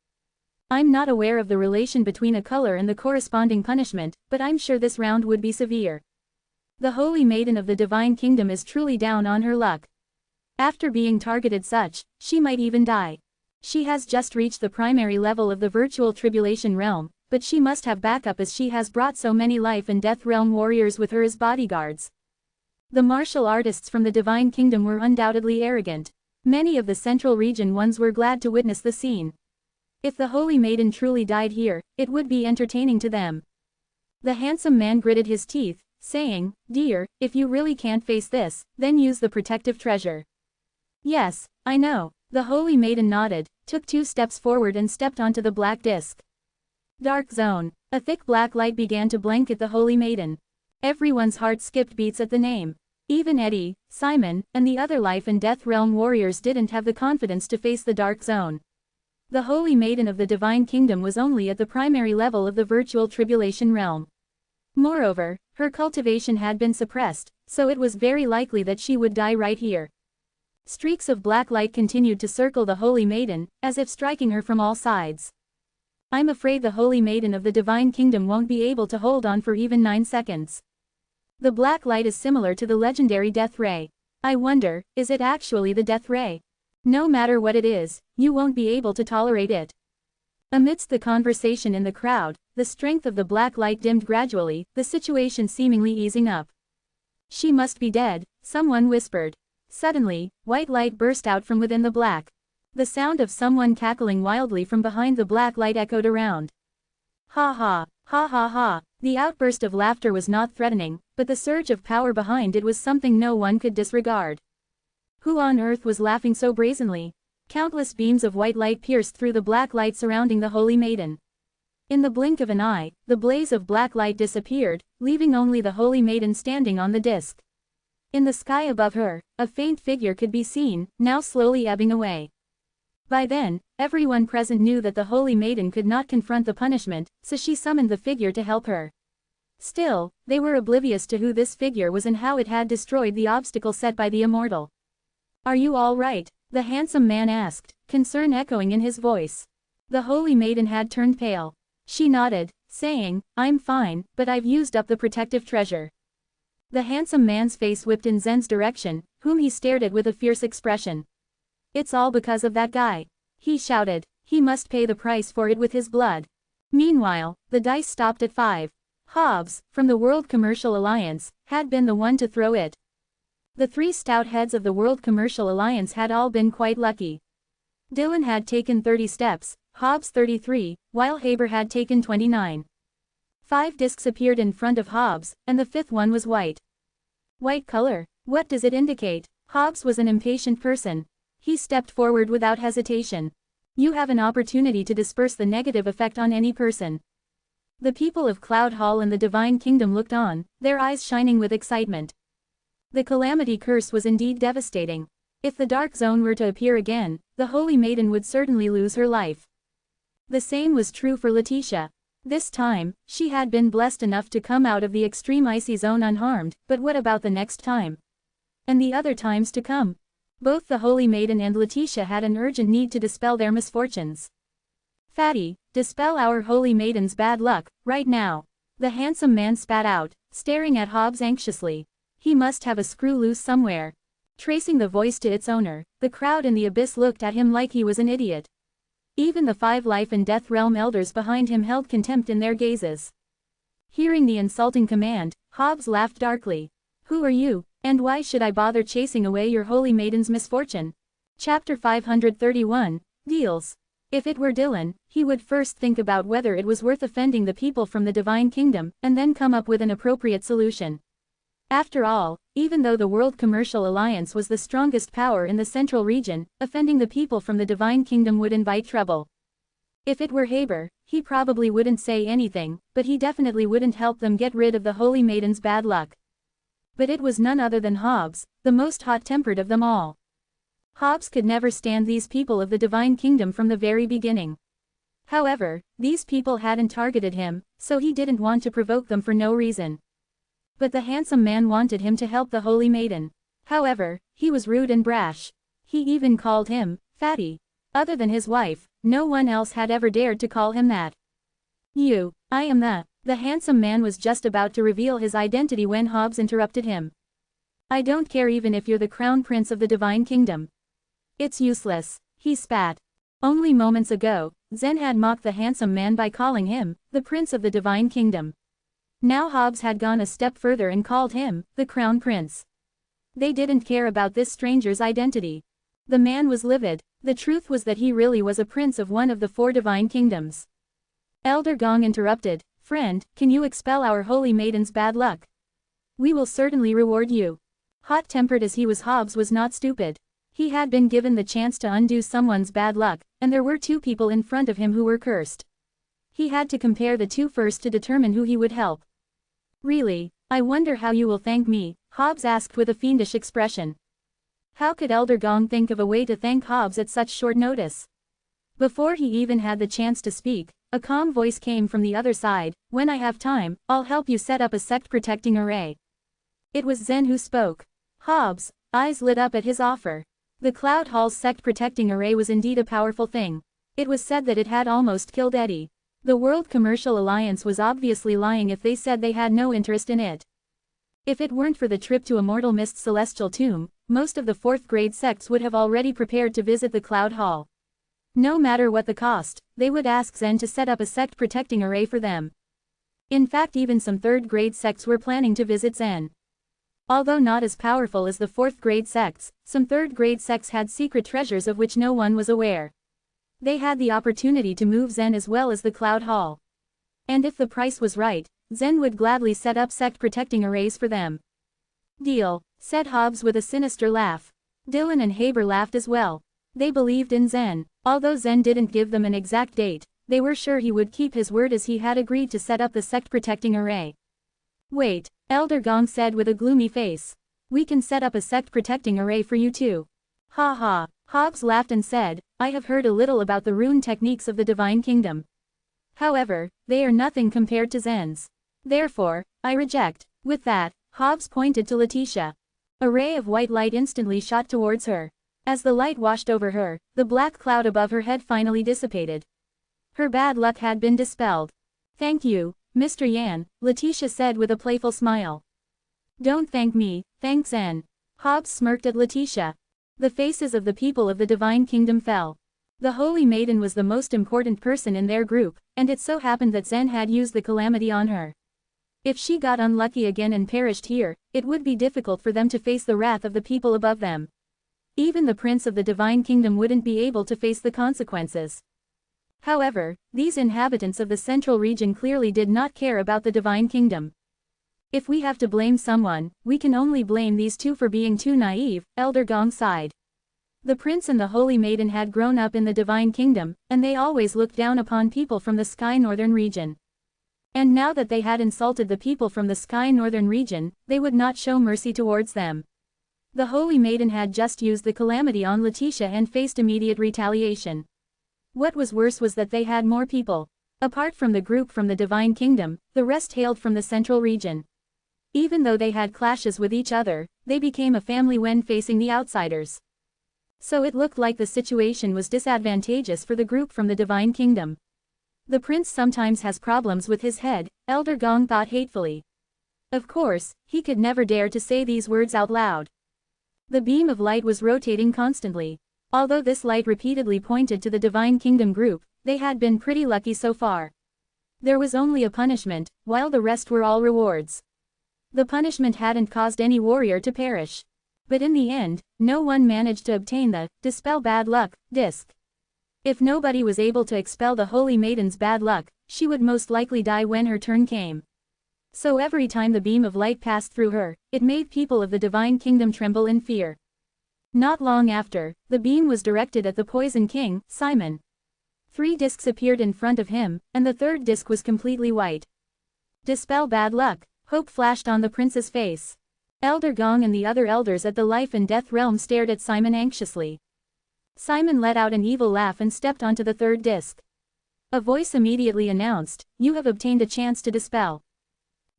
"I'm not aware of the relation between a color and the corresponding punishment, but I'm sure this round would be severe. The Holy Maiden of the Divine Kingdom is truly down on her luck. After being targeted such, she might even die. She has just reached the primary level of the virtual tribulation realm, but she must have backup as she has brought so many life and death realm warriors with her as bodyguards." The martial artists from the Divine Kingdom were undoubtedly arrogant. Many of the Central Region ones were glad to witness the scene. If the Holy Maiden truly died here, it would be entertaining to them. The handsome man gritted his teeth, saying, "Dear, if you really can't face this, then use the protective treasure." "Yes, I know." The Holy Maiden nodded, took 2 steps forward and stepped onto the black disc. Dark zone. A thick black light began to blanket the Holy Maiden. Everyone's heart skipped beats at the name. Even Eddie, Simon, and the other life and death realm warriors didn't have the confidence to face the dark zone. The Holy Maiden of the Divine Kingdom was only at the primary level of the virtual tribulation realm. Moreover, her cultivation had been suppressed, so it was very likely that she would die right here. Streaks of black light continued to circle the Holy Maiden, as if striking her from all sides. "I'm afraid the Holy Maiden of the Divine Kingdom won't be able to hold on for even 9 seconds. The black light is similar to the legendary Death Ray. I wonder, is it actually the Death Ray? No matter what it is, you won't be able to tolerate it." Amidst the conversation in the crowd, the strength of the black light dimmed gradually, the situation seemingly easing up. "She must be dead," someone whispered. Suddenly, white light burst out from within the black. The sound of someone cackling wildly from behind the black light echoed around. "Ha ha, ha ha ha." The outburst of laughter was not threatening, but the surge of power behind it was something no one could disregard. Who on earth was laughing so brazenly? Countless beams of white light pierced through the black light surrounding the Holy Maiden. In the blink of an eye, the blaze of black light disappeared, leaving only the Holy Maiden standing on the disc. In the sky above her, a faint figure could be seen, now slowly ebbing away. By then, everyone present knew that the Holy Maiden could not confront the punishment, so she summoned the figure to help her. Still, they were oblivious to who this figure was and how it had destroyed the obstacle set by the Immortal. "Are you all right?" the handsome man asked, concern echoing in his voice. The Holy Maiden had turned pale. She nodded, saying, "I'm fine, but I've used up the protective treasure." The handsome man's face whipped in Zen's direction, whom he stared at with a fierce expression. "It's all because of that guy," he shouted. "He must pay the price for it with his blood." Meanwhile, the dice stopped at 5. Hobbs, from the World Commercial Alliance, had been the one to throw it. The 3 stout heads of the World Commercial Alliance had all been quite lucky. Dylan had taken 30 steps, Hobbs 33, while Haber had taken 29. 5 discs appeared in front of Hobbs, and the 5th one was white. "White color? What does it indicate?" Hobbs was an impatient person. He stepped forward without hesitation. "You have an opportunity to disperse the negative effect on any person." The people of Cloud Hall and the Divine Kingdom looked on, their eyes shining with excitement. The calamity curse was indeed devastating. If the dark zone were to appear again, the Holy Maiden would certainly lose her life. The same was true for Letitia. This time, she had been blessed enough to come out of the extreme icy zone unharmed, but what about the next time? And the other times to come? Both the Holy Maiden and Letitia had an urgent need to dispel their misfortunes. Fatty, dispel our Holy Maiden's bad luck, right now. The handsome man spat out, staring at Hobbs anxiously. He must have a screw loose somewhere. Tracing the voice to its owner, the crowd in the abyss looked at him like he was an idiot. Even the 5 life and death realm elders behind him held contempt in their gazes. Hearing the insulting command, Hobbs laughed darkly. Who are you, and why should I bother chasing away your Holy Maiden's misfortune? Chapter 531, Deals. If it were Dylan, he would first think about whether it was worth offending the people from the Divine Kingdom, and then come up with an appropriate solution. After all, even though the World Commercial Alliance was the strongest power in the Central region, offending the people from the Divine Kingdom would invite trouble. If it were Haber, he probably wouldn't say anything, but he definitely wouldn't help them get rid of the Holy Maiden's bad luck. But it was none other than Hobbs, the most hot-tempered of them all. Hobbs could never stand these people of the Divine Kingdom from the very beginning. However, these people hadn't targeted him, so he didn't want to provoke them for no reason. But the handsome man wanted him to help the Holy Maiden. However, he was rude and brash. He even called him Fatty. Other than his wife, no one else had ever dared to call him that. I am the handsome man was just about to reveal his identity when Hobbs interrupted him. I don't care even if you're the Crown Prince of the Divine Kingdom. It's useless, he spat. Only moments ago, Zen had mocked the handsome man by calling him the Prince of the Divine Kingdom. Now Hobbs had gone a step further and called him the Crown Prince. They didn't care about this stranger's identity. The man was livid. The truth was that he really was a prince of one of the 4 divine kingdoms. Elder Gong interrupted, "Friend, can you expel our Holy Maiden's bad luck? We will certainly reward you." Hot-tempered as he was, Hobbs was not stupid. He had been given the chance to undo someone's bad luck, and there were 2 people in front of him who were cursed. He had to compare the 2 first to determine who he would help. "Really, I wonder how you will thank me," Hobbs asked with a fiendish expression. How could Elder Gong think of a way to thank Hobbs at such short notice? Before he even had the chance to speak, a calm voice came from the other side, "When I have time, I'll help you set up a sect-protecting array." It was Zen who spoke. Hobbs' eyes lit up at his offer. The Cloud Hall's sect-protecting array was indeed a powerful thing. It was said that it had almost killed Eddie. The World Commercial Alliance was obviously lying if they said they had no interest in it. If it weren't for the trip to Immortal Mist's celestial tomb, most of the 4th grade sects would have already prepared to visit the Cloud Hall. No matter what the cost, they would ask Zen to set up a sect-protecting array for them. In fact, even some 3rd grade sects were planning to visit Zen. Although not as powerful as the 4th grade sects, some 3rd grade sects had secret treasures of which no one was aware. They had the opportunity to move Zen as well as the Cloud Hall. And if the price was right, Zen would gladly set up sect-protecting arrays for them. "Deal," said Hobbs with a sinister laugh. Dylan and Haber laughed as well. They believed in Zen. Although Zen didn't give them an exact date, they were sure he would keep his word as he had agreed to set up the sect-protecting array. "Wait," Elder Gong said with a gloomy face. "We can set up a sect-protecting array for you too." "Ha ha." Hobbs laughed and said, "I have heard a little about the rune techniques of the Divine Kingdom. However, they are nothing compared to Zen's. Therefore, I reject." With that, Hobbs pointed to Letitia. A ray of white light instantly shot towards her. As the light washed over her, the black cloud above her head finally dissipated. Her bad luck had been dispelled. "Thank you, Mr. Yan," Letitia said with a playful smile. "Don't thank me, thank Zen." Hobbs smirked at Letitia. The faces of the people of the Divine Kingdom fell. The Holy Maiden was the most important person in their group, and it so happened that Zen had used the calamity on her. If she got unlucky again and perished here, it would be difficult for them to face the wrath of the people above them. Even the Prince of the Divine Kingdom wouldn't be able to face the consequences. However, these inhabitants of the Central region clearly did not care about the Divine Kingdom. "If we have to blame someone, we can only blame these 2 for being too naive," Elder Gong sighed. The Prince and the Holy Maiden had grown up in the Divine Kingdom, and they always looked down upon people from the Sky Northern region. And now that they had insulted the people from the Sky Northern region, they would not show mercy towards them. The Holy Maiden had just used the calamity on Letitia and faced immediate retaliation. What was worse was that they had more people. Apart from the group from the Divine Kingdom, the rest hailed from the central region. Even though they had clashes with each other, they became a family when facing the outsiders. So it looked like the situation was disadvantageous for the group from the Divine Kingdom. The prince sometimes has problems with his head, Elder Gong thought hatefully. Of course, he could never dare to say these words out loud. The beam of light was rotating constantly. Although this light repeatedly pointed to the Divine Kingdom group, they had been pretty lucky so far. There was only a punishment, while the rest were all rewards. The punishment hadn't caused any warrior to perish. But in the end, no one managed to obtain the Dispel Bad Luck disc. If nobody was able to expel the Holy Maiden's bad luck, she would most likely die when her turn came. So every time the beam of light passed through her, it made people of the Divine Kingdom tremble in fear. Not long after, the beam was directed at the Poison King, Simon. 3 discs appeared in front of him, and the third disc was completely white. Dispel bad luck, hope flashed on the prince's face. Elder Gong and the other elders at the life and death realm stared at Simon anxiously. Simon let out an evil laugh and stepped onto the third disc. A voice immediately announced, "You have obtained a chance to dispel."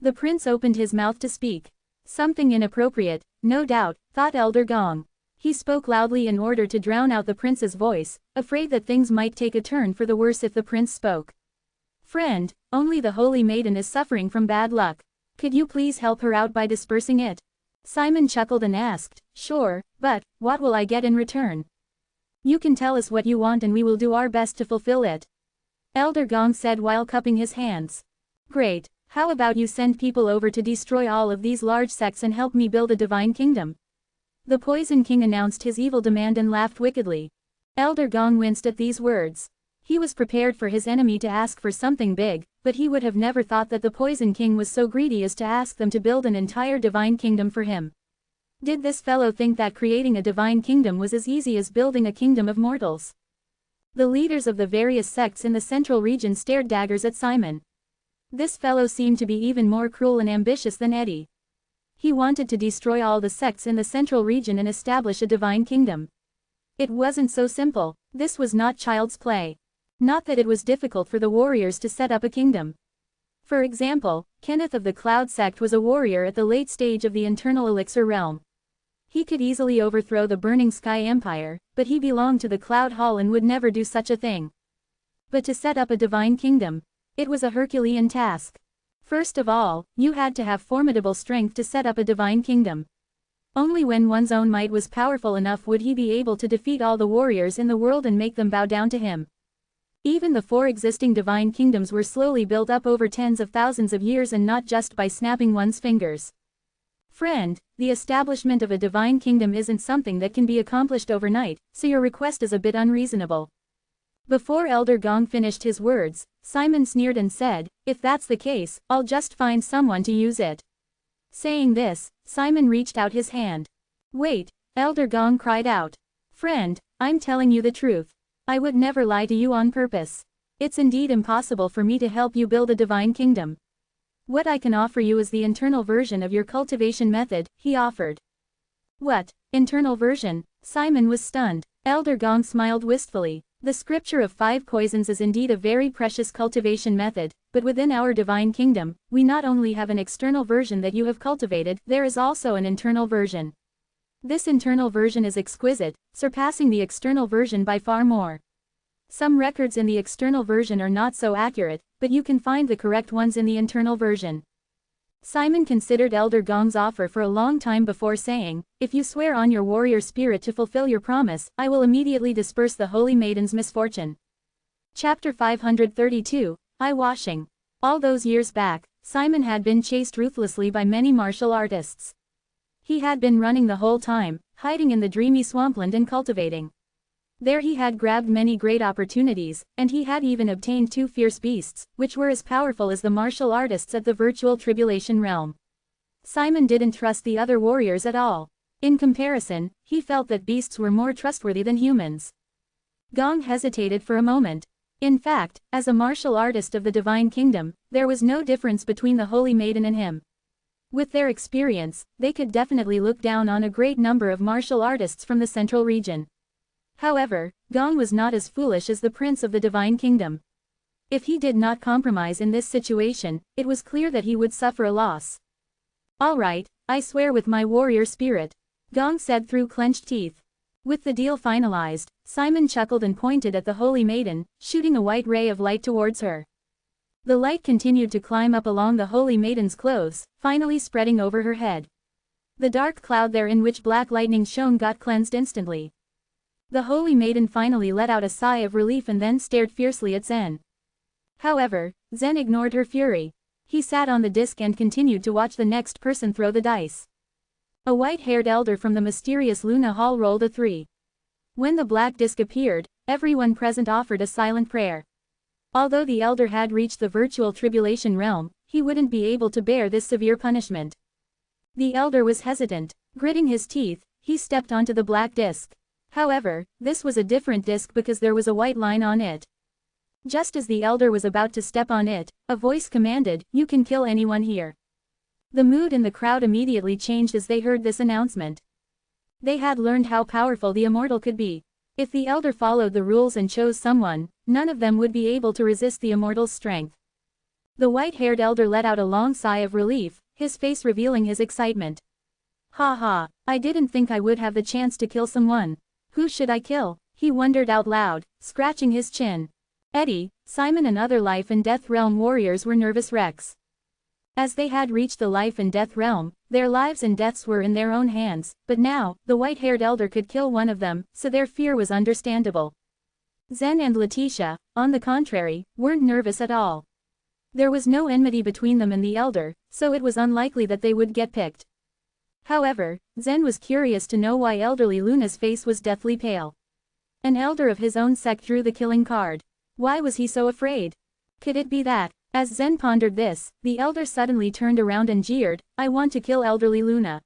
The prince opened his mouth to speak. Something inappropriate, no doubt, thought Elder Gong. He spoke loudly in order to drown out the prince's voice, afraid that things might take a turn for the worse if the prince spoke. "Friend, only the Holy Maiden is suffering from bad luck. Could you please help her out by dispersing it?" Simon chuckled and asked, "Sure, but what will I get in return?" "You can tell us what you want and we will do our best to fulfill it," Elder Gong said while cupping his hands. "Great, how about you send people over to destroy all of these large sects and help me build a divine kingdom?" The Poison King announced his evil demand and laughed wickedly. Elder Gong winced at these words. He was prepared for his enemy to ask for something big, but he would have never thought that the Poison King was so greedy as to ask them to build an entire divine kingdom for him. Did this fellow think that creating a divine kingdom was as easy as building a kingdom of mortals? The leaders of the various sects in the central region stared daggers at Simon. This fellow seemed to be even more cruel and ambitious than Eddie. He wanted to destroy all the sects in the central region and establish a divine kingdom. It wasn't so simple. This was not child's play. Not that it was difficult for the warriors to set up a kingdom. For example, Kenneth of the Cloud sect was a warrior at the late stage of the Internal Elixir realm. He could easily overthrow the Burning Sky Empire, but he belonged to the Cloud Hall and would never do such a thing. But to set up a divine kingdom, it was a Herculean task. First of all, you had to have formidable strength to set up a divine kingdom. Only when one's own might was powerful enough would he be able to defeat all the warriors in the world and make them bow down to him. Even the 4 existing divine kingdoms were slowly built up over tens of thousands of years and not just by snapping one's fingers. Friend, the establishment of a divine kingdom isn't something that can be accomplished overnight, so your request is a bit unreasonable. Before Elder Gong finished his words, Simon sneered and said, "If that's the case, I'll just find someone to use it." Saying this, Simon reached out his hand. "Wait," Elder Gong cried out. "Friend, I'm telling you the truth. I would never lie to you on purpose. It's indeed impossible for me to help you build a divine kingdom. What I can offer you is the internal version of your cultivation method," he offered. "What, internal version?" Simon was stunned. Elder Gong smiled wistfully. "The scripture of 5 poisons is indeed a very precious cultivation method, but within our divine kingdom, we not only have an external version that you have cultivated, there is also an internal version. This internal version is exquisite, surpassing the external version by far more. Some records in the external version are not so accurate, but you can find the correct ones in the internal version." Simon considered Elder Gong's offer for a long time before saying, "If you swear on your warrior spirit to fulfill your promise, I will immediately disperse the Holy Maiden's misfortune." Chapter 532, Eye-Washing. All those years back, Simon had been chased ruthlessly by many martial artists. He had been running the whole time, hiding in the dreamy swampland and cultivating. There he had grabbed many great opportunities, and he had even obtained 2 fierce beasts, which were as powerful as the martial artists at the virtual tribulation realm. Simon didn't trust the other warriors at all. In comparison, he felt that beasts were more trustworthy than humans. Gong hesitated for a moment. In fact, as a martial artist of the Divine Kingdom, there was no difference between the Holy Maiden and him. With their experience, they could definitely look down on a great number of martial artists from the central region. However, Gong was not as foolish as the Prince of the Divine Kingdom. If he did not compromise in this situation, it was clear that he would suffer a loss. "All right, I swear with my warrior spirit," Gong said through clenched teeth. With the deal finalized, Simon chuckled and pointed at the holy maiden, shooting a white ray of light towards her. The light continued to climb up along the holy maiden's clothes, finally spreading over her head. The dark cloud there in which black lightning shone got cleansed instantly. The holy maiden finally let out a sigh of relief and then stared fiercely at Zen. However, Zen ignored her fury. He sat on the disc and continued to watch the next person throw the dice. A white-haired elder from the mysterious Luna Hall rolled a 3. When the black disc appeared, everyone present offered a silent prayer. Although the elder had reached the virtual tribulation realm, he wouldn't be able to bear this severe punishment. The elder was hesitant. Gritting his teeth, he stepped onto the black disc. However, this was a different disc because there was a white line on it. Just as the elder was about to step on it, a voice commanded, "You can kill anyone here." The mood in the crowd immediately changed as they heard this announcement. They had learned how powerful the Immortal could be. If the elder followed the rules and chose someone, none of them would be able to resist the Immortal's strength. The white-haired elder let out a long sigh of relief, his face revealing his excitement. "Ha ha, I didn't think I would have the chance to kill someone. Who should I kill?" he wondered out loud, scratching his chin. Eddie, Simon and other life and death realm warriors were nervous wrecks. As they had reached the life and death realm, their lives and deaths were in their own hands, but now, the white-haired elder could kill one of them, so their fear was understandable. Zen and Letitia, on the contrary, weren't nervous at all. There was no enmity between them and the elder, so it was unlikely that they would get picked. However, Zen was curious to know why elderly Luna's face was deathly pale. An elder of his own sect drew the killing card. Why was he so afraid? Could it be that, as Zen pondered this, the elder suddenly turned around and jeered, "I want to kill elderly Luna."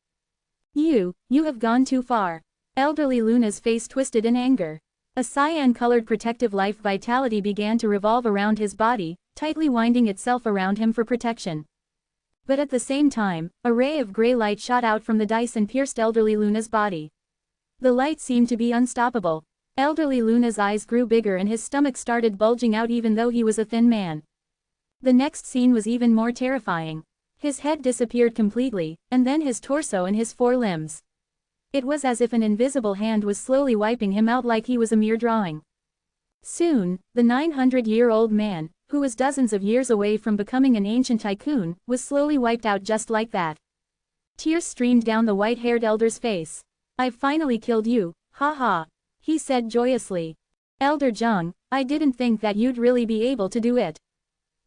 You have gone too far." Elderly Luna's face twisted in anger. A cyan-colored protective life vitality began to revolve around his body, tightly winding itself around him for protection. But at the same time, a ray of gray light shot out from the dice and pierced elderly Luna's body. The light seemed to be unstoppable. Elderly Luna's eyes grew bigger and his stomach started bulging out even though he was a thin man. The next scene was even more terrifying. His head disappeared completely, and then his torso and his 4 limbs. It was as if an invisible hand was slowly wiping him out like he was a mere drawing. Soon, the 900-year-old man, who was dozens of years away from becoming an ancient tycoon, was slowly wiped out just like that. Tears streamed down the white-haired elder's face. "I've finally killed you, ha ha," he said joyously. "Elder Zheng, I didn't think that you'd really be able to do it."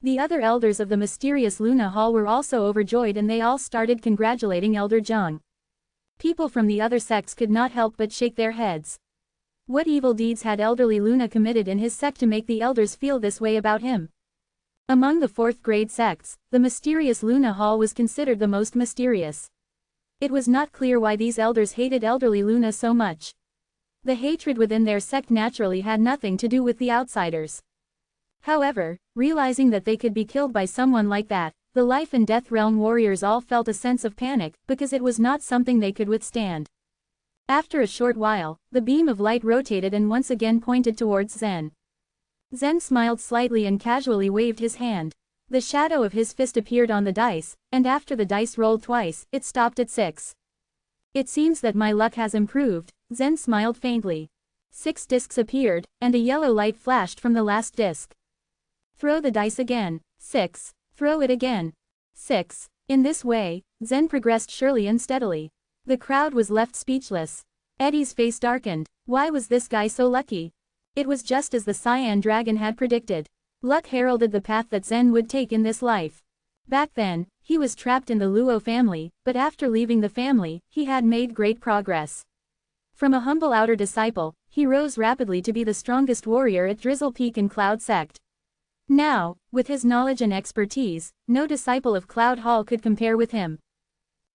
The other elders of the mysterious Luna Hall were also overjoyed and they all started congratulating Elder Zheng. People from the other sects could not help but shake their heads. What evil deeds had elderly Luna committed in his sect to make the elders feel this way about him? Among the 4th grade sects, the mysterious Luna Hall was considered the most mysterious. It was not clear why these elders hated elderly Luna so much. The hatred within their sect naturally had nothing to do with the outsiders. However, realizing that they could be killed by someone like that, the life and death realm warriors all felt a sense of panic, because it was not something they could withstand. After a short while, the beam of light rotated and once again pointed towards Zen. Zen smiled slightly and casually waved his hand. The shadow of his fist appeared on the dice, and after the dice rolled twice, it stopped at 6. "It seems that my luck has improved," Zen smiled faintly. 6 discs appeared, and a yellow light flashed from the last disc. "Throw the dice again." 6. "Throw it again." 6. In this way, Zen progressed surely and steadily. The crowd was left speechless. Eddie's face darkened. Why was this guy so lucky? It was just as the Cyan Dragon had predicted. Luck heralded the path that Zen would take in this life. Back then, he was trapped in the Luo family, but after leaving the family, he had made great progress. From a humble outer disciple, he rose rapidly to be the strongest warrior at Drizzle Peak in Cloud Sect. Now, with his knowledge and expertise, no disciple of Cloud Hall could compare with him.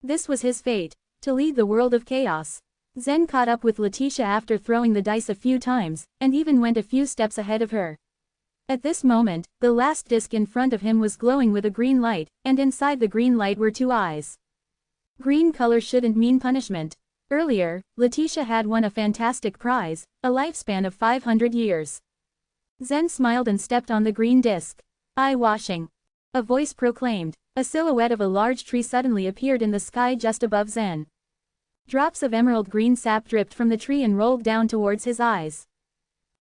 This was his fate, to lead the world of chaos. Zen caught up with Letitia after throwing the dice a few times, and even went a few steps ahead of her. At this moment, the last disc in front of him was glowing with a green light, and inside the green light were 2 eyes. Green color shouldn't mean punishment. Earlier, Letitia had won a fantastic prize, a lifespan of 500 years. Zen smiled and stepped on the green disc. Eye washing. A voice proclaimed. A silhouette of a large tree suddenly appeared in the sky just above Zen. Drops of emerald green sap dripped from the tree and rolled down towards his eyes.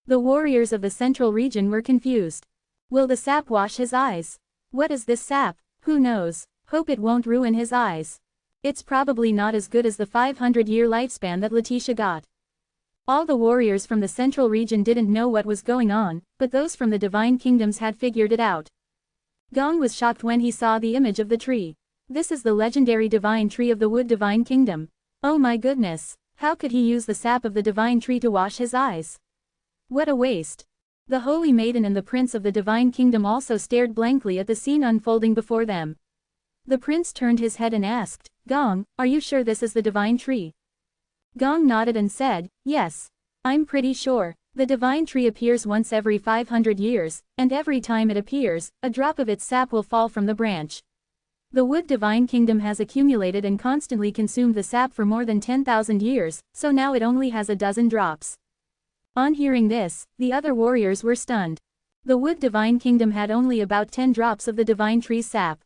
The warriors of the central region were confused. Will the sap wash his eyes? What is this sap? Who knows? Hope it won't ruin his eyes. It's probably not as good as the 500-year lifespan that Letitia got. All the warriors from the central region didn't know what was going on, but those from the divine kingdoms had figured it out. Gong was shocked when he saw the image of the tree. This is the legendary divine tree of the Wood Divine Kingdom. Oh my goodness, how could he use the sap of the divine tree to wash his eyes? What a waste. The Holy Maiden and the Prince of the Divine Kingdom also stared blankly at the scene unfolding before them. The prince turned his head and asked, Gong, are you sure this is the divine tree? Gong nodded and said, yes. I'm pretty sure. The divine tree appears once every 500 years, and every time it appears, a drop of its sap will fall from the branch. The Wood Divine Kingdom has accumulated and constantly consumed the sap for more than 10,000 years, so now it only has a dozen drops. On hearing this, the other warriors were stunned. The Wood Divine Kingdom had only about 10 drops of the divine tree's sap.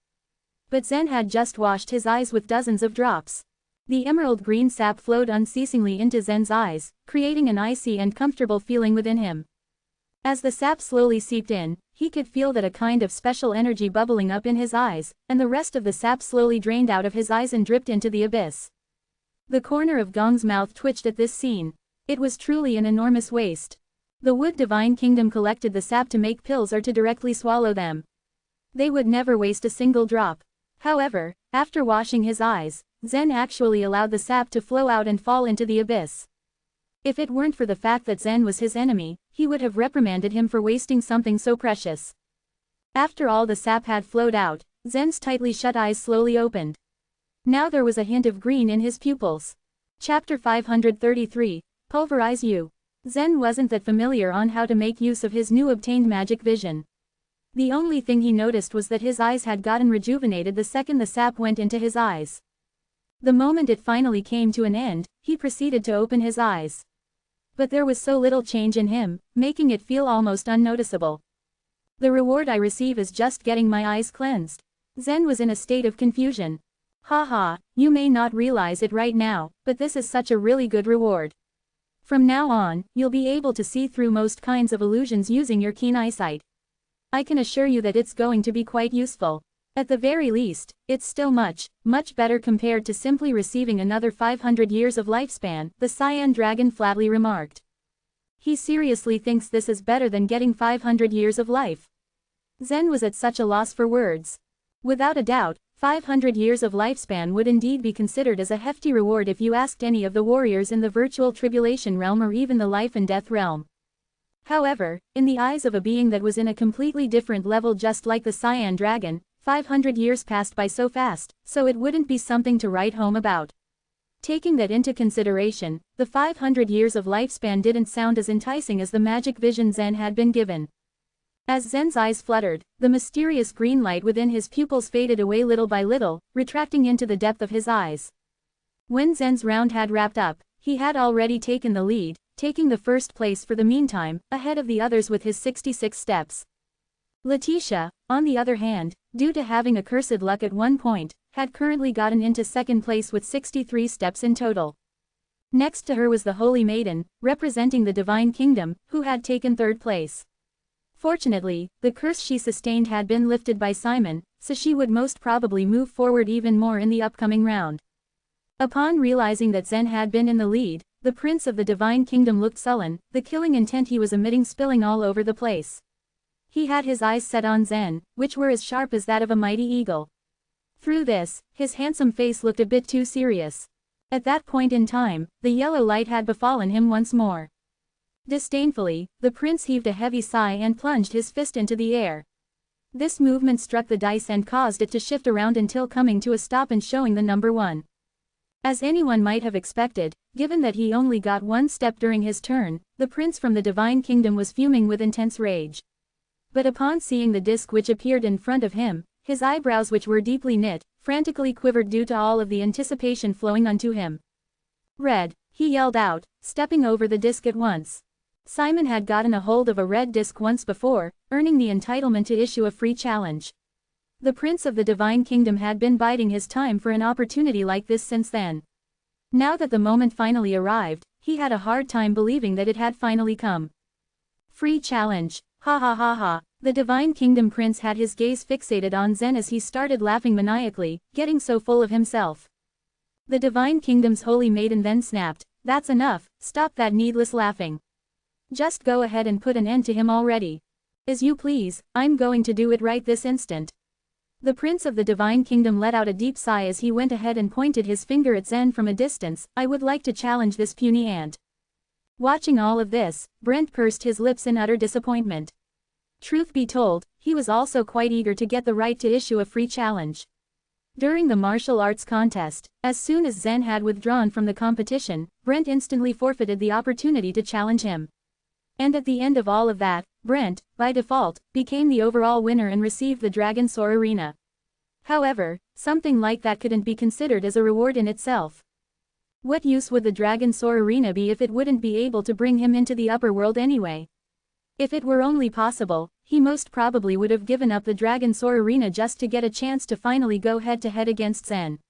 But Zen had just washed his eyes with dozens of drops. The emerald green sap flowed unceasingly into Zen's eyes, creating an icy and comfortable feeling within him. As the sap slowly seeped in, he could feel that a kind of special energy bubbling up in his eyes, and the rest of the sap slowly drained out of his eyes and dripped into the abyss. The corner of Gong's mouth twitched at this scene. It was truly an enormous waste. The Wood Divine Kingdom collected the sap to make pills or to directly swallow them. They would never waste a single drop. However, after washing his eyes, Zen actually allowed the sap to flow out and fall into the abyss. If it weren't for the fact that Zen was his enemy, he would have reprimanded him for wasting something so precious. After all the sap had flowed out, Zen's tightly shut eyes slowly opened. Now there was a hint of green in his pupils. Chapter 533, Pulverize You. Zen wasn't that familiar on how to make use of his new obtained magic vision. The only thing he noticed was that his eyes had gotten rejuvenated the second the sap went into his eyes. The moment it finally came to an end, he proceeded to open his eyes. But there was so little change in him, making it feel almost unnoticeable. The reward I receive is just getting my eyes cleansed. Zen was in a state of confusion. Haha, you may not realize it right now, but this is such a really good reward. From now on, you'll be able to see through most kinds of illusions using your keen eyesight. I can assure you that it's going to be quite useful. At the very least, it's still much, much better compared to simply receiving another 500 years of lifespan, the Cyan Dragon flatly remarked. He seriously thinks this is better than getting 500 years of life. Zen was at such a loss for words. Without a doubt, 500 years of lifespan would indeed be considered as a hefty reward if you asked any of the warriors in the virtual tribulation realm or even the life and death realm. However, in the eyes of a being that was in a completely different level just like the Cyan Dragon, 500 years passed by so fast, so it wouldn't be something to write home about. Taking that into consideration, the 500 years of lifespan didn't sound as enticing as the magic vision Zen had been given. As Zen's eyes fluttered, the mysterious green light within his pupils faded away little by little, retracting into the depth of his eyes. When Zen's round had wrapped up, he had already taken the lead, taking the first place for the meantime, ahead of the others with his 66 steps. Letitia, on the other hand, due to having accursed luck at one point, had currently gotten into second place with 63 steps in total. Next to her was the Holy Maiden, representing the Divine Kingdom, who had taken third place. Fortunately, the curse she sustained had been lifted by Simon, so she would most probably move forward even more in the upcoming round. Upon realizing that Zen had been in the lead, the Prince of the Divine Kingdom looked sullen, the killing intent he was emitting spilling all over the place. He had his eyes set on Zen, which were as sharp as that of a mighty eagle. Through this, his handsome face looked a bit too serious. At that point in time, the yellow light had befallen him once more. Disdainfully, the prince heaved a heavy sigh and plunged his fist into the air. This movement struck the dice and caused it to shift around until coming to a stop and showing the number 1. As anyone might have expected, given that he only got one step during his turn, the prince from the Divine Kingdom was fuming with intense rage. But upon seeing the disc which appeared in front of him, his eyebrows which were deeply knit, frantically quivered due to all of the anticipation flowing unto him. Red, he yelled out, stepping over the disc at once. Simon had gotten a hold of a red disc once before, earning the entitlement to issue a free challenge. The Prince of the Divine Kingdom had been biding his time for an opportunity like this since then. Now that the moment finally arrived, he had a hard time believing that it had finally come. Free challenge. Ha ha ha ha. The Divine Kingdom Prince had his gaze fixated on Zen as he started laughing maniacally, getting so full of himself. The Divine Kingdom's holy maiden then snapped, "That's enough, stop that needless laughing. Just go ahead and put an end to him already." "As you please, I'm going to do it right this instant." The Prince of the Divine Kingdom let out a deep sigh as he went ahead and pointed his finger at Zen from a distance. "I would like to challenge this puny ant." Watching all of this, Brent pursed his lips in utter disappointment. Truth be told, he was also quite eager to get the right to issue a free challenge. During the martial arts contest, as soon as Zen had withdrawn from the competition, Brent instantly forfeited the opportunity to challenge him. And at the end of all of that, Brent, by default, became the overall winner and received the Dragon Soar Arena. However, something like that couldn't be considered as a reward in itself. What use would the Dragon Soar Arena be if it wouldn't be able to bring him into the upper world anyway? If it were only possible, he most probably would have given up the Dragon Soar Arena just to get a chance to finally go head-to-head against Zen.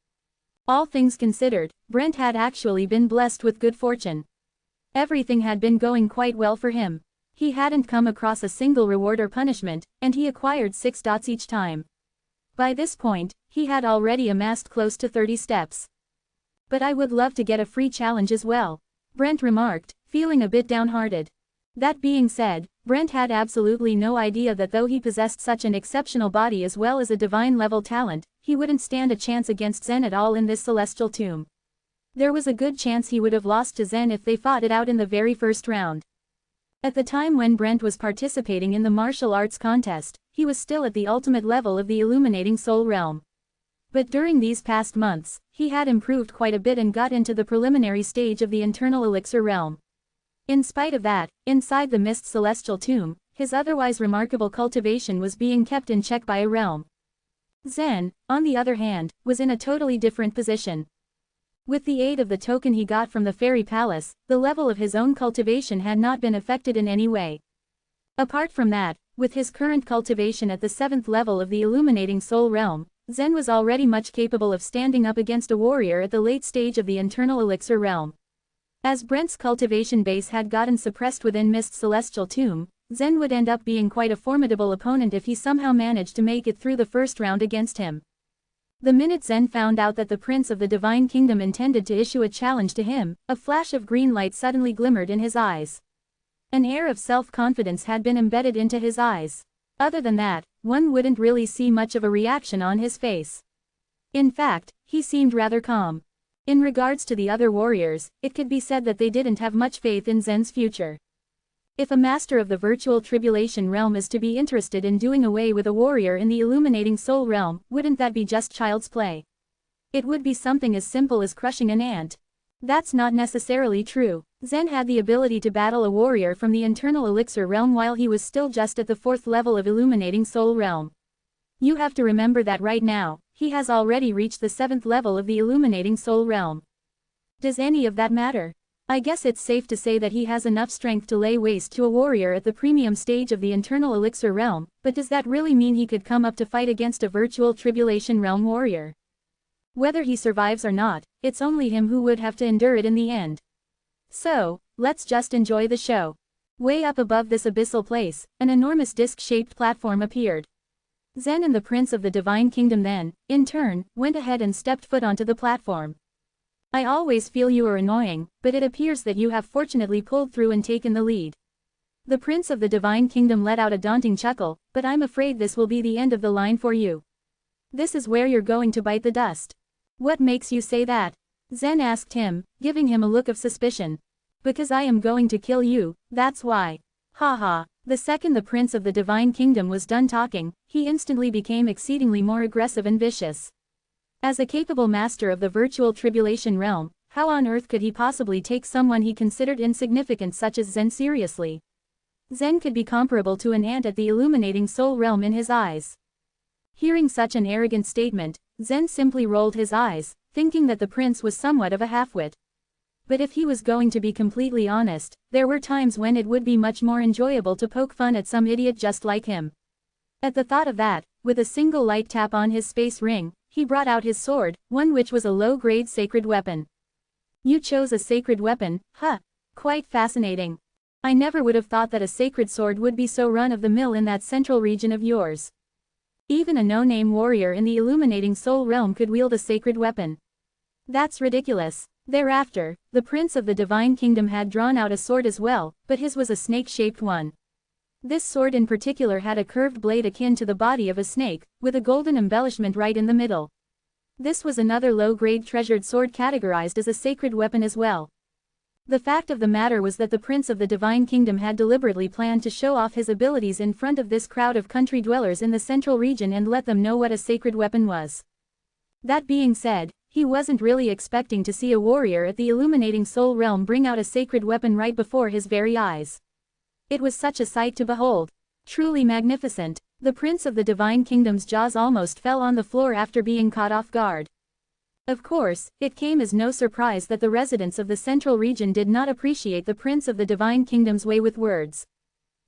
All things considered, Brent had actually been blessed with good fortune. Everything had been going quite well for him. He hadn't come across a single reward or punishment, and he acquired 6 dots each time. By this point, he had already amassed close to 30 steps. "But I would love to get a free challenge as well," Brent remarked, feeling a bit downhearted. That being said, Brent had absolutely no idea that though he possessed such an exceptional body as well as a divine-level talent, he wouldn't stand a chance against Zen at all in this celestial tomb. There was a good chance he would have lost to Zen if they fought it out in the very first round. At the time when Brent was participating in the martial arts contest, he was still at the ultimate level of the illuminating soul realm. But during these past months, he had improved quite a bit and got into the preliminary stage of the internal elixir realm. In spite of that, inside the mist celestial tomb, his otherwise remarkable cultivation was being kept in check by a realm. Zen, on the other hand, was in a totally different position. With the aid of the token he got from the fairy palace, the level of his own cultivation had not been affected in any way. Apart from that, with his current cultivation at the 7th level of the illuminating soul realm, Zen was already much capable of standing up against a warrior at the late stage of the internal elixir realm. As Brent's cultivation base had gotten suppressed within Mist's celestial tomb, Zen would end up being quite a formidable opponent if he somehow managed to make it through the first round against him. The minute Zen found out that the Prince of the Divine Kingdom intended to issue a challenge to him, a flash of green light suddenly glimmered in his eyes. An air of self-confidence had been embedded into his eyes. Other than that, one wouldn't really see much of a reaction on his face. In fact, he seemed rather calm. In regards to the other warriors, it could be said that they didn't have much faith in Zen's future. If a master of the virtual tribulation realm is to be interested in doing away with a warrior in the illuminating soul realm, wouldn't that be just child's play? It would be something as simple as crushing an ant. That's not necessarily true. Zen had the ability to battle a warrior from the internal elixir realm while he was still just at the 4th level of illuminating soul realm. You have to remember that right now, he has already reached the 7th level of the illuminating soul realm. Does any of that matter? I guess it's safe to say that he has enough strength to lay waste to a warrior at the premium stage of the internal elixir realm, but does that really mean he could come up to fight against a virtual tribulation realm warrior? Whether he survives or not, it's only him who would have to endure it in the end. So, let's just enjoy the show. Way up above this abyssal place, an enormous disc-shaped platform appeared. Zen and the Prince of the Divine Kingdom then, in turn, went ahead and stepped foot onto the platform. "I always feel you are annoying, but it appears that you have fortunately pulled through and taken the lead." The Prince of the Divine Kingdom let out a daunting chuckle, "But I'm afraid this will be the end of the line for you. This is where you're going to bite the dust." "What makes you say that?" Zen asked him, giving him a look of suspicion. "Because I am going to kill you, that's why." Ha ha. The second the Prince of the Divine Kingdom was done talking, he instantly became exceedingly more aggressive and vicious. As a capable master of the virtual tribulation realm, how on earth could he possibly take someone he considered insignificant such as Zen seriously? Zen could be comparable to an ant at the illuminating soul realm in his eyes. Hearing such an arrogant statement, Zen simply rolled his eyes, thinking that the prince was somewhat of a halfwit. But if he was going to be completely honest, there were times when it would be much more enjoyable to poke fun at some idiot just like him. At the thought of that, with a single light tap on his space ring, he brought out his sword, one which was a low-grade sacred weapon. You chose a sacred weapon, huh? Quite fascinating. I never would have thought that a sacred sword would be so run-of-the-mill in that central region of yours. Even a no-name warrior in the illuminating soul realm could wield a sacred weapon. That's ridiculous. Thereafter, the prince of the divine kingdom had drawn out a sword as well, but his was a snake-shaped one. This sword in particular had a curved blade akin to the body of a snake, with a golden embellishment right in the middle. This was another low-grade treasured sword categorized as a sacred weapon as well. The fact of the matter was that the prince of the divine kingdom had deliberately planned to show off his abilities in front of this crowd of country dwellers in the central region and let them know what a sacred weapon was. That being said, he wasn't really expecting to see a warrior at the illuminating soul realm bring out a sacred weapon right before his very eyes. It was such a sight to behold. Truly magnificent. The prince of the divine kingdom's jaws almost fell on the floor after being caught off guard. Of course, it came as no surprise that the residents of the central region did not appreciate the prince of the divine kingdom's way with words.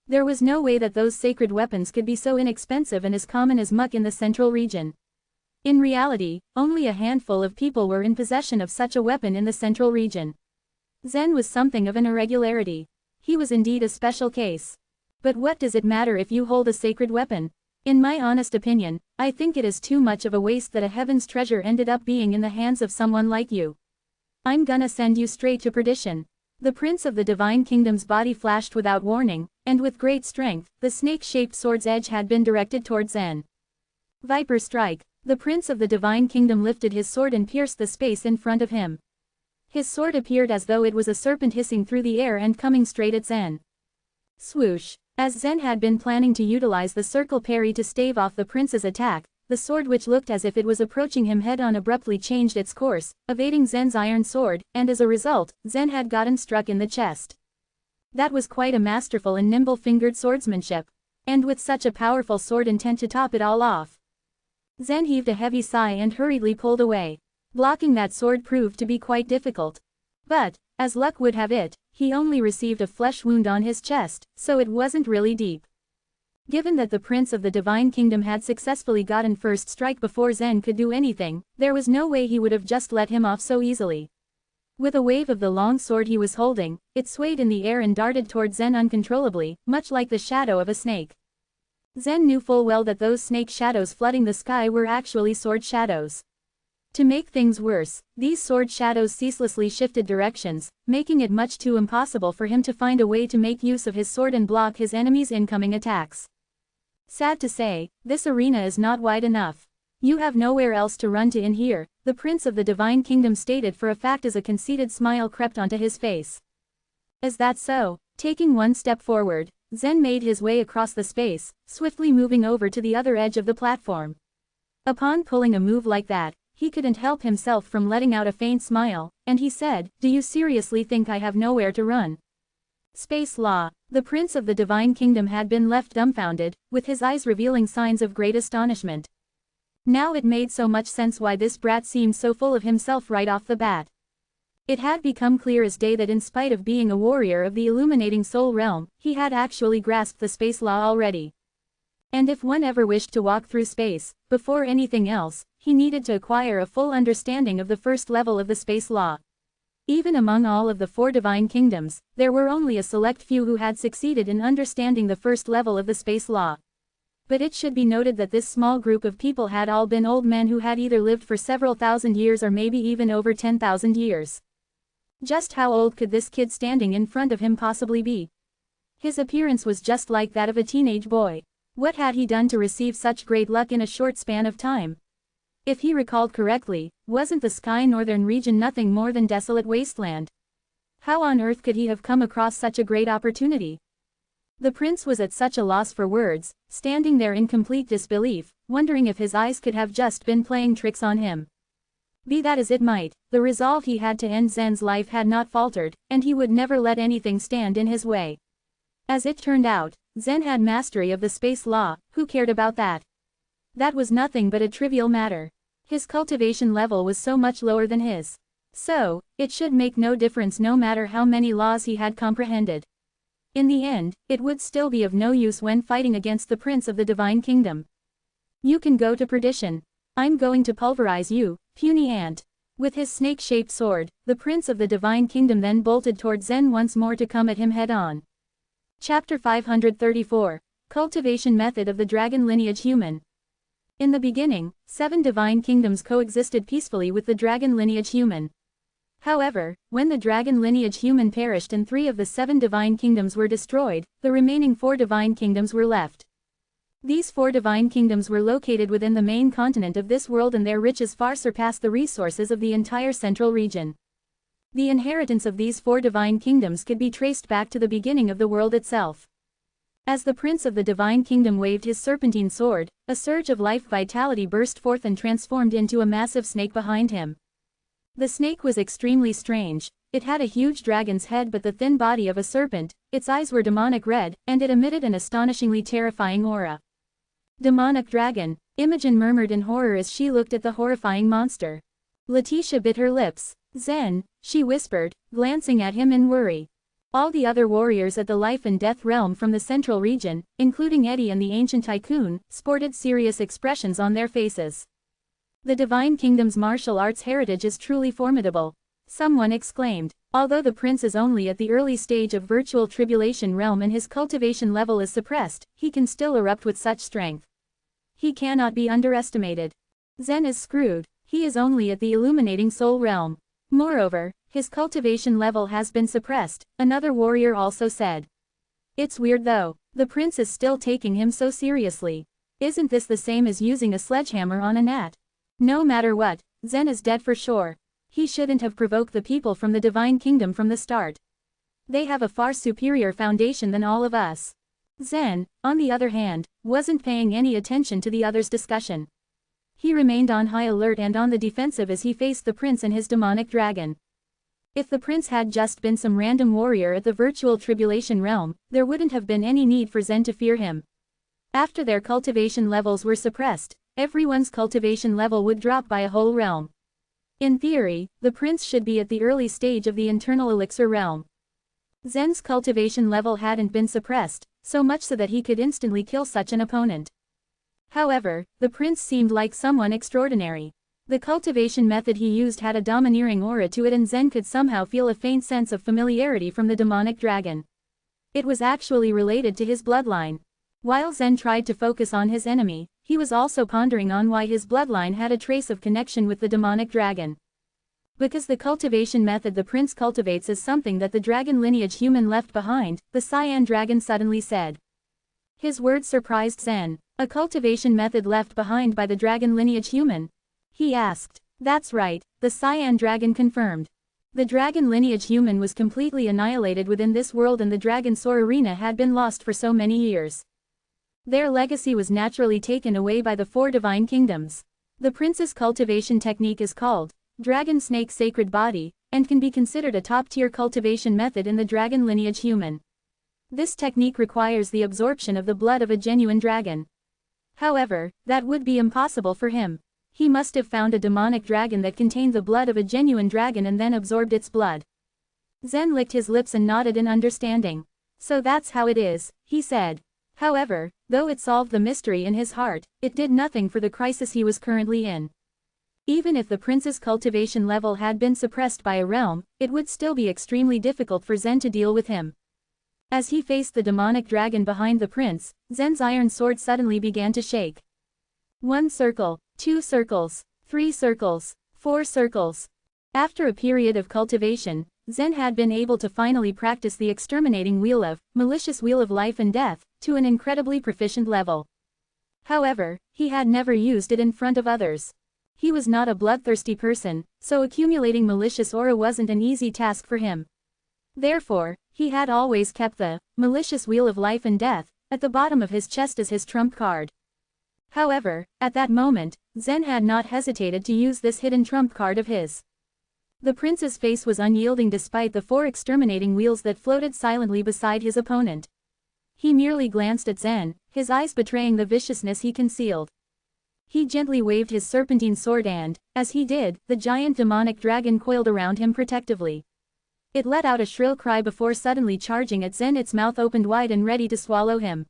There was no way that those sacred weapons could be so inexpensive and as common as muck in the central region. In reality, only a handful of people were in possession of such a weapon in the central region. Zen was something of an irregularity. He was indeed a special case. But what does it matter if you hold a sacred weapon? In my honest opinion, I think it is too much of a waste that a heaven's treasure ended up being in the hands of someone like you. I'm gonna send you straight to perdition. The prince of the divine kingdom's body flashed without warning, and with great strength, the snake-shaped sword's edge had been directed towards Zen. Viper strike. The prince of the divine kingdom lifted his sword and pierced the space in front of him. His sword appeared as though it was a serpent hissing through the air and coming straight at Zen. Swoosh. As Zen had been planning to utilize the circle parry to stave off the prince's attack, the sword which looked as if it was approaching him head-on abruptly changed its course, evading Zen's iron sword, and as a result, Zen had gotten struck in the chest. That was quite a masterful and nimble-fingered swordsmanship. And with such a powerful sword intent to top it all off. Zen heaved a heavy sigh and hurriedly pulled away. Blocking that sword proved to be quite difficult. But, as luck would have it, he only received a flesh wound on his chest, so it wasn't really deep. Given that the prince of the divine kingdom had successfully gotten first strike before Zen could do anything, there was no way he would have just let him off so easily. With a wave of the long sword he was holding, it swayed in the air and darted towards Zen uncontrollably, much like the shadow of a snake. Zen knew full well that those snake shadows flooding the sky were actually sword shadows. To make things worse, these sword shadows ceaselessly shifted directions, making it much too impossible for him to find a way to make use of his sword and block his enemy's incoming attacks. Sad to say, this arena is not wide enough. You have nowhere else to run to in here, the prince of the divine kingdom stated for a fact as a conceited smile crept onto his face. Is that so? Taking one step forward, Zen made his way across the space, swiftly moving over to the other edge of the platform. Upon pulling a move like that, he couldn't help himself from letting out a faint smile, and he said, "Do you seriously think I have nowhere to run?" Space law. The prince of the divine kingdom had been left dumbfounded, with his eyes revealing signs of great astonishment. Now it made so much sense why this brat seemed so full of himself right off the bat. It had become clear as day that in spite of being a warrior of the illuminating soul realm, he had actually grasped the space law already. And if one ever wished to walk through space, before anything else, he needed to acquire a full understanding of the first level of the space law. Even among all of the four divine kingdoms, there were only a select few who had succeeded in understanding the first level of the space law. But it should be noted that this small group of people had all been old men who had either lived for several thousand years or maybe even over 10,000 years. Just how old could this kid standing in front of him possibly be? His appearance was just like that of a teenage boy. What had he done to receive such great luck in a short span of time? If he recalled correctly, wasn't the sky northern region nothing more than desolate wasteland? How on earth could he have come across such a great opportunity? The prince was at such a loss for words, standing there in complete disbelief, wondering if his eyes could have just been playing tricks on him. Be that as it might, the resolve he had to end Zen's life had not faltered, and he would never let anything stand in his way. As it turned out, Zen had mastery of the space law. Who cared about that? That was nothing but a trivial matter. His cultivation level was so much lower than his. So, it should make no difference no matter how many laws he had comprehended. In the end, it would still be of no use when fighting against the Prince of the Divine Kingdom. You can go to perdition. I'm going to pulverize you, puny ant. With his snake-shaped sword, the Prince of the Divine Kingdom then bolted toward Zen once more to come at him head-on. Chapter 534. Cultivation Method of the Dragon Lineage Human. In the beginning, 7 divine kingdoms coexisted peacefully with the dragon lineage human. However, when the dragon lineage human perished and 3 of the 7 divine kingdoms were destroyed, the remaining 4 divine kingdoms were left. These 4 divine kingdoms were located within the main continent of this world and their riches far surpassed the resources of the entire central region. The inheritance of these 4 divine kingdoms could be traced back to the beginning of the world itself. As the Prince of the Divine Kingdom waved his serpentine sword, a surge of life vitality burst forth and transformed into a massive snake behind him. The snake was extremely strange. It had a huge dragon's head but the thin body of a serpent, its eyes were demonic red, and it emitted an astonishingly terrifying aura. Demonic dragon, Imogen murmured in horror as she looked at the horrifying monster. Letitia bit her lips. Zen, she whispered, glancing at him in worry. All the other warriors at the life and death realm from the central region, including Eddie and the ancient tycoon, sported serious expressions on their faces. The Divine Kingdom's martial arts heritage is truly formidable, someone exclaimed. Although the prince is only at the early stage of virtual tribulation realm and his cultivation level is suppressed, he can still erupt with such strength. He cannot be underestimated. Zen is screwed, he is only at the illuminating soul realm. Moreover, his cultivation level has been suppressed, another warrior also said. It's weird though, the prince is still taking him so seriously. Isn't this the same as using a sledgehammer on a gnat? No matter what, Zen is dead for sure. He shouldn't have provoked the people from the Divine Kingdom from the start. They have a far superior foundation than all of us. Zen, on the other hand, wasn't paying any attention to the others' discussion. He remained on high alert and on the defensive as he faced the prince and his demonic dragon. If the prince had just been some random warrior at the virtual tribulation realm, there wouldn't have been any need for Zen to fear him. After their cultivation levels were suppressed, everyone's cultivation level would drop by a whole realm. In theory, the prince should be at the early stage of the internal elixir realm. Zen's cultivation level hadn't been suppressed, so much so that he could instantly kill such an opponent. However, the prince seemed like someone extraordinary. The cultivation method he used had a domineering aura to it and Zen could somehow feel a faint sense of familiarity from the demonic dragon. It was actually related to his bloodline. While Zen tried to focus on his enemy, he was also pondering on why his bloodline had a trace of connection with the demonic dragon. Because the cultivation method the prince cultivates is something that the dragon lineage human left behind, the cyan dragon suddenly said. His words surprised Zen. A cultivation method left behind by the dragon lineage human? He asked. That's right, the cyan dragon confirmed. The dragon lineage human was completely annihilated within this world and the dragon soar arena had been lost for so many years. Their legacy was naturally taken away by the 4 divine kingdoms. The prince's cultivation technique is called Dragon Snake Sacred Body, and can be considered a top-tier cultivation method in the dragon lineage human. This technique requires the absorption of the blood of a genuine dragon. However, that would be impossible for him. He must have found a demonic dragon that contained the blood of a genuine dragon and then absorbed its blood. Zen licked his lips and nodded in understanding. So that's how it is, he said. However, though it solved the mystery in his heart, it did nothing for the crisis he was currently in. Even if the prince's cultivation level had been suppressed by a realm, it would still be extremely difficult for Zen to deal with him. As he faced the demonic dragon behind the prince, Zen's iron sword suddenly began to shake. 1 circle, 2 circles, 3 circles, 4 circles. After a period of cultivation, Zen had been able to finally practice the exterminating malicious wheel of life and death, to an incredibly proficient level. However, he had never used it in front of others. He was not a bloodthirsty person, so accumulating malicious aura wasn't an easy task for him. Therefore, he had always kept the malicious wheel of life and death at the bottom of his chest as his trump card. However, at that moment, Zen had not hesitated to use this hidden trump card of his. The prince's face was unyielding despite the 4 exterminating wheels that floated silently beside his opponent. He merely glanced at Zen, his eyes betraying the viciousness he concealed. He gently waved his serpentine sword and, as he did, the giant demonic dragon coiled around him protectively. It let out a shrill cry before suddenly charging at Zen, its mouth opened wide and ready to swallow him.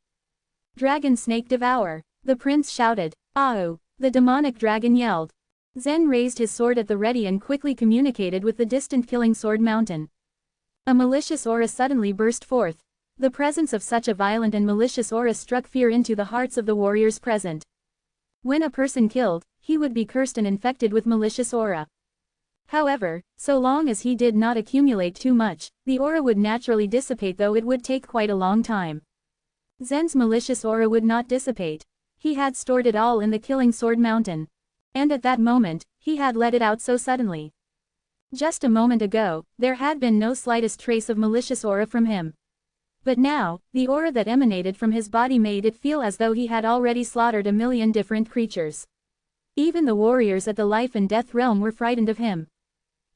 Dragon snake devour! The prince shouted. "Au!" The demonic dragon yelled. Zen raised his sword at the ready and quickly communicated with the distant killing sword mountain. A malicious aura suddenly burst forth. The presence of such a violent and malicious aura struck fear into the hearts of the warriors present. When a person killed, he would be cursed and infected with malicious aura. However, so long as he did not accumulate too much, the aura would naturally dissipate, though it would take quite a long time. Zen's malicious aura would not dissipate. He had stored it all in the killing sword mountain. And at that moment, he had let it out so suddenly. Just a moment ago, there had been no slightest trace of malicious aura from him. But now, the aura that emanated from his body made it feel as though he had already slaughtered a million different creatures. Even the warriors at the life and death realm were frightened of him.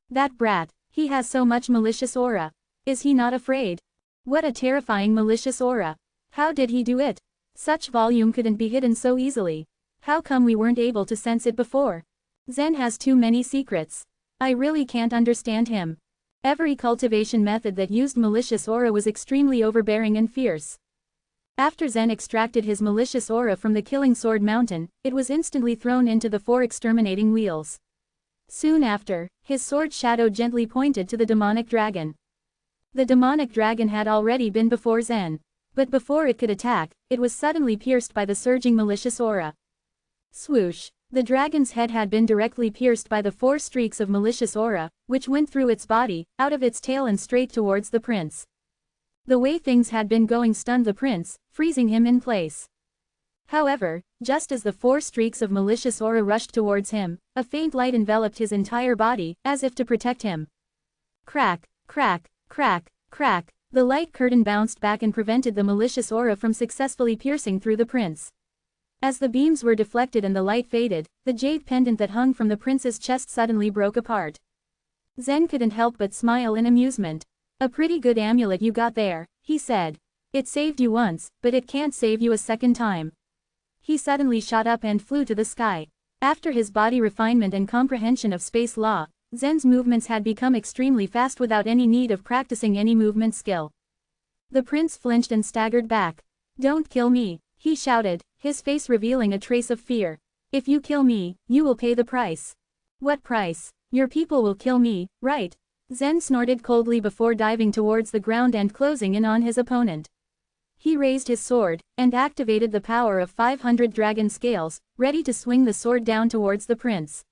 That brat, he has so much malicious aura. Is he not afraid? What a terrifying malicious aura. How did he do it? Such volume couldn't be hidden so easily. How come we weren't able to sense it before? Zen has too many secrets. I really can't understand him. Every cultivation method that used malicious aura was extremely overbearing and fierce. After Zen extracted his malicious aura from the killing sword mountain, it was instantly thrown into the 4 exterminating wheels. Soon after, his sword shadow gently pointed to the demonic dragon. The demonic dragon had already been before Zen. But before it could attack, it was suddenly pierced by the surging malicious aura. Swoosh! The dragon's head had been directly pierced by the 4 streaks of malicious aura, which went through its body, out of its tail and straight towards the prince. The way things had been going stunned the prince, freezing him in place. However, just as the 4 streaks of malicious aura rushed towards him, a faint light enveloped his entire body, as if to protect him. Crack, crack, crack, crack, the light curtain bounced back and prevented the malicious aura from successfully piercing through the prince. As the beams were deflected and the light faded, the jade pendant that hung from the prince's chest suddenly broke apart. Zen couldn't help but smile in amusement. "A pretty good amulet you got there," he said. "It saved you once, but it can't save you a second time." He suddenly shot up and flew to the sky. After his body refinement and comprehension of space law, Zen's movements had become extremely fast without any need of practicing any movement skill. The prince flinched and staggered back. "Don't kill me," he shouted, his face revealing a trace of fear. "If you kill me, you will pay the price." "What price? Your people will kill me, right?" Zen snorted coldly before diving towards the ground and closing in on his opponent. He raised his sword, and activated the power of 500 dragon scales, ready to swing the sword down towards the prince.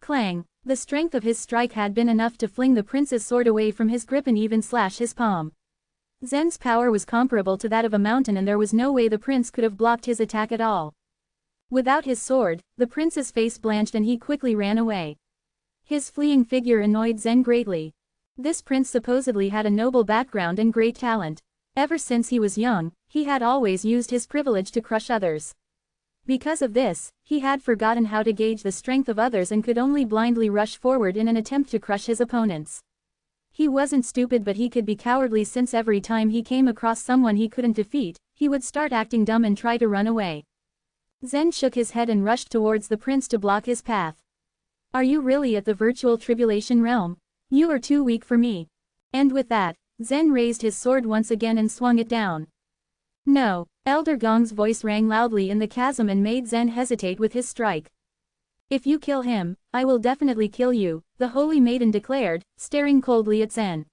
Clang! The strength of his strike had been enough to fling the prince's sword away from his grip and even slash his palm. Zen's power was comparable to that of a mountain, and there was no way the prince could have blocked his attack at all. Without his sword, the prince's face blanched and he quickly ran away. His fleeing figure annoyed Zen greatly. This prince supposedly had a noble background and great talent. Ever since he was young, he had always used his privilege to crush others. Because of this, he had forgotten how to gauge the strength of others and could only blindly rush forward in an attempt to crush his opponents. He wasn't stupid, but he could be cowardly, since every time he came across someone he couldn't defeat, he would start acting dumb and try to run away. Zen shook his head and rushed towards the prince to block his path. "Are you really at the virtual tribulation realm? You are too weak for me." And with that, Zen raised his sword once again and swung it down. "No!" Elder Gong's voice rang loudly in the chasm and made Zen hesitate with his strike. "If you kill him, I will definitely kill you," the holy maiden declared, staring coldly at Zen.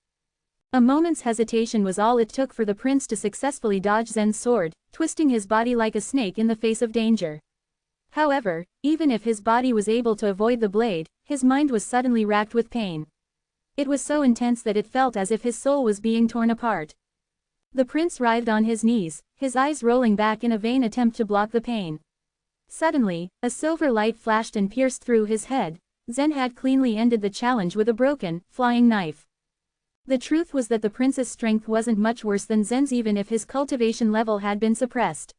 A moment's hesitation was all it took for the prince to successfully dodge Zen's sword, twisting his body like a snake in the face of danger. However, even if his body was able to avoid the blade, his mind was suddenly racked with pain. It was so intense that it felt as if his soul was being torn apart. The prince writhed on his knees, his eyes rolling back in a vain attempt to block the pain. Suddenly, a silver light flashed and pierced through his head. Zen had cleanly ended the challenge with a broken, flying knife. The truth was that the prince's strength wasn't much worse than Zen's, even if his cultivation level had been suppressed.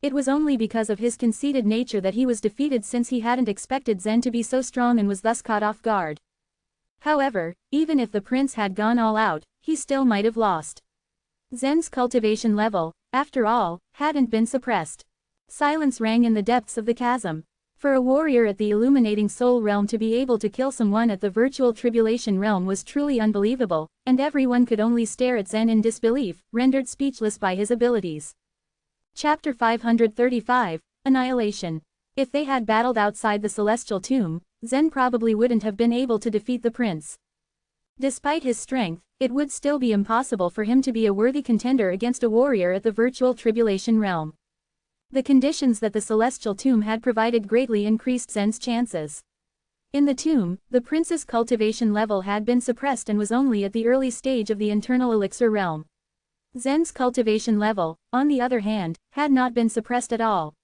It was only because of his conceited nature that he was defeated, since he hadn't expected Zen to be so strong and was thus caught off guard. However, even if the prince had gone all out, he still might have lost. Zen's cultivation level, after all, hadn't been suppressed. Silence rang in the depths of the chasm. For a warrior at the illuminating soul realm to be able to kill someone at the virtual tribulation realm was truly unbelievable, and everyone could only stare at Zen in disbelief, rendered speechless by his abilities. Chapter 535, Annihilation. If they had battled outside the celestial tomb, Zen probably wouldn't have been able to defeat the prince. Despite his strength, it would still be impossible for him to be a worthy contender against a warrior at the virtual tribulation realm. The conditions that the celestial tomb had provided greatly increased Zen's chances. In the tomb, the prince's cultivation level had been suppressed and was only at the early stage of the internal elixir realm. Zen's cultivation level, on the other hand, had not been suppressed at all.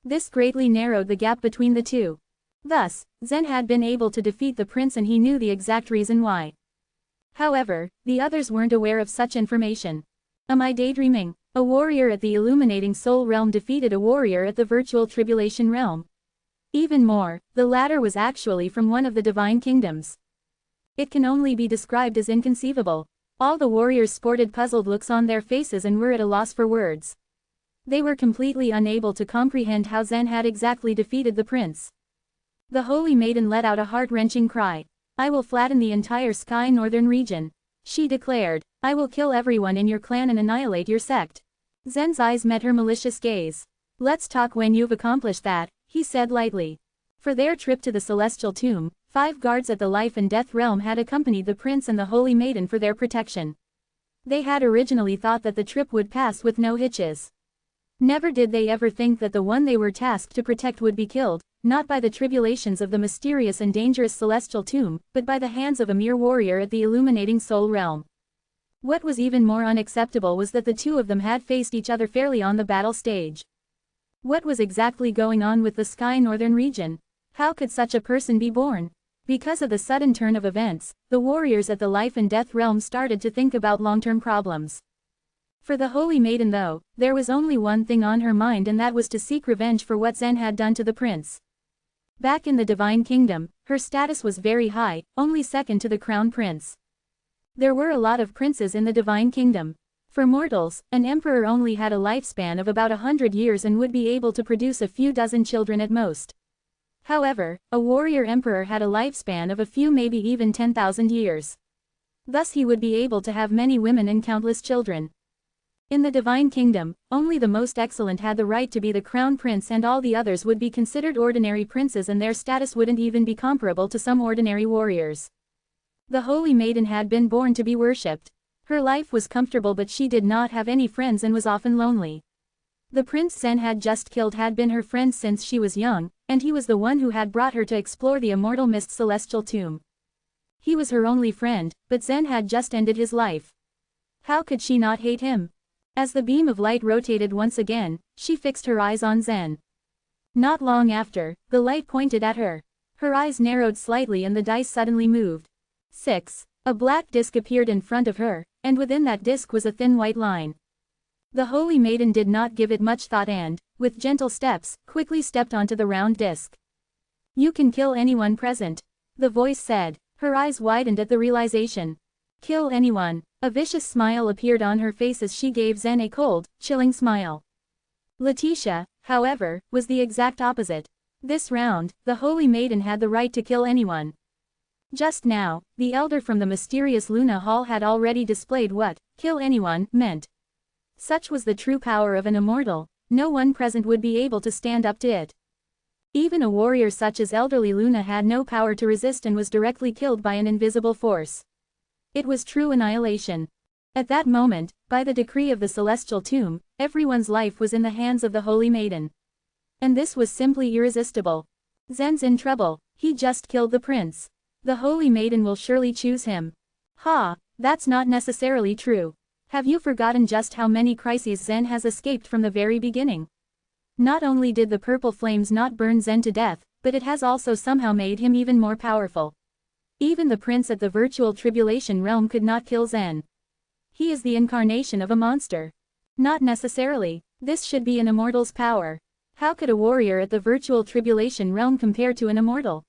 This greatly narrowed the gap between the two. Thus, Zen had been able to defeat the prince, and he knew the exact reason why. However, the others weren't aware of such information. Am I daydreaming? A warrior at the illuminating soul realm defeated a warrior at the virtual tribulation realm. Even more, the latter was actually from one of the divine kingdoms. It can only be described as inconceivable. All the warriors sported puzzled looks on their faces and were at a loss for words. They were completely unable to comprehend how Zen had exactly defeated the prince. The holy maiden let out a heart-wrenching cry. "I will flatten the entire sky northern region," she declared. "I will kill everyone in your clan and annihilate your sect." Zen's eyes met her malicious gaze. "Let's talk when you've accomplished that," he said lightly. For their trip to the celestial tomb, 5 guards at the life and death realm had accompanied the prince and the holy maiden for their protection. They had originally thought that the trip would pass with no hitches. Never did they ever think that the one they were tasked to protect would be killed, not by the tribulations of the mysterious and dangerous celestial tomb, but by the hands of a mere warrior at the illuminating soul realm. What was even more unacceptable was that the two of them had faced each other fairly on the battle stage. What was exactly going on with the sky northern region? How could such a person be born? Because of the sudden turn of events, the warriors at the life and death realm started to think about long-term problems. For the holy maiden though, there was only one thing on her mind, and that was to seek revenge for what Zen had done to the prince. Back in the divine kingdom, her status was very high, only second to the crown prince. There were a lot of princes in the divine kingdom. For mortals, an emperor only had a lifespan of about 100 years and would be able to produce a few dozen children at most. However, a warrior emperor had a lifespan of a few, maybe even 10,000 years. Thus he would be able to have many women and countless children. In the divine kingdom, only the most excellent had the right to be the crown prince, and all the others would be considered ordinary princes, and their status wouldn't even be comparable to some ordinary warriors. The holy maiden had been born to be worshipped. Her life was comfortable, but she did not have any friends and was often lonely. The prince Zen had just killed had been her friend since she was young, and he was the one who had brought her to explore the immortal mist celestial tomb. He was her only friend, but Zen had just ended his life. How could she not hate him? As the beam of light rotated once again, she fixed her eyes on Zen. Not long after, the light pointed at her. Her eyes narrowed slightly and the dice suddenly moved. 6. A black disc appeared in front of her, and within that disc was a thin white line. The holy maiden did not give it much thought and, with gentle steps, quickly stepped onto the round disc. "You can kill anyone present," the voice said. Her eyes widened at the realization. Kill anyone. A vicious smile appeared on her face as she gave Zen a cold, chilling smile. Letitia, however, was the exact opposite. This round, the holy maiden had the right to kill anyone. Just now, the elder from the mysterious Luna Hall had already displayed what "kill anyone" meant. Such was the true power of an immortal, no one present would be able to stand up to it. Even a warrior such as elderly Luna had no power to resist and was directly killed by an invisible force. It was true annihilation. At that moment, by the decree of the celestial tomb, everyone's life was in the hands of the holy maiden. And this was simply irresistible. Zen's in trouble, he just killed the prince. The holy maiden will surely choose him. Ha, that's not necessarily true. Have you forgotten just how many crises Zen has escaped from the very beginning? Not only did the purple flames not burn Zen to death, but it has also somehow made him even more powerful. Even the prince at the virtual tribulation realm could not kill Zen. He is the incarnation of a monster. Not necessarily. This should be an immortal's power. How could a warrior at the virtual tribulation realm compare to an immortal?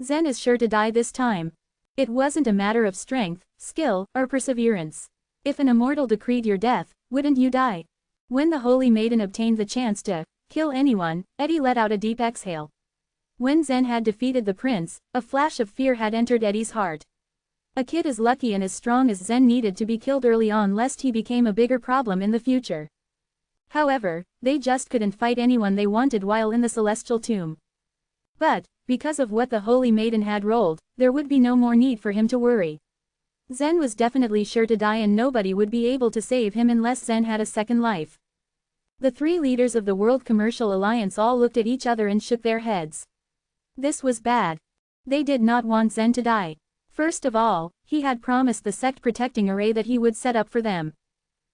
Zen is sure to die this time. It wasn't a matter of strength, skill, or perseverance. If an immortal decreed your death, wouldn't you die? When the holy maiden obtained the chance to kill anyone, Eddie let out a deep exhale. When Zen had defeated the prince, a flash of fear had entered Eddie's heart. A kid as lucky and as strong as Zen needed to be killed early on lest he became a bigger problem in the future. However, they just couldn't fight anyone they wanted while in the celestial tomb. But, because of what the Holy Maiden had rolled, there would be no more need for him to worry. Zen was definitely sure to die and nobody would be able to save him unless Zen had a second life. The three leaders of the World Commercial Alliance all looked at each other and shook their heads. This was bad. They did not want Zen to die. First of all, he had promised the sect protecting array that he would set up for them.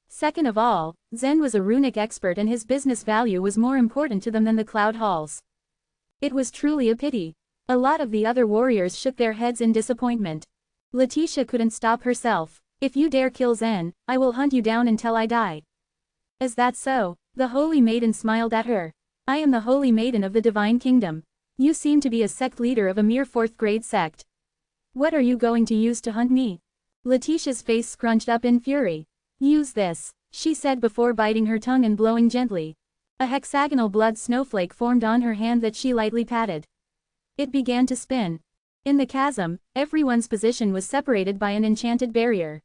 Second of all, Zen was a runic expert and his business value was more important to them than the cloud halls. It was truly a pity. A lot of the other warriors shook their heads in disappointment. Letitia couldn't stop herself. If you dare kill Zen, I will hunt you down until I die. Is that so? The Holy Maiden smiled at her. I am the Holy Maiden of the Divine Kingdom. You seem to be a sect leader of a mere 4th grade sect. What are you going to use to hunt me? Letitia's face scrunched up in fury. Use this, she said before biting her tongue and blowing gently. A hexagonal blood snowflake formed on her hand that she lightly patted. It began to spin. In the chasm, everyone's position was separated by an enchanted barrier.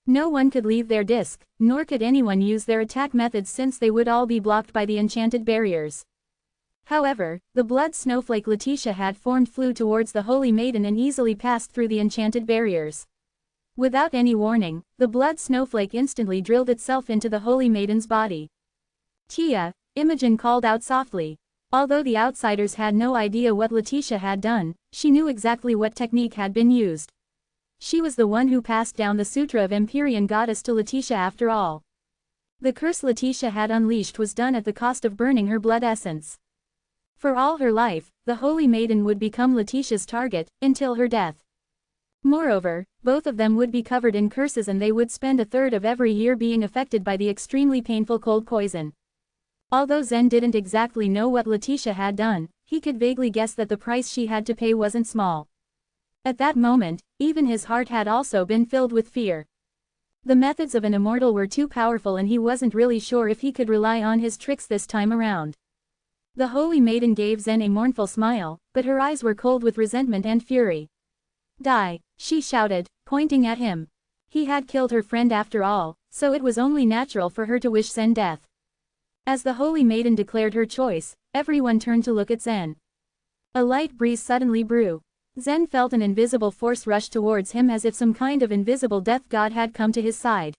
No one could leave their disc, nor could anyone use their attack methods since they would all be blocked by the enchanted barriers. However, the blood snowflake Letitia had formed flew towards the Holy Maiden and easily passed through the enchanted barriers. Without any warning, the blood snowflake instantly drilled itself into the Holy Maiden's body. Tia, Imogen called out softly. Although the outsiders had no idea what Letitia had done, she knew exactly what technique had been used. She was the one who passed down the Sutra of Empyrean Goddess to Letitia after all. The curse Letitia had unleashed was done at the cost of burning her blood essence. For all her life, the Holy Maiden would become Letitia's target, until her death. Moreover, both of them would be covered in curses and they would spend a third of every year being affected by the extremely painful cold poison. Although Zen didn't exactly know what Letitia had done, he could vaguely guess that the price she had to pay wasn't small. At that moment, even his heart had also been filled with fear. The methods of an immortal were too powerful and he wasn't really sure if he could rely on his tricks this time around. The Holy Maiden gave Zen a mournful smile, but her eyes were cold with resentment and fury. Die, she shouted, pointing at him. He had killed her friend after all, so it was only natural for her to wish Zen death. As the Holy Maiden declared her choice, everyone turned to look at Zen. A light breeze suddenly blew. Zen felt an invisible force rush towards him as if some kind of invisible death god had come to his side.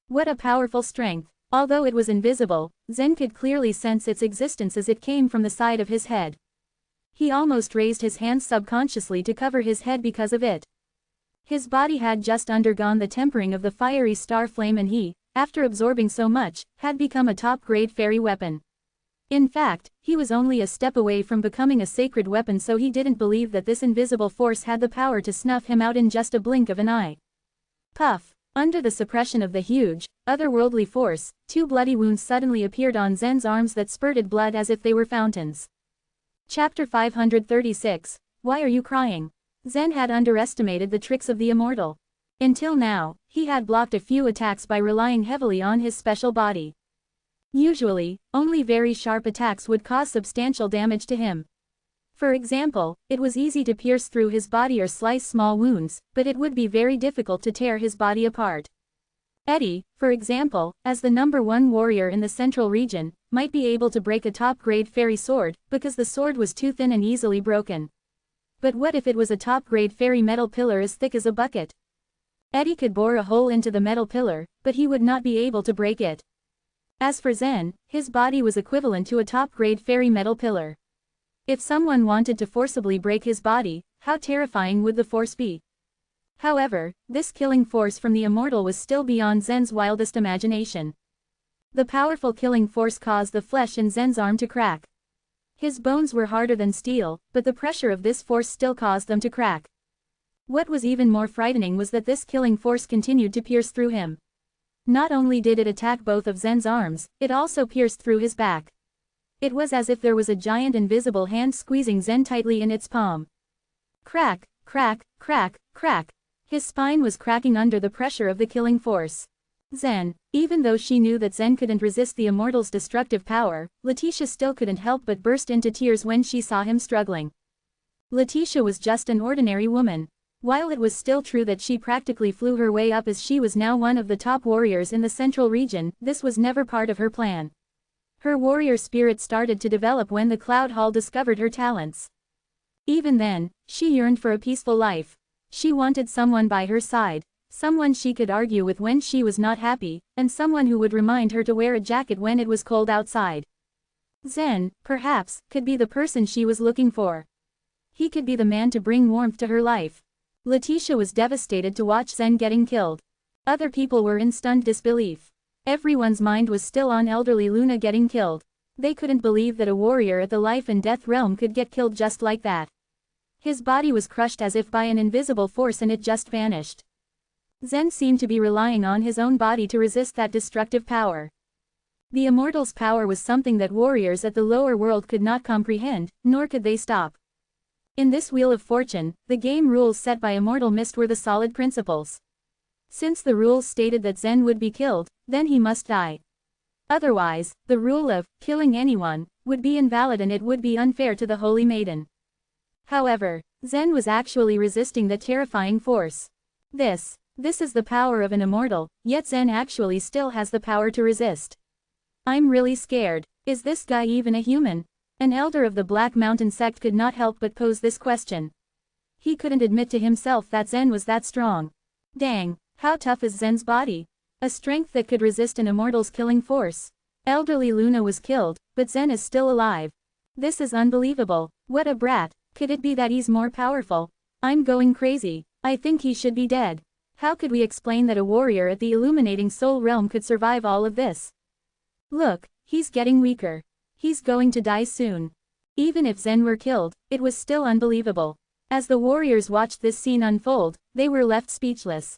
What a powerful strength! Although it was invisible, Zen could clearly sense its existence as it came from the side of his head. He almost raised his hands subconsciously to cover his head because of it. His body had just undergone the tempering of the fiery star flame and he, after absorbing so much, had become a top-grade fairy weapon. In fact, he was only a step away from becoming a sacred weapon, so he didn't believe that this invisible force had the power to snuff him out in just a blink of an eye. Puff! Under the suppression of the huge, otherworldly force, 2 bloody wounds suddenly appeared on Zen's arms that spurted blood as if they were fountains. Chapter 536, Why Are You Crying? Zen had underestimated the tricks of the Immortal. Until now, he had blocked a few attacks by relying heavily on his special body. Usually, only very sharp attacks would cause substantial damage to him. For example, it was easy to pierce through his body or slice small wounds, but it would be very difficult to tear his body apart. Eddie, for example, as the #1 warrior in the central region, might be able to break a top-grade fairy sword, because the sword was too thin and easily broken. But what if it was a top-grade fairy metal pillar as thick as a bucket? Eddie could bore a hole into the metal pillar, but he would not be able to break it. As for Zen, his body was equivalent to a top-grade fairy metal pillar. If someone wanted to forcibly break his body, how terrifying would the force be? However, this killing force from the Immortal was still beyond Zen's wildest imagination. The powerful killing force caused the flesh in Zen's arm to crack. His bones were harder than steel, but the pressure of this force still caused them to crack. What was even more frightening was that this killing force continued to pierce through him. Not only did it attack both of Zen's arms, it also pierced through his back. It was as if there was a giant invisible hand squeezing Zen tightly in its palm. Crack, crack, crack, crack. His spine was cracking under the pressure of the killing force. Zen. Even though she knew that Zen couldn't resist the Immortal's destructive power, Letitia still couldn't help but burst into tears when she saw him struggling. Letitia was just an ordinary woman. While it was still true that she practically flew her way up as she was now one of the top warriors in the central region, this was never part of her plan. Her warrior spirit started to develop when the Cloud Hall discovered her talents. Even then, she yearned for a peaceful life. She wanted someone by her side, someone she could argue with when she was not happy, and someone who would remind her to wear a jacket when it was cold outside. Zen, perhaps, could be the person she was looking for. He could be the man to bring warmth to her life. Letitia was devastated to watch Zen getting killed. Other people were in stunned disbelief. Everyone's mind was still on elderly Luna getting killed. They couldn't believe that a warrior at the life and death realm could get killed just like that. His body was crushed as if by an invisible force and it just vanished. Zen seemed to be relying on his own body to resist that destructive power. The Immortal's power was something that warriors at the lower world could not comprehend, nor could they stop. In this Wheel of Fortune, the game rules set by Immortal Mist were the solid principles. Since the rules stated that Zen would be killed, then he must die. Otherwise, the rule of killing anyone would be invalid and it would be unfair to the Holy Maiden. However, Zen was actually resisting the terrifying force. This is the power of an immortal, yet Zen actually still has the power to resist. I'm really scared. Is this guy even a human? An elder of the Black Mountain sect could not help but pose this question. He couldn't admit to himself that Zen was that strong. Dang, how tough is Zen's body? A strength that could resist an immortal's killing force. Elderly Luna was killed, but Zen is still alive. This is unbelievable. What a brat. Could it be that he's more powerful? I'm going crazy. I think he should be dead. How could we explain that a warrior at the Illuminating Soul Realm could survive all of this? Look, he's getting weaker. He's going to die soon. Even if Zen were killed, it was still unbelievable. As the warriors watched this scene unfold, they were left speechless.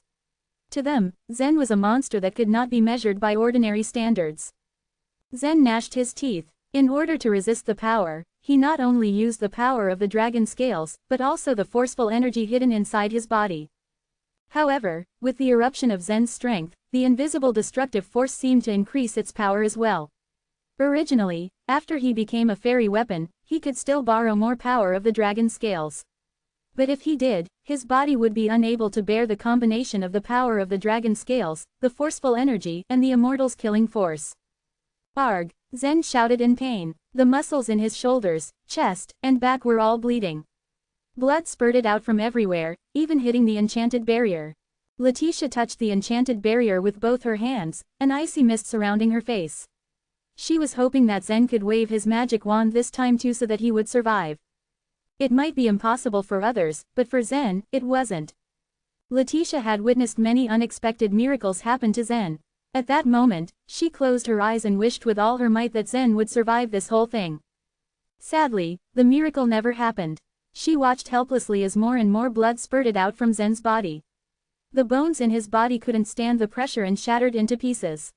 To them, Zen was a monster that could not be measured by ordinary standards. Zen gnashed his teeth. In order to resist the power, he not only used the power of the dragon scales, but also the forceful energy hidden inside his body. However, with the eruption of Zen's strength, the invisible destructive force seemed to increase its power as well. Originally, after he became a fairy weapon, he could still borrow more power of the dragon scales. But if he did, his body would be unable to bear the combination of the power of the dragon scales, the forceful energy, and the immortal's killing force. Arg! Zen shouted in pain. The muscles in his shoulders, chest, and back were all bleeding. Blood spurted out from everywhere, even hitting the enchanted barrier. Letitia touched the enchanted barrier with both her hands, an icy mist surrounding her face. She was hoping that Zen could wave his magic wand this time too so that he would survive. It might be impossible for others, but for Zen, it wasn't. Letitia had witnessed many unexpected miracles happen to Zen. At that moment, she closed her eyes and wished with all her might that Zen would survive this whole thing. Sadly, the miracle never happened. She watched helplessly as more and more blood spurted out from Zen's body. The bones in his body couldn't stand the pressure and shattered into pieces.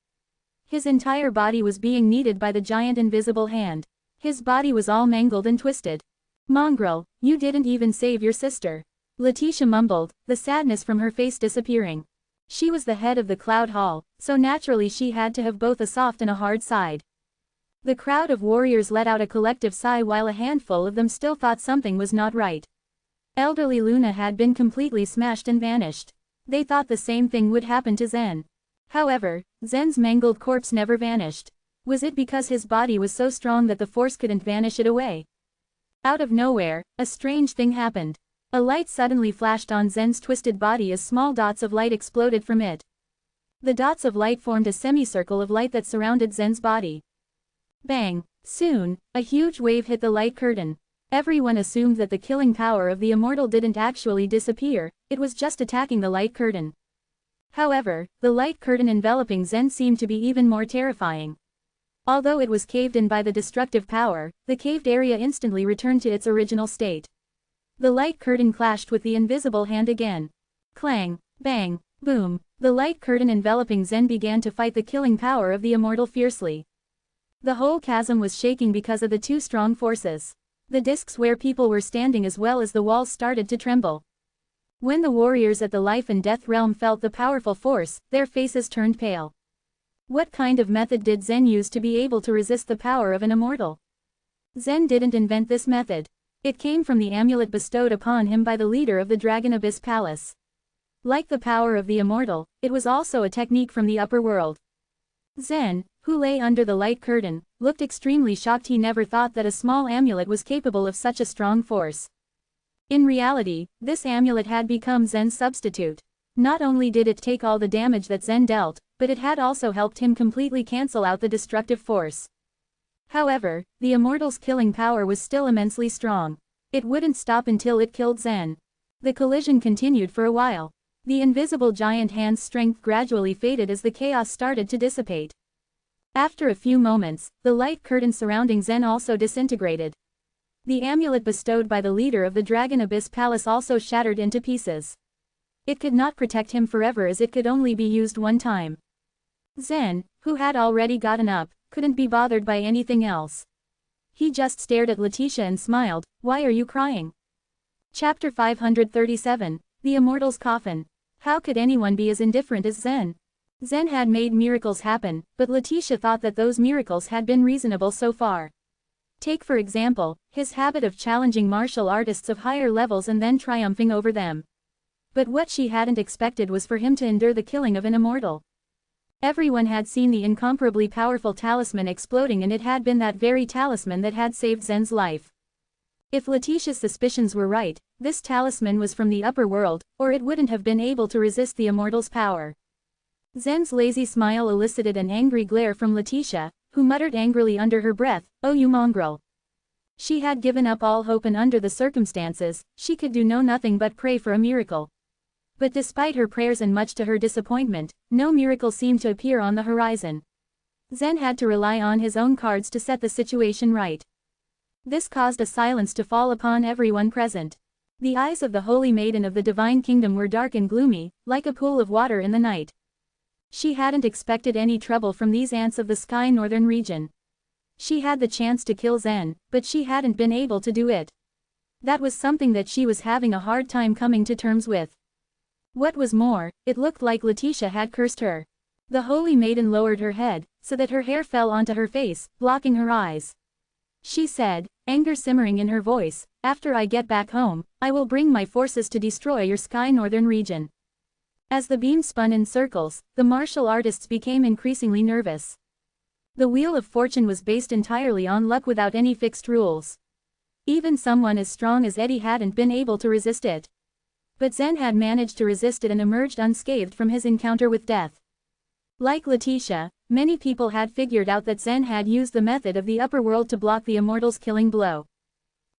His entire body was being kneaded by the giant invisible hand. His body was all mangled and twisted. Mongrel, you didn't even save your sister. Letitia mumbled, the sadness from her face disappearing. She was the head of the Cloud Hall, so naturally she had to have both a soft and a hard side. The crowd of warriors let out a collective sigh while a handful of them still thought something was not right. Elderly Luna had been completely smashed and vanished. They thought the same thing would happen to Zen. However, Zen's mangled corpse never vanished. Was it because his body was so strong that the force couldn't vanish it away? Out of nowhere, a strange thing happened. A light suddenly flashed on Zen's twisted body as small dots of light exploded from it. The dots of light formed a semicircle of light that surrounded Zen's body. Bang! Soon, a huge wave hit the light curtain. Everyone assumed that the killing power of the Immortal didn't actually disappear, it was just attacking the light curtain. However, the light curtain enveloping Zen seemed to be even more terrifying. Although it was caved in by the destructive power, the caved area instantly returned to its original state. The light curtain clashed with the invisible hand again. Clang! Bang! Boom! The light curtain enveloping Zen began to fight the killing power of the Immortal fiercely. The whole chasm was shaking because of the two strong forces. The discs where people were standing as well as the walls started to tremble. When the warriors at the life and death realm felt the powerful force, their faces turned pale. What kind of method did Zen use to be able to resist the power of an immortal? Zen didn't invent this method. It came from the amulet bestowed upon him by the leader of the Dragon Abyss Palace. Like the power of the immortal, it was also a technique from the upper world. Zen, who lay under the light curtain, looked extremely shocked. He never thought that a small amulet was capable of such a strong force. In reality, this amulet had become Zen's substitute. Not only did it take all the damage that Zen dealt, but it had also helped him completely cancel out the destructive force. However, the immortal's killing power was still immensely strong. It wouldn't stop until it killed Zen. The collision continued for a while. The invisible giant hand's strength gradually faded as the chaos started to dissipate. After a few moments, the light curtain surrounding Zen also disintegrated. The amulet bestowed by the leader of the Dragon Abyss Palace also shattered into pieces. It could not protect him forever as it could only be used one time. Zen, who had already gotten up, couldn't be bothered by anything else. He just stared at Letitia and smiled. "Why are you crying?" Chapter 537, The Immortal's Coffin. How could anyone be as indifferent as Zen? Zen had made miracles happen, but Letitia thought that those miracles had been reasonable so far. Take for example, his habit of challenging martial artists of higher levels and then triumphing over them. But what she hadn't expected was for him to endure the killing of an immortal. Everyone had seen the incomparably powerful talisman exploding, and it had been that very talisman that had saved Zen's life. If Letitia's suspicions were right, this talisman was from the upper world, or it wouldn't have been able to resist the immortal's power. Zen's lazy smile elicited an angry glare from Letitia, who muttered angrily under her breath, "Oh, you mongrel." She had given up all hope, and under the circumstances, she could do nothing but pray for a miracle. But despite her prayers and much to her disappointment, no miracle seemed to appear on the horizon. Zen had to rely on his own cards to set the situation right. This caused a silence to fall upon everyone present. The eyes of the Holy Maiden of the Divine Kingdom were dark and gloomy, like a pool of water in the night. She hadn't expected any trouble from these ants of the sky northern region. She had the chance to kill Zen, but she hadn't been able to do it. That was something that she was having a hard time coming to terms with. What was more, it looked like Letitia had cursed her. The Holy Maiden lowered her head, so that her hair fell onto her face, blocking her eyes. She said, anger simmering in her voice, "After I get back home, I will bring my forces to destroy your sky northern region." As the beam spun in circles, the martial artists became increasingly nervous. The Wheel of Fortune was based entirely on luck without any fixed rules. Even someone as strong as Eddie hadn't been able to resist it. But Zen had managed to resist it and emerged unscathed from his encounter with death. Like Letitia, many people had figured out that Zen had used the method of the upper world to block the immortal's killing blow.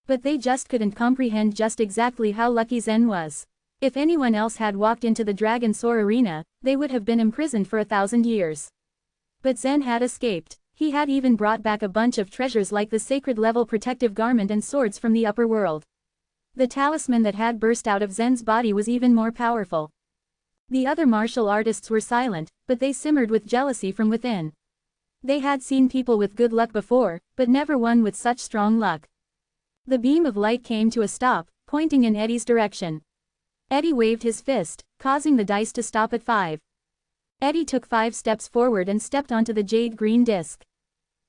But they just couldn't comprehend just exactly how lucky Zen was. If anyone else had walked into the Dragon Soar arena, they would have been imprisoned for 1,000 years. But Zen had escaped. He had even brought back a bunch of treasures like the sacred level protective garment and swords from the upper world. The talisman that had burst out of Zen's body was even more powerful. The other martial artists were silent, but they simmered with jealousy from within. They had seen people with good luck before, but never one with such strong luck. The beam of light came to a stop, pointing in Eddie's direction. Eddie waved his fist, causing the dice to stop at 5. Eddie took 5 steps forward and stepped onto the jade green disc.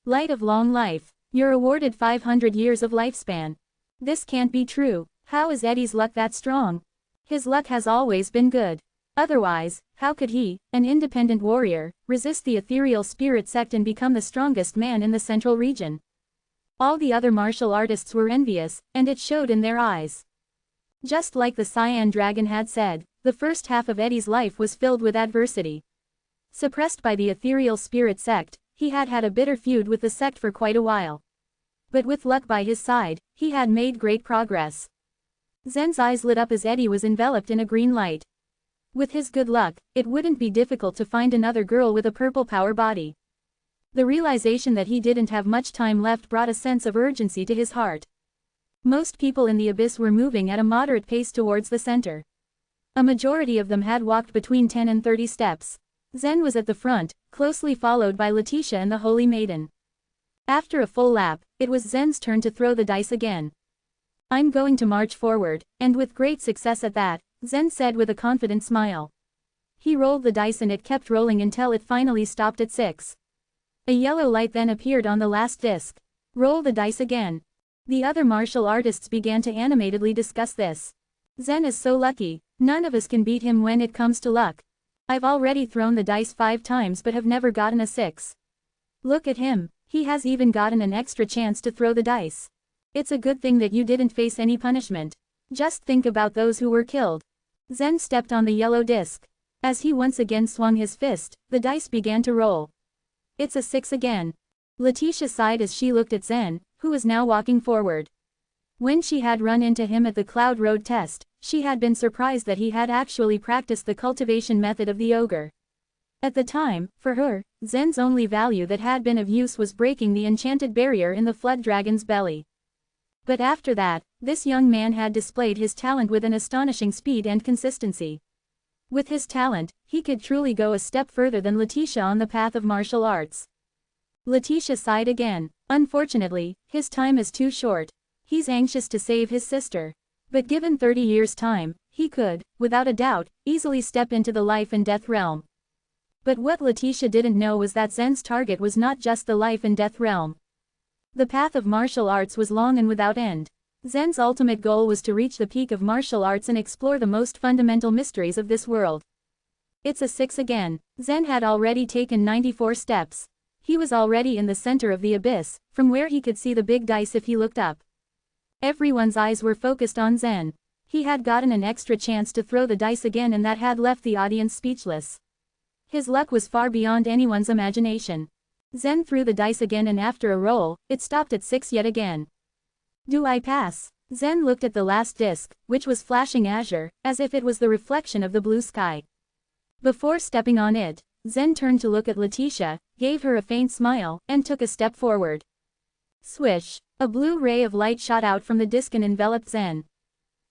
Light of long life. You're awarded 500 years of lifespan. This can't be true. How is Eddie's luck that strong? His luck has always been good. Otherwise, how could he, an independent warrior, resist the ethereal spirit sect and become the strongest man in the central region? All the other martial artists were envious, and it showed in their eyes. Just like the Cyan Dragon had said, the first half of Eddie's life was filled with adversity. Suppressed by the ethereal spirit sect, he had had a bitter feud with the sect for quite a while. But with luck by his side, he had made great progress. Zen's eyes lit up as Eddie was enveloped in a green light. With his good luck, it wouldn't be difficult to find another girl with a purple power body. The realization that he didn't have much time left brought a sense of urgency to his heart. Most people in the abyss were moving at a moderate pace towards the center. A majority of them had walked between 10 and 30 steps. Zen was at the front, closely followed by Letitia and the Holy Maiden. After a full lap, it was Zen's turn to throw the dice again. "I'm going to march forward," and with great success at that, Zen said with a confident smile. He rolled the dice and it kept rolling until it finally stopped at 6. A yellow light then appeared on the last disc. Roll the dice again. The other martial artists began to animatedly discuss this. Zen is so lucky, none of us can beat him when it comes to luck. I've already thrown the dice 5 times but have never gotten a 6. Look at him, he has even gotten an extra chance to throw the dice. It's a good thing that you didn't face any punishment. Just think about those who were killed. Zen stepped on the yellow disc. As he once again swung his fist, the dice began to roll. It's a 6 again. Letitia sighed as she looked at Zen, who was now walking forward. When she had run into him at the Cloud Road test, she had been surprised that he had actually practiced the cultivation method of the ogre. At the time, for her, Zen's only value that had been of use was breaking the enchanted barrier in the flood dragon's belly. But after that, this young man had displayed his talent with an astonishing speed and consistency. With his talent, he could truly go a step further than Letitia on the path of martial arts. Letitia sighed again. Unfortunately, his time is too short. He's anxious to save his sister. But given 30 years' time, he could, without a doubt, easily step into the life and death realm. But what Letitia didn't know was that Zen's target was not just the life and death realm. The path of martial arts was long and without end. Zen's ultimate goal was to reach the peak of martial arts and explore the most fundamental mysteries of this world. It's a 6 again. Zen had already taken 94 steps. He was already in the center of the abyss, from where he could see the big dice if he looked up. Everyone's eyes were focused on Zen. He had gotten an extra chance to throw the dice again and that had left the audience speechless. His luck was far beyond anyone's imagination. Zen threw the dice again and after a roll, it stopped at 6 yet again. Do I pass? Zen looked at the last disc, which was flashing azure, as if it was the reflection of the blue sky. Before stepping on it, Zen turned to look at Letitia, gave her a faint smile, and took a step forward. Swish! A blue ray of light shot out from the disc and enveloped Zen.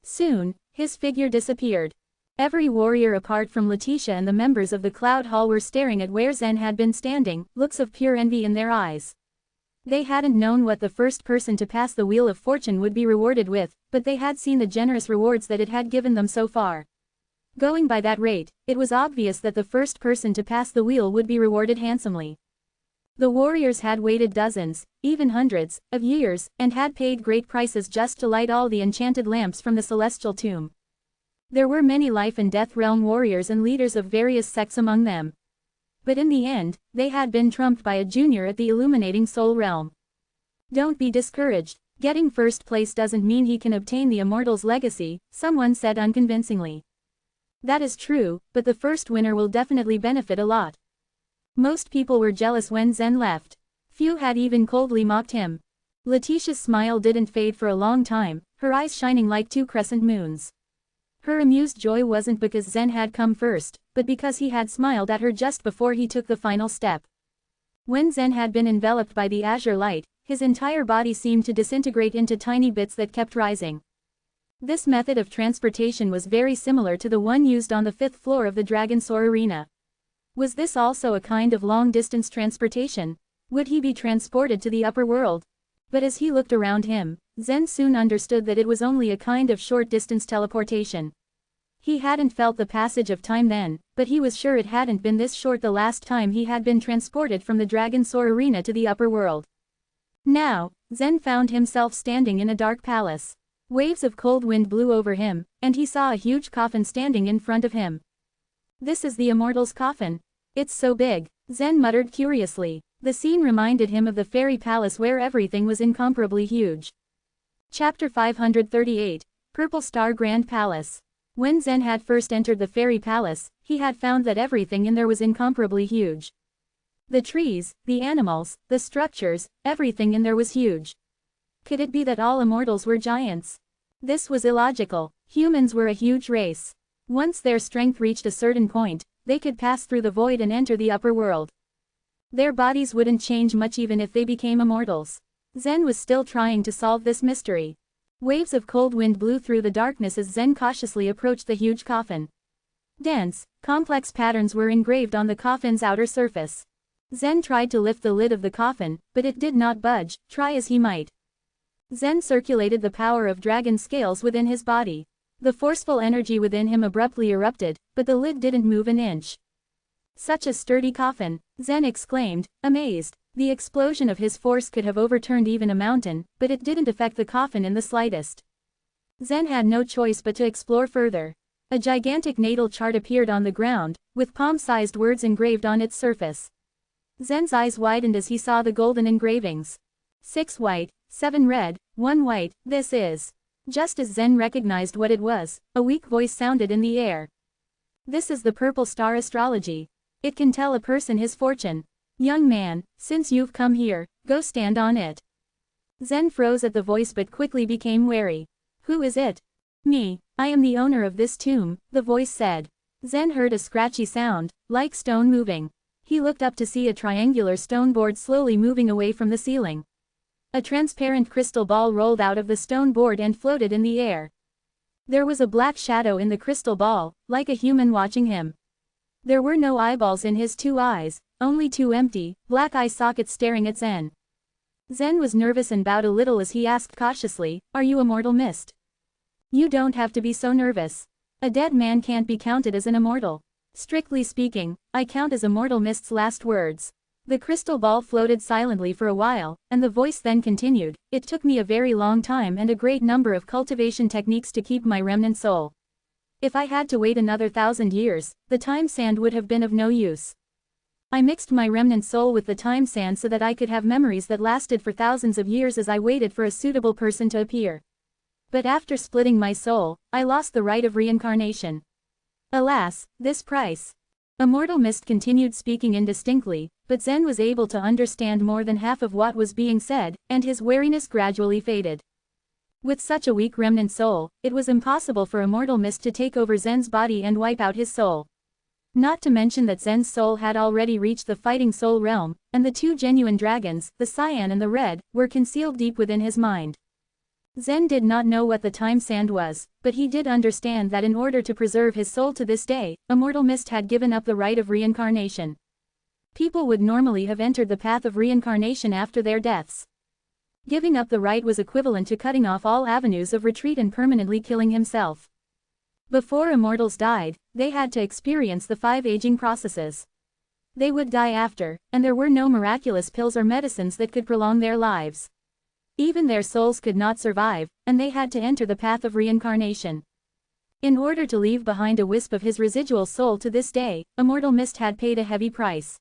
Soon, his figure disappeared. Every warrior apart from Letitia and the members of the Cloud Hall were staring at where Zen had been standing, looks of pure envy in their eyes. They hadn't known what the first person to pass the Wheel of Fortune would be rewarded with, but they had seen the generous rewards that it had given them so far. Going by that rate, it was obvious that the first person to pass the wheel would be rewarded handsomely. The warriors had waited dozens, even hundreds, of years, and had paid great prices just to light all the enchanted lamps from the celestial tomb. There were many life and death realm warriors and leaders of various sects among them. But in the end, they had been trumped by a junior at the illuminating soul realm. Don't be discouraged. Getting first place doesn't mean he can obtain the Immortal's legacy, someone said unconvincingly. That is true, but the first winner will definitely benefit a lot. Most people were jealous when Zen left. Few had even coldly mocked him. Letitia's smile didn't fade for a long time, her eyes shining like 2 crescent moons. Her amused joy wasn't because Zen had come first, but because he had smiled at her just before he took the final step. When Zen had been enveloped by the azure light, his entire body seemed to disintegrate into tiny bits that kept rising. This method of transportation was very similar to the one used on the 5th floor of the Dragon Soar Arena. Was this also a kind of long-distance transportation? Would he be transported to the upper world? But as he looked around him, Zen soon understood that it was only a kind of short-distance teleportation. He hadn't felt the passage of time then, but he was sure it hadn't been this short the last time he had been transported from the Dragon Soar Arena to the upper world. Now, Zen found himself standing in a dark palace. Waves of cold wind blew over him, and he saw a huge coffin standing in front of him. This is the Immortal's coffin. It's so big, Zen muttered curiously. The scene reminded him of the fairy palace where everything was incomparably huge. Chapter 538, Purple Star Grand Palace. When Zen had first entered the fairy palace, he had found that everything in there was incomparably huge. The trees, the animals, the structures, everything in there was huge. Could it be that all immortals were giants? This was illogical. Humans were a huge race. Once their strength reached a certain point, they could pass through the void and enter the upper world. Their bodies wouldn't change much even if they became immortals. Zen was still trying to solve this mystery. Waves of cold wind blew through the darkness as Zen cautiously approached the huge coffin. Dense, complex patterns were engraved on the coffin's outer surface. Zen tried to lift the lid of the coffin, but it did not budge, try as he might. Zen circulated the power of dragon scales within his body. The forceful energy within him abruptly erupted, but the lid didn't move an inch. Such a sturdy coffin, Zen exclaimed, amazed. The explosion of his force could have overturned even a mountain, but it didn't affect the coffin in the slightest. Zen had no choice but to explore further. A gigantic natal chart appeared on the ground, with palm-sized words engraved on its surface. Zen's eyes widened as he saw the golden engravings. 6 white, 7 red, 1 white, this is. Just as Zen recognized what it was, a weak voice sounded in the air. This is the purple star astrology. It can tell a person his fortune. Young man, since you've come here, go stand on it. Zen froze at the voice but quickly became wary. Who is it? Me, I am the owner of this tomb, the voice said. Zen heard a scratchy sound, like stone moving. He looked up to see a triangular stone board slowly moving away from the ceiling. A transparent crystal ball rolled out of the stone board and floated in the air. There was a black shadow in the crystal ball, like a human watching him. There were no eyeballs in his 2 eyes, only 2 empty, black eye sockets staring at Zen. Zen was nervous and bowed a little as he asked cautiously, "Are you Immortal Mist?" "You don't have to be so nervous. A dead man can't be counted as an immortal. Strictly speaking, I count as Immortal Mist's last words." The crystal ball floated silently for a while, and the voice then continued, "It took me a very long time and a great number of cultivation techniques to keep my remnant soul. If I had to wait another 1,000 years, the time sand would have been of no use. I mixed my remnant soul with the time sand so that I could have memories that lasted for thousands of years as I waited for a suitable person to appear. But after splitting my soul, I lost the right of reincarnation. Alas, this price." Immortal Mist continued speaking indistinctly, but Zen was able to understand more than half of what was being said, and his wariness gradually faded. With such a weak remnant soul, it was impossible for Immortal Mist to take over Zen's body and wipe out his soul. Not to mention that Zen's soul had already reached the fighting soul realm, and the 2 genuine dragons, the cyan and the red, were concealed deep within his mind. Zen did not know what the time sand was, but he did understand that in order to preserve his soul to this day, Immortal Mist had given up the right of reincarnation. People would normally have entered the path of reincarnation after their deaths. Giving up the right was equivalent to cutting off all avenues of retreat and permanently killing himself. Before immortals died, they had to experience the 5 aging processes. They would die after, and there were no miraculous pills or medicines that could prolong their lives. Even their souls could not survive, and they had to enter the path of reincarnation. In order to leave behind a wisp of his residual soul to this day, Immortal Mist had paid a heavy price.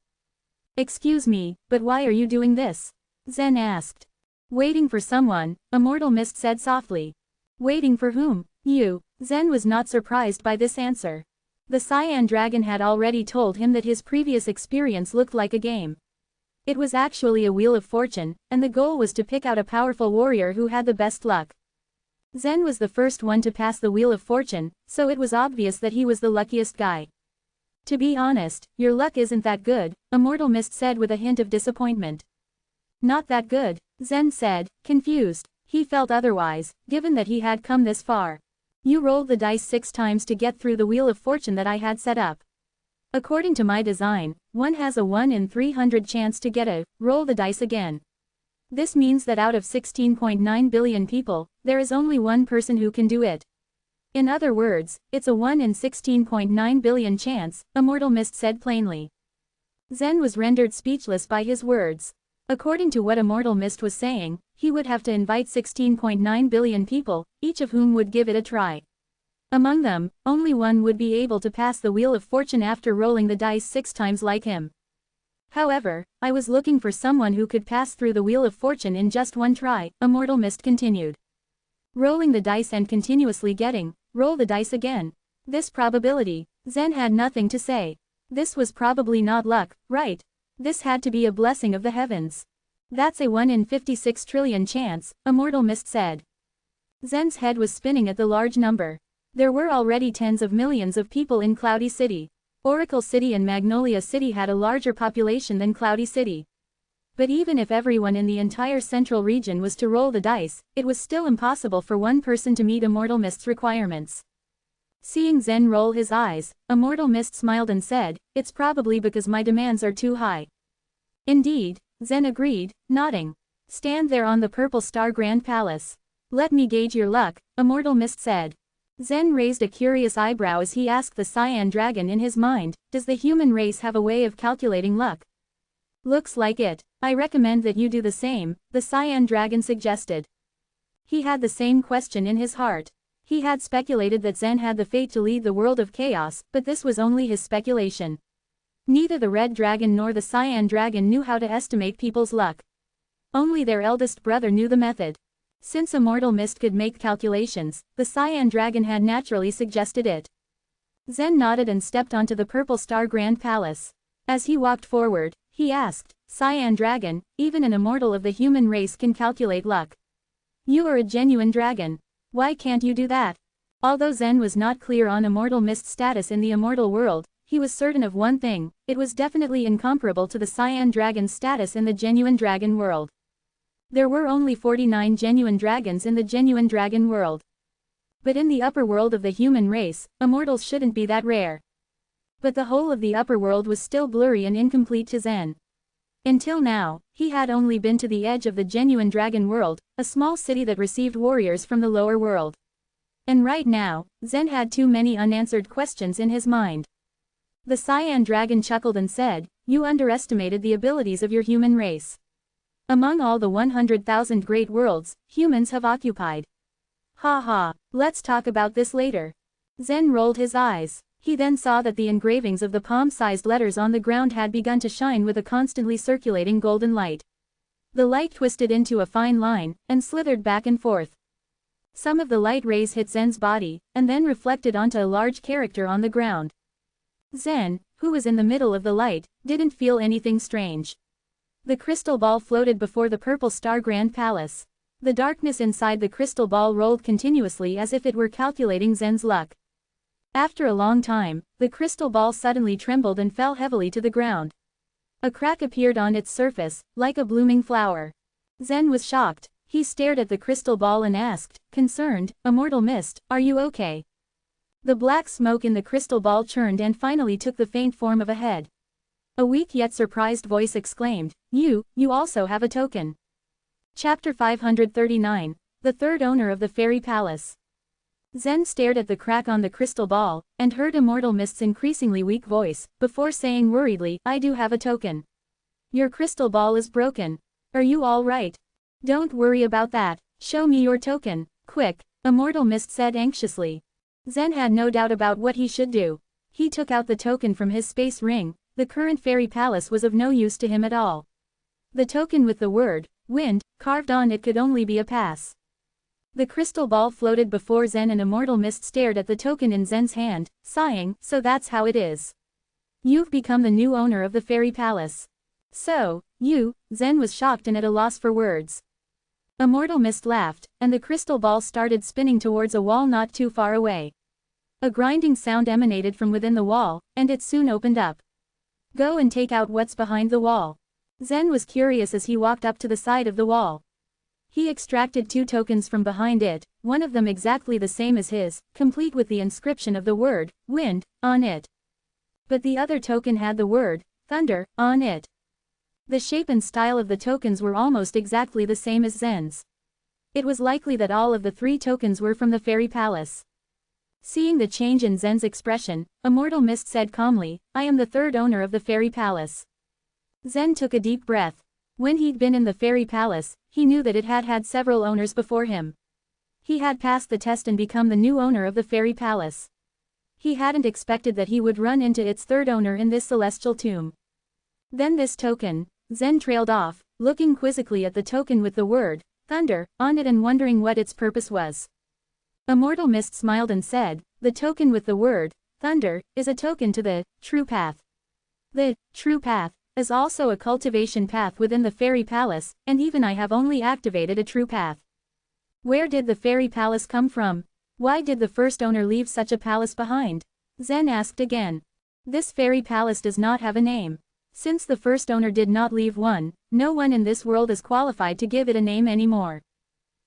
"Excuse me, but why are you doing this?" Zen asked. "Waiting for someone," Immortal Mist said softly. "Waiting for whom?" "You." Zen was not surprised by this answer. The cyan dragon had already told him that his previous experience looked like a game. It was actually a wheel of fortune, and the goal was to pick out a powerful warrior who had the best luck. Zen was the first one to pass the wheel of fortune, so it was obvious that he was the luckiest guy. "To be honest, your luck isn't that good," Immortal Mist said with a hint of disappointment. "Not that good," Zen said, confused. He felt otherwise, given that he had come this far. "You rolled the dice 6 times to get through the wheel of fortune that I had set up. According to my design, one has a 1 in 300 chance to get a, roll the dice again. This means that out of 16.9 billion people, there is only one person who can do it. In other words, it's a 1 in 16.9 billion chance," Immortal Mist said plainly. Zen was rendered speechless by his words. According to what Immortal Mist was saying, he would have to invite 16.9 billion people, each of whom would give it a try. Among them, only one would be able to pass the wheel of fortune after rolling the dice 6 times like him. "However, I was looking for someone who could pass through the wheel of fortune in just 1 try, Immortal Mist continued. "Rolling the dice and continuously getting, roll the dice again. This probability," Zen had nothing to say. "This was probably not luck, right? This had to be a blessing of the heavens. That's a 1 in 56 trillion chance," Immortal Mist said. Zen's head was spinning at the large number. There were already tens of millions of people in Cloudy City. Oracle City and Magnolia City had a larger population than Cloudy City. But even if everyone in the entire central region was to roll the dice, it was still impossible for one person to meet Immortal Mist's requirements. Seeing Zen roll his eyes, Immortal Mist smiled and said, "It's probably because my demands are too high." "Indeed," Zen agreed, nodding. "Stand there on the Purple Star Grand Palace. Let me gauge your luck," Immortal Mist said. Zen raised a curious eyebrow as he asked the cyan dragon in his mind, does the human race have a way of calculating luck? Looks like it. I recommend that you do the same, the cyan dragon suggested. He had the same question in his heart. He had speculated that Zen had the fate to lead the world of chaos, but this was only his speculation. Neither the red dragon nor the cyan dragon knew how to estimate people's luck. Only their eldest brother knew the method. Since Immortal Mist could make calculations, the cyan dragon had naturally suggested it. Zen nodded and stepped onto the Purple Star Grand Palace. As he walked forward, he asked, Cyan Dragon, even an immortal of the human race can calculate luck. You are a genuine dragon. Why can't you do that? Although Zen was not clear on Immortal Mist's status in the immortal world, he was certain of one thing, it was definitely incomparable to the Cyan Dragon's status in the genuine dragon world. There were only 49 genuine dragons in the genuine dragon world. But in the upper world of the human race, immortals shouldn't be that rare. But the whole of the upper world was still blurry and incomplete to Zen. Until now, he had only been to the edge of the genuine dragon world, a small city that received warriors from the lower world. And right now, Zen had too many unanswered questions in his mind. The Cyan Dragon chuckled and said, you underestimated the abilities of your human race. Among all the 100,000 great worlds, humans have occupied. Ha ha, let's talk about this later. Zen rolled his eyes. He then saw that the engravings of the palm-sized letters on the ground had begun to shine with a constantly circulating golden light. The light twisted into a fine line, and slithered back and forth. Some of the light rays hit Zen's body, and then reflected onto a large character on the ground. Zen, who was in the middle of the light, didn't feel anything strange. The crystal ball floated before the Purple Star Grand Palace. The darkness inside the crystal ball rolled continuously as if it were calculating Zen's luck. After a long time, the crystal ball suddenly trembled and fell heavily to the ground. A crack appeared on its surface, like a blooming flower. Zen was shocked. He stared at the crystal ball and asked, concerned, Immortal Mist, are you okay? The black smoke in the crystal ball churned and finally took the faint form of a head. A weak yet surprised voice exclaimed, you also have a token. Chapter 539, The Third Owner of the Fairy Palace. Zen stared at the crack on the crystal ball, and heard Immortal Mist's increasingly weak voice, before saying worriedly, I do have a token. Your crystal ball is broken. Are you all right? Don't worry about that. Show me your token, quick, Immortal Mist said anxiously. Zen had no doubt about what he should do. He took out the token from his space ring. The current fairy palace was of no use to him at all. The token with the word, wind, carved on it could only be a pass. The crystal ball floated before Zen and Immortal Mist stared at the token in Zen's hand, sighing, so that's how it is. You've become the new owner of the fairy palace. So, Zen was shocked and at a loss for words. Immortal Mist laughed, and the crystal ball started spinning towards a wall not too far away. A grinding sound emanated from within the wall, and it soon opened up. Go and take out what's behind the wall. Zen was curious as he walked up to the side of the wall. He extracted 2 tokens from behind it, one of them exactly the same as his, complete with the inscription of the word, wind, on it. But the other token had the word, thunder, on it. The shape and style of the tokens were almost exactly the same as Zen's. It was likely that all of the 3 tokens were from the fairy palace. Seeing the change in Zen's expression, Immortal Mist said calmly, I am the third owner of the fairy palace. Zen took a deep breath. When he'd been in the fairy palace, he knew that it had had several owners before him. He had passed the test and become the new owner of the fairy palace. He hadn't expected that he would run into its third owner in this celestial tomb. Then this token, Zen trailed off, looking quizzically at the token with the word, thunder, on it and wondering what its purpose was. Immortal Mist smiled and said, the token with the word, thunder, is a token to the true path. The true path is also a cultivation path within the fairy palace, and even I have only activated a true path. Where did the fairy palace come from? Why did the first owner leave such a palace behind? Zen asked again. This fairy palace does not have a name. Since the first owner did not leave one, no one in this world is qualified to give it a name anymore.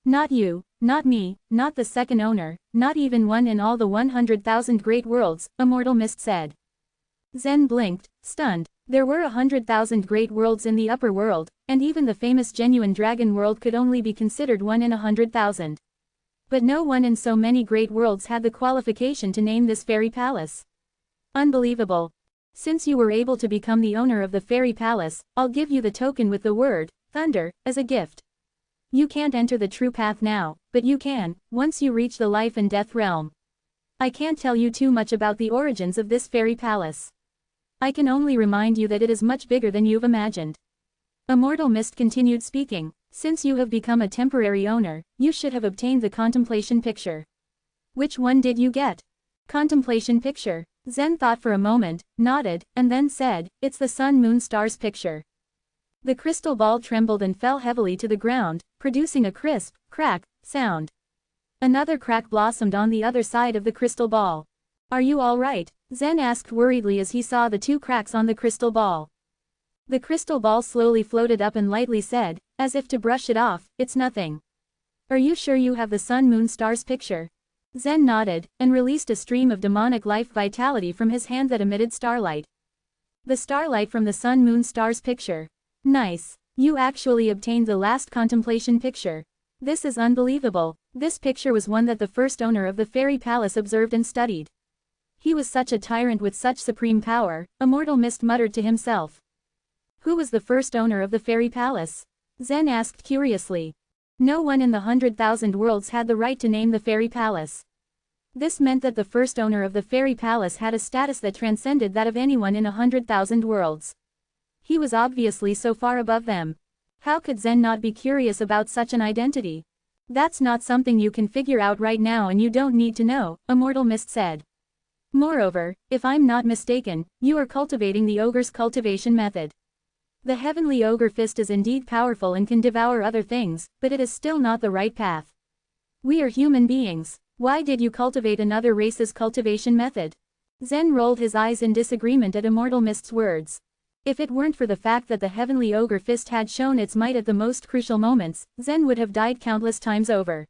Not you, not me, not the second owner, not even one in all the 100,000 great worlds, Immortal Mist said. Zen blinked, stunned. There were 100,000 great worlds in the upper world, and even the famous genuine dragon world could only be considered one in 100,000. But no one in so many great worlds had the qualification to name this fairy palace. Unbelievable. Since you were able to become the owner of the fairy palace, I'll give you the token with the word, thunder, as a gift. You can't enter the true path now, but you can, once you reach the life and death realm. I can't tell you too much about the origins of this fairy palace. I can only remind you that it is much bigger than you've imagined. Immortal Mist continued speaking. Since you have become a temporary owner, you should have obtained the contemplation picture. Which one did you get? Contemplation picture. Zen thought for a moment, nodded, and then said, it's the sun moon stars picture. The crystal ball trembled and fell heavily to the ground, producing a crisp, crack, sound. Another crack blossomed on the other side of the crystal ball. Are you all right? Zen asked worriedly as he saw the two cracks on the crystal ball. The crystal ball slowly floated up and lightly said, as if to brush it off, it's nothing. Are you sure you have the sun moon stars picture? Zen nodded, and released a stream of demonic life vitality from his hand that emitted starlight. The starlight from the sun moon stars picture. Nice. You actually obtained the last contemplation picture. This is unbelievable. This picture was one that the first owner of the fairy palace observed and studied. He was such a tyrant with such supreme power, Immortal Mist muttered to himself. Who was the first owner of the fairy palace? Zen asked curiously. No one in the 100,000 worlds had the right to name the fairy palace. This meant that the first owner of the fairy palace had a status that transcended that of anyone in 100,000 worlds. He was obviously so far above them. How could Zen not be curious about such an identity? That's not something you can figure out right now and you don't need to know, Immortal Mist said. Moreover, if I'm not mistaken, you are cultivating the ogre's cultivation method. The heavenly ogre fist is indeed powerful and can devour other things, but it is still not the right path. We are human beings. Why did you cultivate another race's cultivation method? Zen rolled his eyes in disagreement at Immortal Mist's words. If it weren't for the fact that the heavenly ogre fist had shown its might at the most crucial moments, Zen would have died countless times over.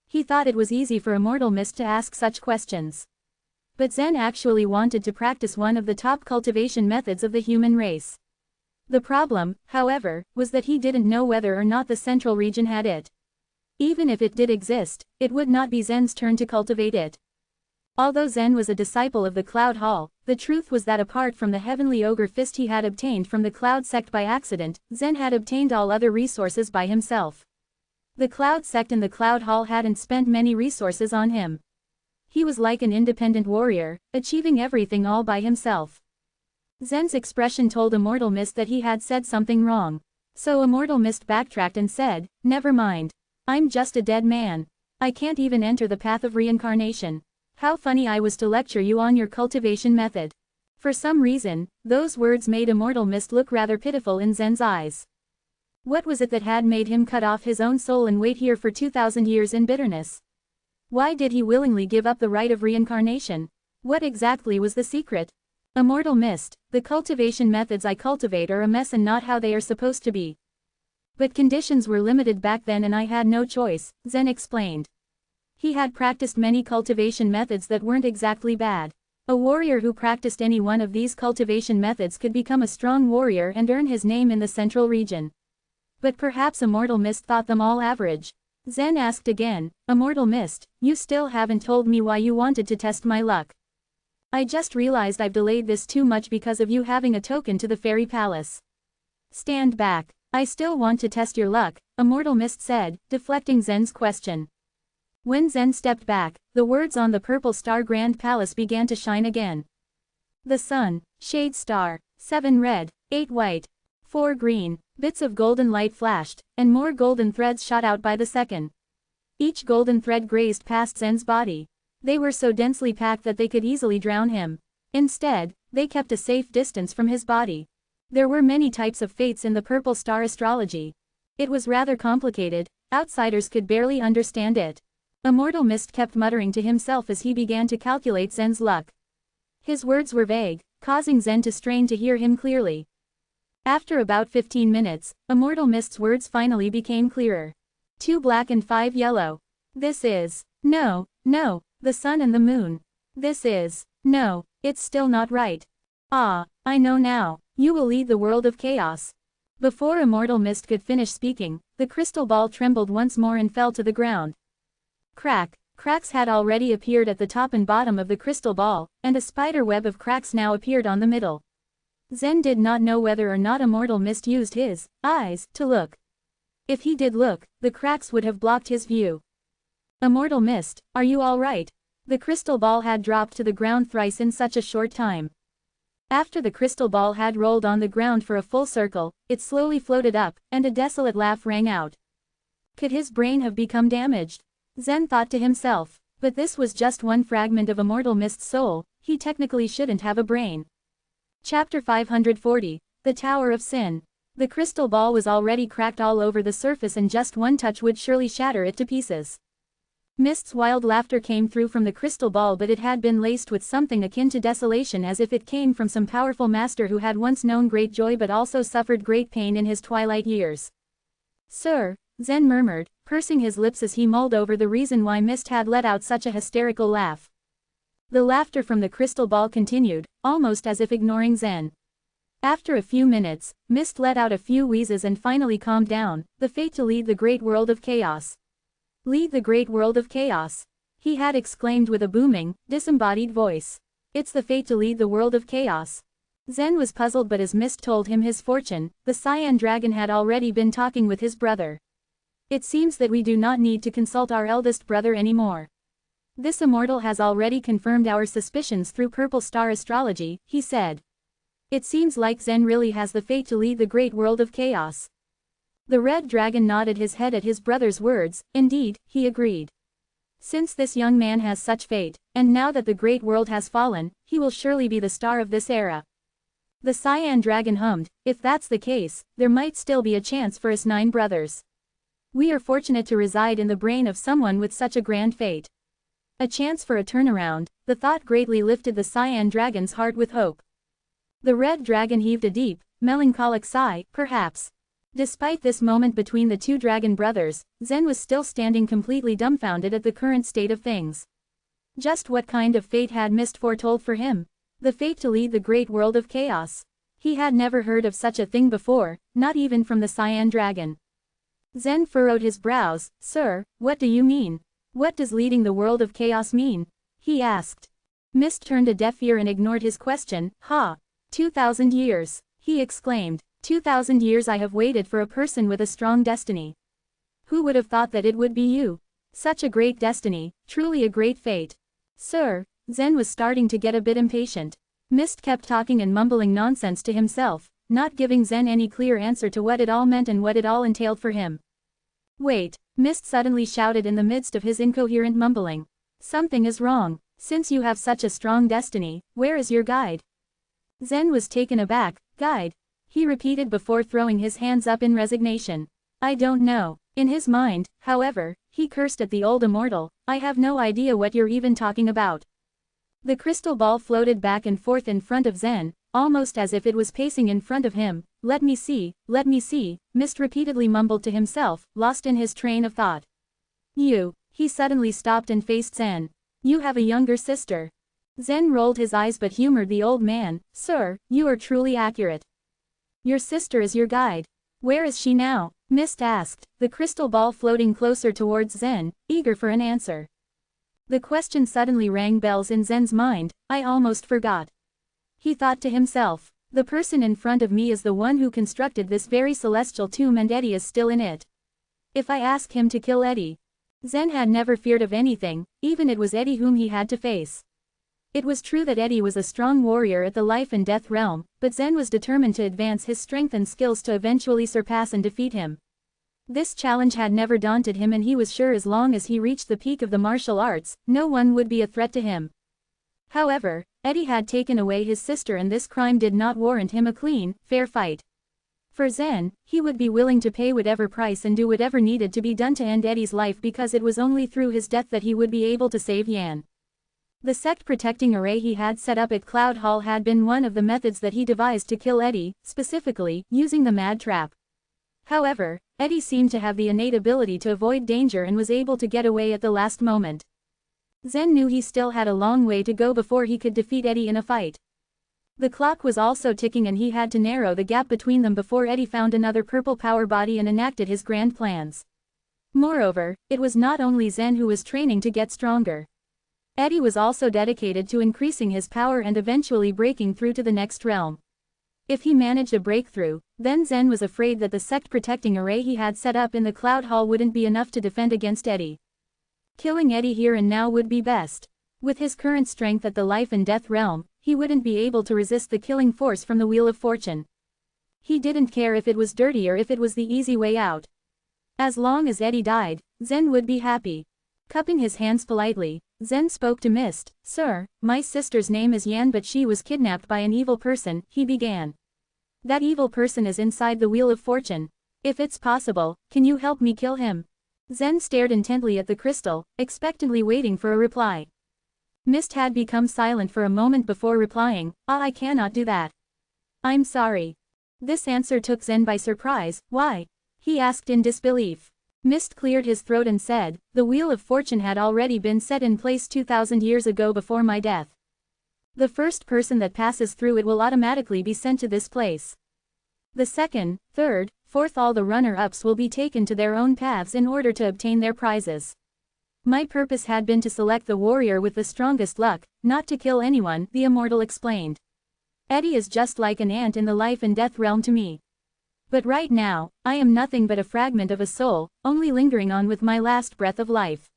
He thought it was easy for Immortal Mist to ask such questions. But Zen actually wanted to practice one of the top cultivation methods of the human race. The problem, however, was that he didn't know whether or not the central region had it. Even if it did exist, it would not be Zen's turn to cultivate it. Although Zen was a disciple of the Cloud Hall, the truth was that apart from the heavenly ogre fist he had obtained from the Cloud sect by accident, Zen had obtained all other resources by himself. The Cloud sect and the Cloud Hall hadn't spent many resources on him. He was like an independent warrior, achieving everything all by himself. Zen's expression told Immortal Mist that he had said something wrong. So Immortal Mist backtracked and said, never mind. I'm just a dead man. I can't even enter the path of reincarnation. How funny I was to lecture you on your cultivation method. For some reason, those words made Immortal Mist look rather pitiful in Zen's eyes. What was it that had made him cut off his own soul and wait here for 2,000 years in bitterness? Why did he willingly give up the right of reincarnation? What exactly was the secret? Immortal Mist, the cultivation methods I cultivate are a mess and not how they are supposed to be. But conditions were limited back then and I had no choice, Zen explained. He had practiced many cultivation methods that weren't exactly bad. A warrior who practiced any one of these cultivation methods could become a strong warrior and earn his name in the central region. But perhaps Immortal Mist thought them all average. Zen asked again, Immortal Mist, you still haven't told me why you wanted to test my luck. I just realized I've delayed this too much because of you having a token to the fairy palace. Stand back. I still want to test your luck, Immortal Mist said, deflecting Zen's question. When Zen stepped back, the words on the purple star Grand Palace began to shine again. The sun, shade star, 7 red, 8 white, 4 green, bits of golden light flashed, and more golden threads shot out by the second. Each golden thread grazed past Zen's body. They were so densely packed that they could easily drown him. Instead, they kept a safe distance from his body. There were many types of fates in the purple star astrology. It was rather complicated, outsiders could barely understand it. Immortal Mist kept muttering to himself as he began to calculate Zen's luck. His words were vague, causing Zen to strain to hear him clearly. After about 15 minutes, Immortal Mist's words finally became clearer. 2 black and 5 yellow. This is, no, the sun and the moon. This is, no, it's still not right. Ah, I know now, you will lead the world of chaos. Before Immortal Mist could finish speaking, the crystal ball trembled once more and fell to the ground. Crack. Cracks had already appeared at the top and bottom of the crystal ball, and a spider web of cracks now appeared on the middle. Zen did not know whether or not Immortal Mist used his eyes to look. If he did look, the cracks would have blocked his view. Immortal Mist, are you all right? The crystal ball had dropped to the ground thrice in such a short time. After the crystal ball had rolled on the ground for a full circle, it slowly floated up, and a desolate laugh rang out. Could his brain have become damaged? Zen thought to himself. But this was just one fragment of Immortal Mist's soul, he technically shouldn't have a brain. Chapter 540, The Tower of Sin. The crystal ball was already cracked all over the surface and just one touch would surely shatter it to pieces. Mist's wild laughter came through from the crystal ball, but it had been laced with something akin to desolation, as if it came from some powerful master who had once known great joy but also suffered great pain in his twilight years. Sir, Zen murmured, pursing his lips as he mulled over the reason why Mist had let out such a hysterical laugh. The laughter from the crystal ball continued, almost as if ignoring Zen. After a few minutes, Mist let out a few wheezes and finally calmed down, the fate to lead the great world of chaos. Lead the great world of chaos, he had exclaimed with a booming, disembodied voice. It's the fate to lead the world of chaos. Zen was puzzled, but as Mist told him his fortune, the Cyan Dragon had already been talking with his brother. It seems that we do not need to consult our eldest brother anymore. This immortal has already confirmed our suspicions through Purple Star astrology, he said. It seems like Zen really has the fate to lead the great world of chaos. The red dragon nodded his head at his brother's words. Indeed, he agreed. Since this young man has such fate, and now that the great world has fallen, he will surely be the star of this era. The Cyan Dragon hummed, if that's the case, there might still be a chance for us 9 brothers. We are fortunate to reside in the brain of someone with such a grand fate. A chance for a turnaround, the thought greatly lifted the Cyan Dragon's heart with hope. The red dragon heaved a deep, melancholic sigh, perhaps. Despite this moment between the 2 dragon brothers, Zen was still standing completely dumbfounded at the current state of things. Just what kind of fate had Mist foretold for him? The fate to lead the great world of chaos. He had never heard of such a thing before, not even from the Cyan Dragon. Zen furrowed his brows. Sir, what do you mean? What does leading the world of chaos mean? He asked. Mist turned a deaf ear and ignored his question. 2,000 years, he exclaimed. 2,000 years I have waited for a person with a strong destiny. Who would have thought that it would be you? Such a great destiny, truly a great fate. Sir, Zen was starting to get a bit impatient. Mist kept talking and mumbling nonsense to himself, not giving Zen any clear answer to what it all meant and what it all entailed for him. Wait, Mist suddenly shouted in the midst of his incoherent mumbling. Something is wrong. Since you have such a strong destiny, where is your guide? Zen was taken aback. Guide? He repeated before throwing his hands up in resignation. I don't know. In his mind, however, he cursed at the old immortal. I have no idea what you're even talking about. The crystal ball floated back and forth in front of Zen, almost as if it was pacing in front of him. Let me see, Mist repeatedly mumbled to himself, lost in his train of thought. You. He suddenly stopped and faced Zen. You have a younger sister. Zen rolled his eyes but humored the old man. Sir, you are truly accurate. Your sister is your guide. Where is she now? Mist asked, the crystal ball floating closer towards Zen, eager for an answer. The question suddenly rang bells in Zen's mind. I almost forgot. He thought to himself, the person in front of me is the one who constructed this very celestial tomb and Eddie is still in it. If I ask him to kill Eddie. Zen had never feared of anything, even it was Eddie whom he had to face. It was true that Eddie was a strong warrior at the life and death realm, but Zen was determined to advance his strength and skills to eventually surpass and defeat him. This challenge had never daunted him, and he was sure as long as he reached the peak of the martial arts, no one would be a threat to him. However, Eddie had taken away his sister and this crime did not warrant him a clean, fair fight. For Zen, he would be willing to pay whatever price and do whatever needed to be done to end Eddie's life because it was only through his death that he would be able to save Yan. The sect-protecting array he had set up at Cloud Hall had been one of the methods that he devised to kill Eddie, specifically, using the mad trap. However, Eddie seemed to have the innate ability to avoid danger and was able to get away at the last moment. Zen knew he still had a long way to go before he could defeat Eddie in a fight. The clock was also ticking and he had to narrow the gap between them before Eddie found another purple power body and enacted his grand plans. Moreover, it was not only Zen who was training to get stronger. Eddie was also dedicated to increasing his power and eventually breaking through to the next realm. If he managed a breakthrough, then Zen was afraid that the sect-protecting array he had set up in the Cloud Hall wouldn't be enough to defend against Eddie. Killing Eddie here and now would be best. With his current strength at the life and death realm, he wouldn't be able to resist the killing force from the Wheel of Fortune. He didn't care if it was dirty or if it was the easy way out. As long as Eddie died, Zen would be happy. Cupping his hands politely, Zen spoke to Mist. "Sir, my sister's name is Yan, but she was kidnapped by an evil person," he began. "That evil person is inside the Wheel of Fortune. If it's possible, can you help me kill him?" Zen stared intently at the crystal, expectantly waiting for a reply. Mist had become silent for a moment before replying, I cannot do that. I'm sorry." This answer took Zen by surprise. "Why?" he asked in disbelief. Mist cleared his throat and said, "The Wheel of Fortune had already been set in place 2,000 years ago before my death. The first person that passes through it will automatically be sent to this place. The second, third, fourth, all the runner-ups will be taken to their own paths in order to obtain their prizes. My purpose had been to select the warrior with the strongest luck, not to kill anyone," the Immortal explained. "Eddie is just like an ant in the life and death realm to me. But right now, I am nothing but a fragment of a soul, only lingering on with my last breath of life.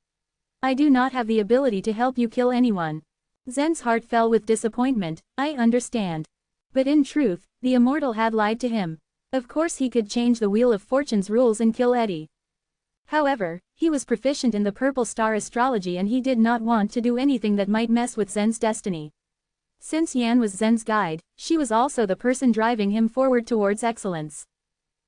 I do not have the ability to help you kill anyone." Zen's heart fell with disappointment. "I understand." But in truth, the Immortal had lied to him. Of course he could change the Wheel of Fortune's rules and kill Eddie. However, he was proficient in the Purple Star astrology and he did not want to do anything that might mess with Zen's destiny. Since Yan was Zen's guide, she was also the person driving him forward towards excellence.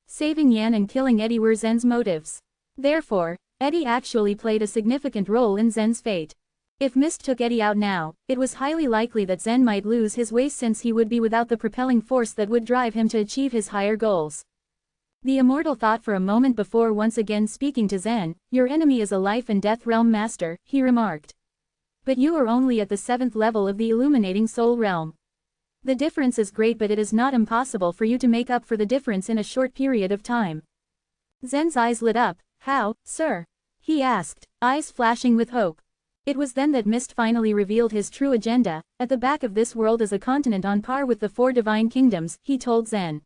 Saving Yan and killing Eddie were Zen's motives. Therefore, Eddie actually played a significant role in Zen's fate. If Mist took Eddie out now, it was highly likely that Zen might lose his way since he would be without the propelling force that would drive him to achieve his higher goals. The Immortal thought for a moment before once again speaking to Zen. "Your enemy is a life and death realm master," he remarked. "But you are only at the 7th level of the illuminating soul realm. The difference is great, but it is not impossible for you to make up for the difference in a short period of time." Zen's eyes lit up. "How, sir?" he asked, eyes flashing with hope. It was then that Mist finally revealed his true agenda. "At the back of this world is a continent on par with the 4 divine kingdoms," he told Zen.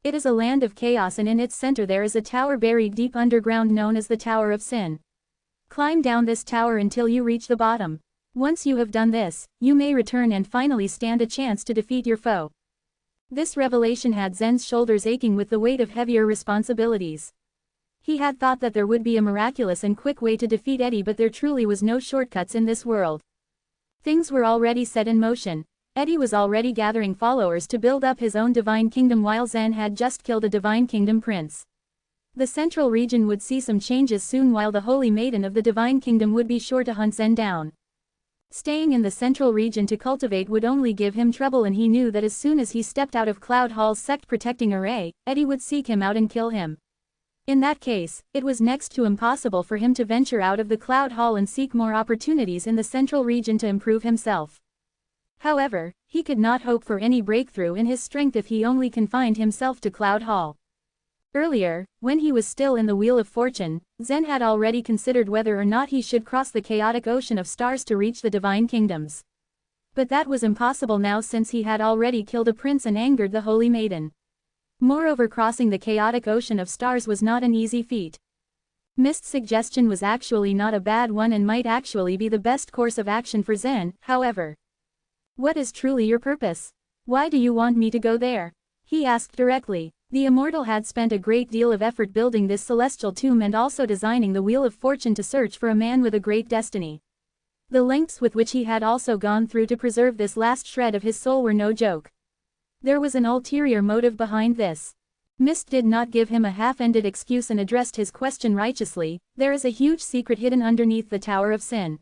"It is a land of chaos and in its center there is a tower buried deep underground known as the Tower of Sin. Climb down this tower until you reach the bottom. Once you have done this, you may return and finally stand a chance to defeat your foe." This revelation had Zen's shoulders aching with the weight of heavier responsibilities. He had thought that there would be a miraculous and quick way to defeat Eddie, but there truly was no shortcuts in this world. Things were already set in motion. Eddie was already gathering followers to build up his own divine kingdom while Zen had just killed a divine kingdom prince. The central region would see some changes soon while the holy maiden of the divine kingdom would be sure to hunt Zen down. Staying in the central region to cultivate would only give him trouble, and he knew that as soon as he stepped out of Cloud Hall's sect-protecting array, Eddie would seek him out and kill him. In that case, it was next to impossible for him to venture out of the Cloud Hall and seek more opportunities in the central region to improve himself. However, he could not hope for any breakthrough in his strength if he only confined himself to Cloud Hall. Earlier, when he was still in the Wheel of Fortune, Zen had already considered whether or not he should cross the chaotic ocean of stars to reach the divine kingdoms. But that was impossible now since he had already killed a prince and angered the holy maiden. Moreover, crossing the chaotic ocean of stars was not an easy feat. Mist's suggestion was actually not a bad one and might actually be the best course of action for Zen, however. "What is truly your purpose? Why do you want me to go there?" he asked directly. The Immortal had spent a great deal of effort building this celestial tomb and also designing the Wheel of Fortune to search for a man with a great destiny. The lengths with which he had also gone through to preserve this last shred of his soul were no joke. There was an ulterior motive behind this. Mist did not give him a half-ended excuse and addressed his question righteously. "There is a huge secret hidden underneath the Tower of Sin.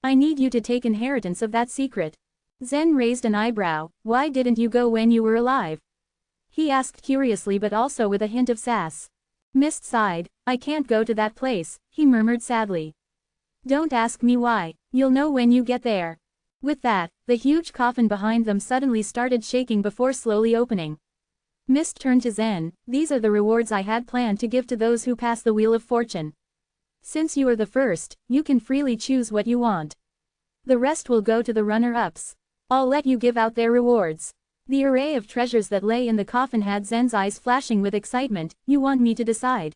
I need you to take inheritance of that secret." Zen raised an eyebrow. "Why didn't you go when you were alive?" he asked curiously but also with a hint of sass. Mist sighed. "I can't go to that place," he murmured sadly. "Don't ask me why. You'll know when you get there." With that, the huge coffin behind them suddenly started shaking before slowly opening. Mist turned to Zen. "These are the rewards I had planned to give to those who pass the Wheel of Fortune. Since you are the first, you can freely choose what you want. The rest will go to the runner-ups. I'll let you give out their rewards. The array of treasures that lay in the coffin had Zen's eyes flashing with excitement. You want me to decide?